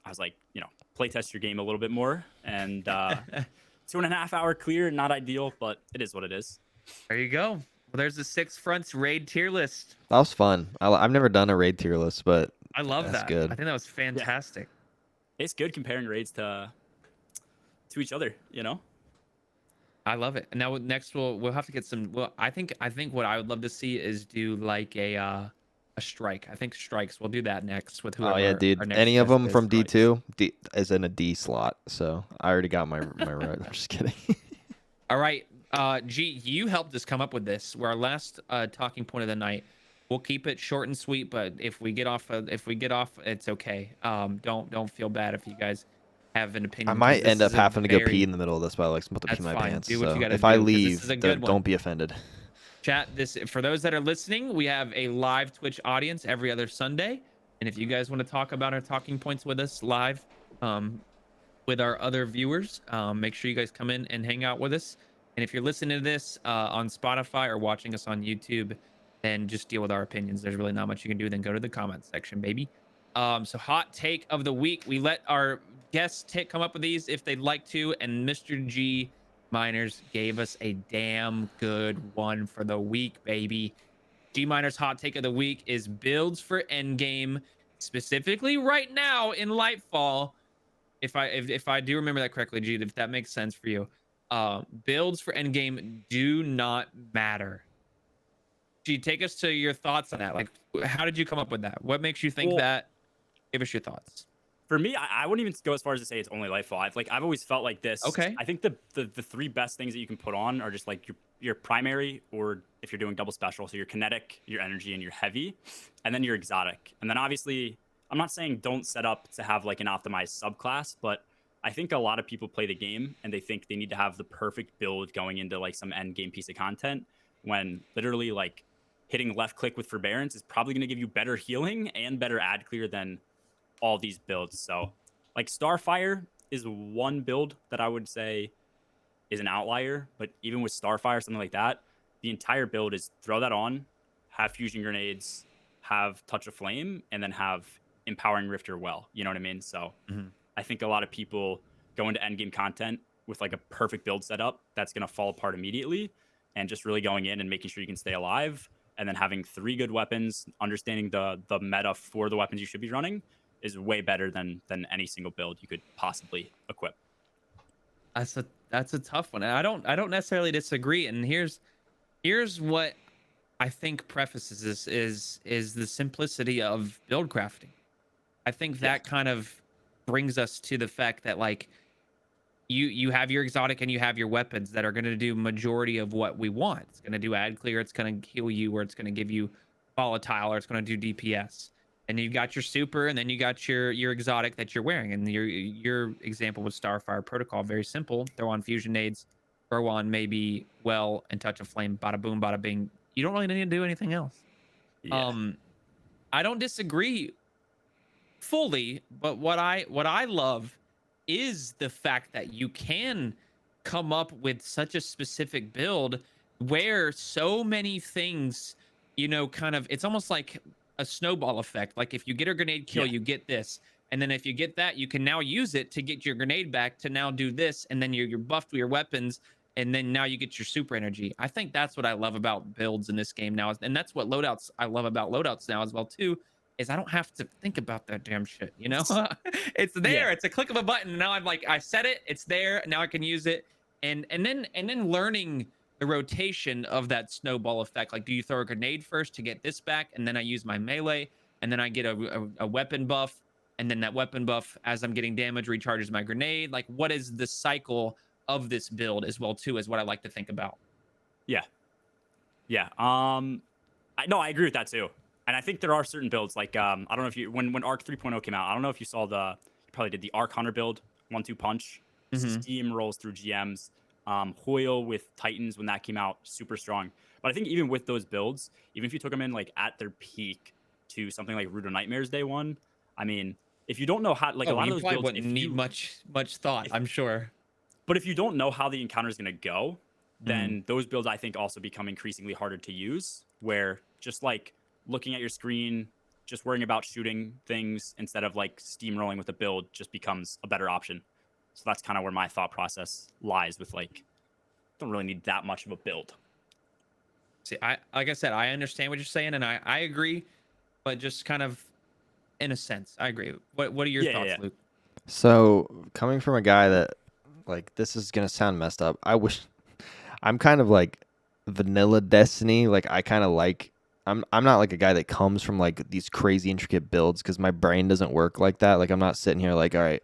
Speaker 3: I was like, play test your game a little bit more. And 2.5 hour clear, not ideal, but it is what it is.
Speaker 2: There you go. Well, there's the 6 fronts raid tier list.
Speaker 1: That was fun. I've never done a raid tier list, but
Speaker 2: I love that. Good. I think that was fantastic.
Speaker 3: Yeah. It's good comparing raids to each other,
Speaker 2: I love it. And now next we'll have to get some. Well, I think what I would love to see is do like a strike. I think strikes. We'll do that next with whoever.
Speaker 1: Oh yeah, dude. Any of them from D2 is in a D slot. So I already got my right. I'm just kidding.
Speaker 2: All right, G, you helped us come up with this. We're our last talking point of the night. We'll keep it short and sweet, but if we get off, it's okay. Don't feel bad if you guys have an opinion.
Speaker 1: I might end up having to go pee in the middle of this, but I like to put the pee in my pants.
Speaker 2: Do what you gotta
Speaker 1: if
Speaker 2: do,
Speaker 1: I leave, don't be offended.
Speaker 2: Chat, for those that are listening, we have a live Twitch audience every other Sunday, and if you guys want to talk about our talking points with us live, with our other viewers. Make sure you guys come in and hang out with us. And if you're listening to this on Spotify or watching us on YouTube, then just deal with our opinions. There's really not much you can do. Then go to the comment section, baby. So hot take of the week. We let our guests come up with these if they'd like to, and Mr. Gmeiners gave us a damn good one for the week, baby. Gmeiners hot take of the week is builds for endgame, specifically right now in Lightfall. If I do remember that correctly, G, if that makes sense for you, builds for endgame do not matter. G, take us to your thoughts on that. Like, how did you come up with that? What makes you think that? Give us your thoughts.
Speaker 3: For me, I wouldn't even go as far as to say it's only Lightfall. I've always felt like this.
Speaker 2: Okay.
Speaker 3: I think the three best things that you can put on are just like your primary, or if you're doing double special, so your kinetic, your energy, and your heavy, and then your exotic. And then obviously, I'm not saying don't set up to have like an optimized subclass, but I think a lot of people play the game and they think they need to have the perfect build going into like some end game piece of content, when literally like hitting left click with Forbearance is probably going to give you better healing and better ad clear than all these builds. So like Starfire is one build that I would say is an outlier, but even with Starfire, something like that, the entire build is throw that on, have fusion grenades, have Touch of Flame, and then have Empowering Rifter well. You know what I mean? So I think a lot of people go into endgame content with like a perfect build setup that's going to fall apart immediately, and just really going in and making sure you can stay alive, and then having 3 good weapons, understanding the meta for the weapons you should be running, is way better than any single build you could possibly equip.
Speaker 2: That's a tough one. And I don't necessarily disagree. And here's what I think prefaces this is the simplicity of build crafting. I think that kind of brings us to the fact that like you have your exotic and you have your weapons that are going to do majority of what we want. It's going to do ad clear, it's going to heal you, or it's going to give you volatile, or it's going to do DPS. And you've got your super, and then you got your exotic that you're wearing. And your example with Starfire Protocol, very simple. Throw on fusion nades, throw on maybe well and touch of flame, bada boom, bada bing. You don't really need to do anything else. Yeah. I don't disagree fully, but what I love is the fact that you can come up with such a specific build where so many things, you know, kind of, it's almost like a snowball effect. Like if you get a grenade kill, you get this, and then if you get that, you can now use it to get your grenade back to now do this, and then you're buffed with your weapons, and then now you get your super energy. I think that's what I love about builds in this game now, and that's what loadouts I love about loadouts now as well too, is I don't have to think about that damn shit, you know. It's there. It's a click of a button. Now I'm like, I set it, it's there, now I can use it. And then learning the rotation of that snowball effect. Like, do you throw a grenade first to get this back, and then I use my melee, and then I get a weapon buff, and then that weapon buff, as I'm getting damage, recharges my grenade? Like, what is the cycle of this build as well too, is what I like to think about.
Speaker 3: Yeah. I agree with that too. And I think there are certain builds like I don't know if you when Arc 3.0 came out, I don't know if you saw you probably did the Arc Hunter build, 1-2 punch, steam rolls through GMs. Hoyle with Titans when that came out, super strong. But I think even with those builds, even if you took them in like at their peak to something like Rudo Nightmares Day 1, I mean, if you don't know how, like a lot of those builds
Speaker 2: wouldn't need much thought, I'm sure.
Speaker 3: But if you don't know how the encounter is going to go, then those builds I think also become increasingly harder to use, where just like looking at your screen, just worrying about shooting things instead of like steamrolling with a build just becomes a better option. So that's kind of where my thought process lies with like, don't really need that much of a build.
Speaker 2: See, like I said, I understand what you're saying, and I agree, but just kind of in a sense, I agree. What are your thoughts, Luke?
Speaker 1: So coming from a guy that, like, this is gonna sound messed up. I'm kind of like vanilla Destiny. Like I kind of like. I'm not like a guy that comes from like these crazy intricate builds, because my brain doesn't work like that. Like I'm not sitting here like, all right.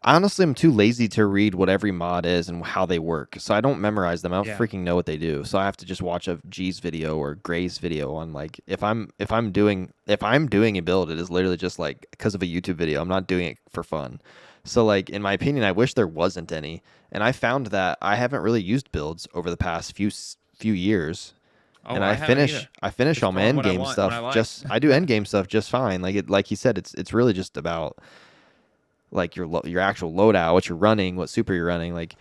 Speaker 1: Honestly, I'm too lazy to read what every mod is and how they work, so I don't memorize them. I don't freaking know what they do, so I have to just watch a G's video or Gray's video on like if I'm doing a build, it is literally just like because of a YouTube video. I'm not doing it for fun. So like in my opinion, I wish there wasn't any, and I found that I haven't really used builds over the past few years. And I finish all my end game stuff. I do end game stuff just fine. Like he said, it's really just about like your actual loadout, what you're running, what super you're running, like,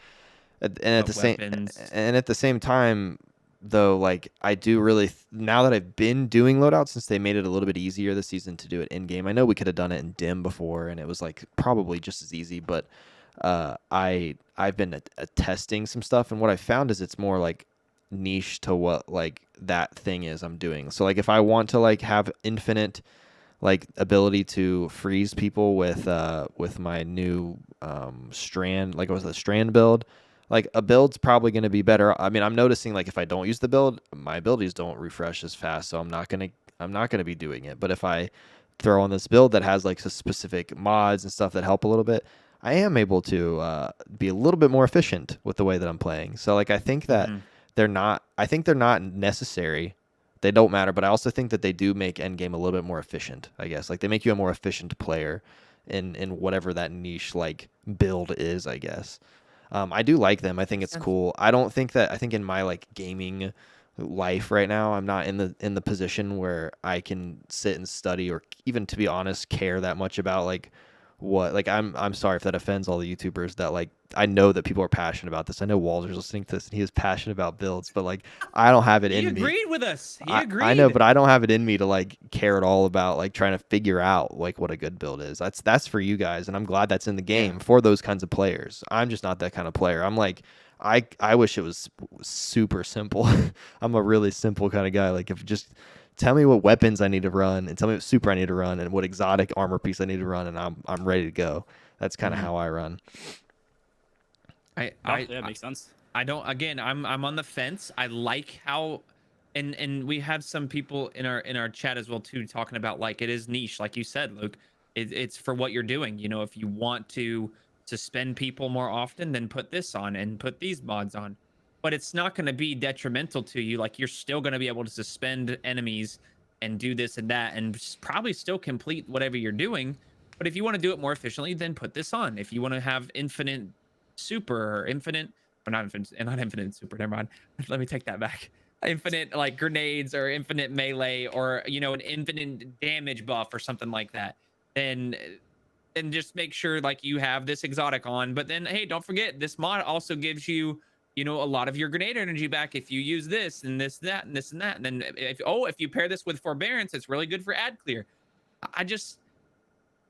Speaker 1: and
Speaker 2: Weapons.
Speaker 1: at the same time, though, like I do really now that I've been doing loadouts since they made it a little bit easier this season to do it in game. I know we could have done it in dim before, and it was like probably just as easy, but I've been testing some stuff, and what I found is it's more like niche to what like that thing is I'm doing. So like if I want to like have infinite like ability to freeze people with my new strand, like it was a strand build, like a build's probably going to be better. I mean, I'm noticing like if I don't use the build, my abilities don't refresh as fast, so I'm not going to be doing it. But if I throw on this build that has like some specific mods and stuff that help a little bit, I am able to be a little bit more efficient with the way that I'm playing. So like I think that I think they're not necessary. They don't matter, but I also think that they do make endgame a little bit more efficient, I guess. Like they make you a more efficient player in whatever that niche like build is, I guess. I do like them. I think it's cool. I think in my like gaming life right now, I'm not in the position where I can sit and study or even, to be honest, care that much about like what, like I'm sorry if that offends all the YouTubers that like, I know that people are passionate about this. I know Walter's listening to this and he is passionate about builds, but like I don't have it
Speaker 2: He
Speaker 1: in me.
Speaker 2: agreed with us. He agreed.
Speaker 1: I know, but I don't have it in me to like care at all about like trying to figure out like what a good build is. That's for you guys, and I'm glad that's in the game for those kinds of players. I'm just not that kind of player. I'm like I wish it was super simple. I'm a really simple kind of guy. Like if just tell me what weapons I need to run and tell me what super I need to run and what exotic armor piece I need to run, and I'm ready to go. That's kind of how I run.
Speaker 3: Yeah, makes sense.
Speaker 2: I don't. Again, I'm on the fence. I like how, and we have some people in our chat as well too talking about like it is niche, like you said, Luke. It's for what you're doing. You know, if you want to suspend people more often, then put this on and put these mods on. But it's not going to be detrimental to you. Like you're still going to be able to suspend enemies and do this and that, and probably still complete whatever you're doing. But if you want to do it more efficiently, then put this on. If you want to have infinite super or infinite, or not infinite, not infinite super, never mind. Let me take that back. Infinite like grenades or infinite melee or an infinite damage buff or something like that, then just make sure like you have this exotic on. But then hey, don't forget this mod also gives you a lot of your grenade energy back if you use this and this, that, and this and that. And then if you pair this with forbearance, it's really good for ad clear.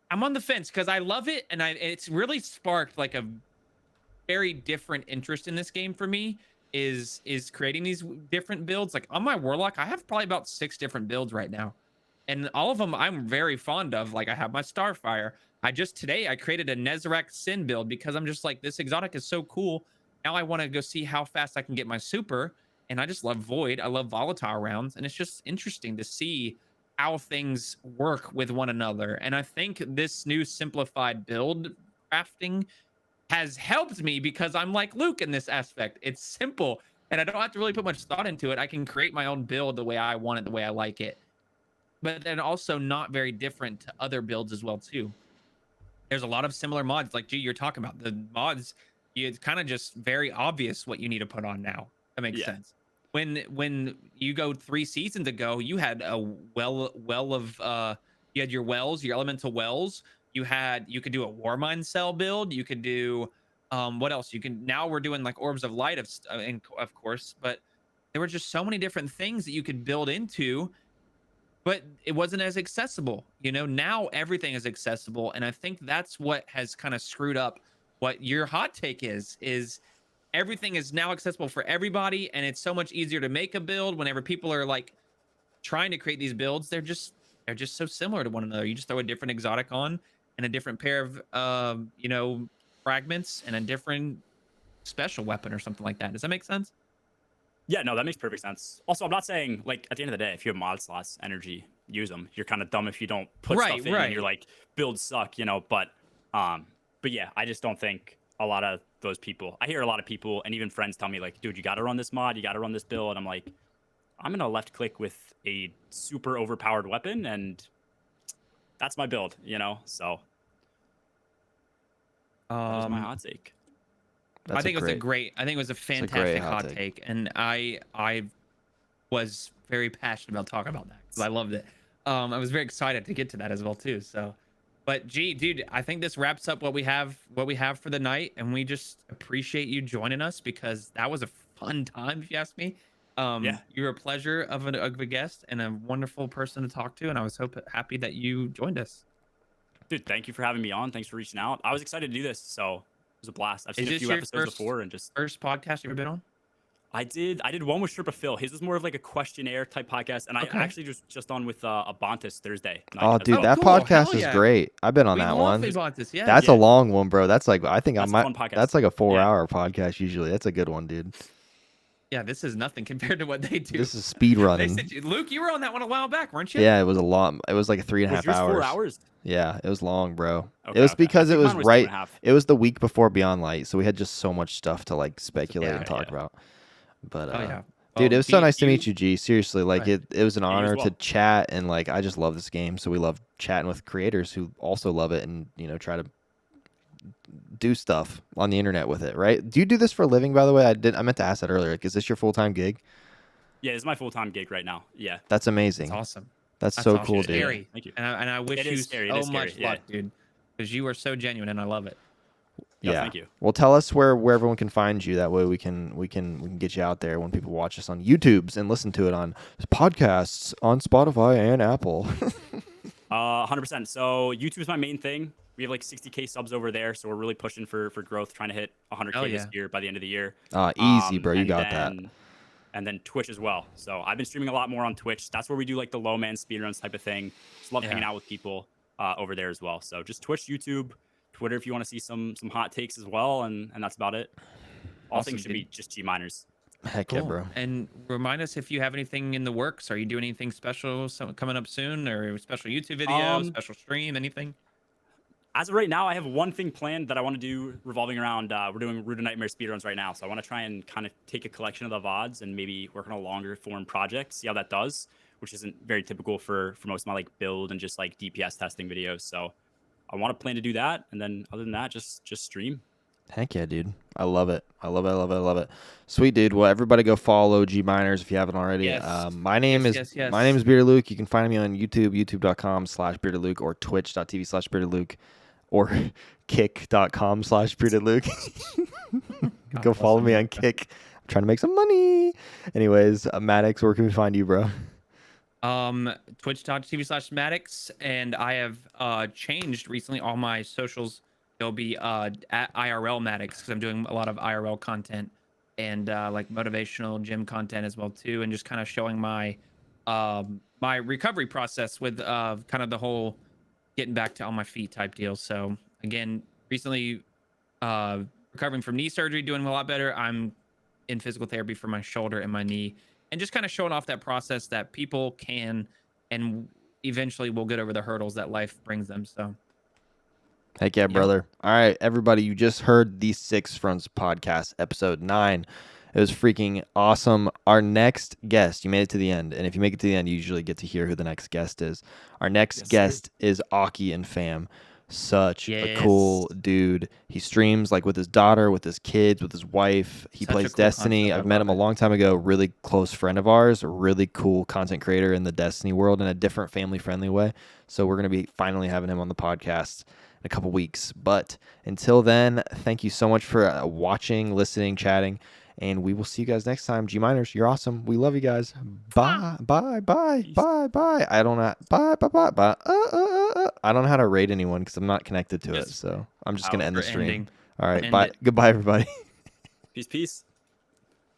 Speaker 2: I'm on the fence because I love it, and it's really sparked like a very different interest in this game for me, is creating these different builds. Like on my warlock, I have probably about 6 different builds right now, and all of them I'm very fond of. Like I have my Starfire. Today I created a Nezarec Sin build because I'm just like, this exotic is so cool. Now I want to go see how fast I can get my super, and I just love Void. I love volatile rounds, and it's just interesting to see how things work with one another. And I think this new simplified build crafting has helped me because I'm like Luke in this aspect. It's simple and I don't have to really put much thought into it. I can create my own build the way I want it, the way I like it. But then also not very different to other builds as well too. There's a lot of similar mods like G you're talking about. The mods, it's kind of just very obvious what you need to put on now. That makes sense. When you go 3 seasons ago, you had a well of you had your wells, your elemental wells. You could do a Warmind cell build. You could do what else? Now we're doing like orbs of light of course, but there were just so many different things that you could build into, but it wasn't as accessible. Now everything is accessible, and I think that's what has kind of screwed up what your hot take is everything is now accessible for everybody, and it's so much easier to make a build whenever people are like trying to create these builds. They're just so similar to one another. You just throw a different exotic on and a different pair of fragments and a different special weapon or something like that. Does that make sense?
Speaker 3: Yeah, no, that makes perfect sense. Also, I'm not saying like at the end of the day, if you have mod slots, energy, use them. You're kind of dumb if you don't put stuff in and you're like, builds suck, but yeah, I just don't think a lot of those people, I hear a lot of people and even friends tell me like, dude, you got to run this mod, you got to run this build. And I'm like, I'm going to left click with a super overpowered weapon and that's my build, so that is my hot take.
Speaker 2: I think it was a fantastic hot take. And I was very passionate about talking about that because I loved it. I was very excited to get to that as well too. So But gee, dude, I think this wraps up what we have for the night, and we just appreciate you joining us because that was a fun time, if you ask me.
Speaker 3: Yeah.
Speaker 2: You're a pleasure of a guest and a wonderful person to talk to, and I was happy that you joined us.
Speaker 3: Dude, thank you for having me on. Thanks for reaching out. I was excited to do this, so it was a blast. I've
Speaker 2: Is
Speaker 3: seen a
Speaker 2: this
Speaker 3: few
Speaker 2: your
Speaker 3: episodes before, and just
Speaker 2: first podcast you ever been on?
Speaker 3: I did one with Sherpa Phil. His was more of like a questionnaire type podcast, and
Speaker 2: Okay.
Speaker 3: I actually just on with Abontis Thursday night
Speaker 1: Oh,
Speaker 3: as
Speaker 1: dude,
Speaker 3: well.
Speaker 1: that
Speaker 2: cool.
Speaker 1: podcast
Speaker 2: Hell
Speaker 1: is
Speaker 2: yeah.
Speaker 1: great. I've been on
Speaker 2: We
Speaker 1: that
Speaker 2: love
Speaker 1: one.
Speaker 2: Abontis, yeah.
Speaker 1: That's
Speaker 3: Yeah.
Speaker 1: a long one, bro. That's like I think
Speaker 3: That's
Speaker 1: I
Speaker 3: a
Speaker 1: might.
Speaker 3: fun podcast.
Speaker 1: That's like a 4-hour
Speaker 3: Yeah.
Speaker 1: podcast usually. That's a good one, dude.
Speaker 2: Yeah, this is nothing compared to what they do.
Speaker 1: This is speed
Speaker 2: They
Speaker 1: running.
Speaker 2: sent you, Luke, you were on that one a while back, weren't you?
Speaker 1: Yeah, it was a long. It was like 3.5
Speaker 3: Was yours
Speaker 1: hours.
Speaker 3: 4 hours?
Speaker 1: Yeah, it was long, bro.
Speaker 3: Okay,
Speaker 1: It was
Speaker 3: okay.
Speaker 1: because
Speaker 3: I
Speaker 1: it
Speaker 3: think
Speaker 1: was
Speaker 3: mine was
Speaker 1: right.
Speaker 3: 2.5.
Speaker 1: It was the week before Beyond Light, so we had just so much stuff to like speculate
Speaker 2: Yeah,
Speaker 1: and talk
Speaker 3: yeah.
Speaker 1: about. But
Speaker 2: Oh yeah.
Speaker 1: dude,
Speaker 2: Well,
Speaker 1: it was so
Speaker 2: G,
Speaker 1: nice to meet you, G. Seriously, like
Speaker 2: Right.
Speaker 1: it was an
Speaker 3: you as
Speaker 1: honor
Speaker 3: well.
Speaker 1: to chat, and like I just love this game, so we love chatting with creators who also love it, and try to do stuff on the internet with it. Right? Do you do this for a living, by the way? I meant to ask that earlier. Like, is this your full-time gig?
Speaker 3: Yeah, it's my full-time gig right now. Yeah.
Speaker 1: That's amazing.
Speaker 2: That's awesome.
Speaker 1: That's
Speaker 2: That's
Speaker 1: so
Speaker 2: awesome.
Speaker 1: cool, dude.
Speaker 2: Scary.
Speaker 3: Thank you.
Speaker 2: And I wish
Speaker 3: It
Speaker 2: you
Speaker 3: is scary. It
Speaker 2: so
Speaker 3: is scary,
Speaker 2: much
Speaker 3: yeah.
Speaker 2: luck, dude. Because you are so genuine and I love it.
Speaker 3: Yeah, thank you.
Speaker 1: Well, tell us where everyone can find you. That way we can get you out there when people watch us on YouTube's and listen to it on podcasts on Spotify and Apple.
Speaker 3: 100%. So YouTube is my main thing. We have like 60K subs over there, so we're really pushing for growth, trying to hit 100K
Speaker 2: Hell
Speaker 3: this
Speaker 2: yeah.
Speaker 3: year by the end of the year.
Speaker 1: Easy, bro. You
Speaker 3: and
Speaker 1: got that.
Speaker 3: then- And then Twitch as well. So I've been streaming a lot more on Twitch. That's where we do like the low man speedruns type of thing. Just love
Speaker 2: Yeah.
Speaker 3: hanging out with people over there as well. So just Twitch, YouTube, Twitter if you want to see some hot takes as well, and that's about it. All
Speaker 2: Awesome,
Speaker 3: things should
Speaker 2: dude.
Speaker 3: be just Gmeiners.
Speaker 1: Heck yeah, bro.
Speaker 2: And remind us if you have anything in the works. Are you doing anything special coming up soon, or a special YouTube video, special stream, anything?
Speaker 3: As of right now, I have one thing planned that I want to do revolving around. We're doing Root of Nightmare speedruns right now, so I want to try and kind of take a collection of the VODs and maybe work on a longer form project, see how that does, which isn't very typical for most of my like build and just like DPS testing videos. So I want to plan to do that, and then other than that, just stream.
Speaker 1: Heck yeah, dude. I love it. I love it. I love it. I love it. Sweet, dude. Well, everybody go follow Gmeiners if you haven't already.
Speaker 2: Yes.
Speaker 1: My name
Speaker 2: Yes.
Speaker 1: is Bearded Luke. You can find me on YouTube, youtube.com/Bearded Luke, or twitch.tv/Bearded Luke, or kick.com/Bearded Luke. Go follow me on Kick. I'm trying to make some money. Anyways, Maddox, where can we find you, bro?
Speaker 2: Twitch.tv/Maddox, and I have changed recently all my socials. They'll be at IRL Maddox because I'm doing a lot of IRL content and like motivational gym content as well too, and just kind of showing my my recovery process with kind of the whole getting back to on my feet type deal. So again, recently recovering from knee surgery, doing a lot better. I'm in physical therapy for my shoulder and my knee, and just kind of showing off that process that people can and eventually will get over the hurdles that life brings them. So
Speaker 1: Heck yeah, brother. All right, everybody, you just heard the Six Fronts podcast, episode 9. It was freaking awesome. Our next guest, you made it to the end, and if you make it to the end, you usually get to hear who the next guest is. Our next guest is Aki and Fam. Such a cool dude. He streams like with his daughter, with his kids, with his wife. He plays Destiny. I've met him a long time ago. Really close friend of ours. A really cool content creator in the Destiny world in a different family-friendly way. So we're going to be finally having him on the podcast in a couple weeks. But until then, thank you so much for watching, listening, chatting. And we will see you guys next time. Gmeiners, you're awesome. We love you guys. Bye, bye, bye, bye, bye. I don't know. Bye, bye, bye, bye. I don't know how to rate anyone because I'm not connected to it. So I'm just going to end the stream. All right. Bye. Goodbye, everybody.
Speaker 3: Peace.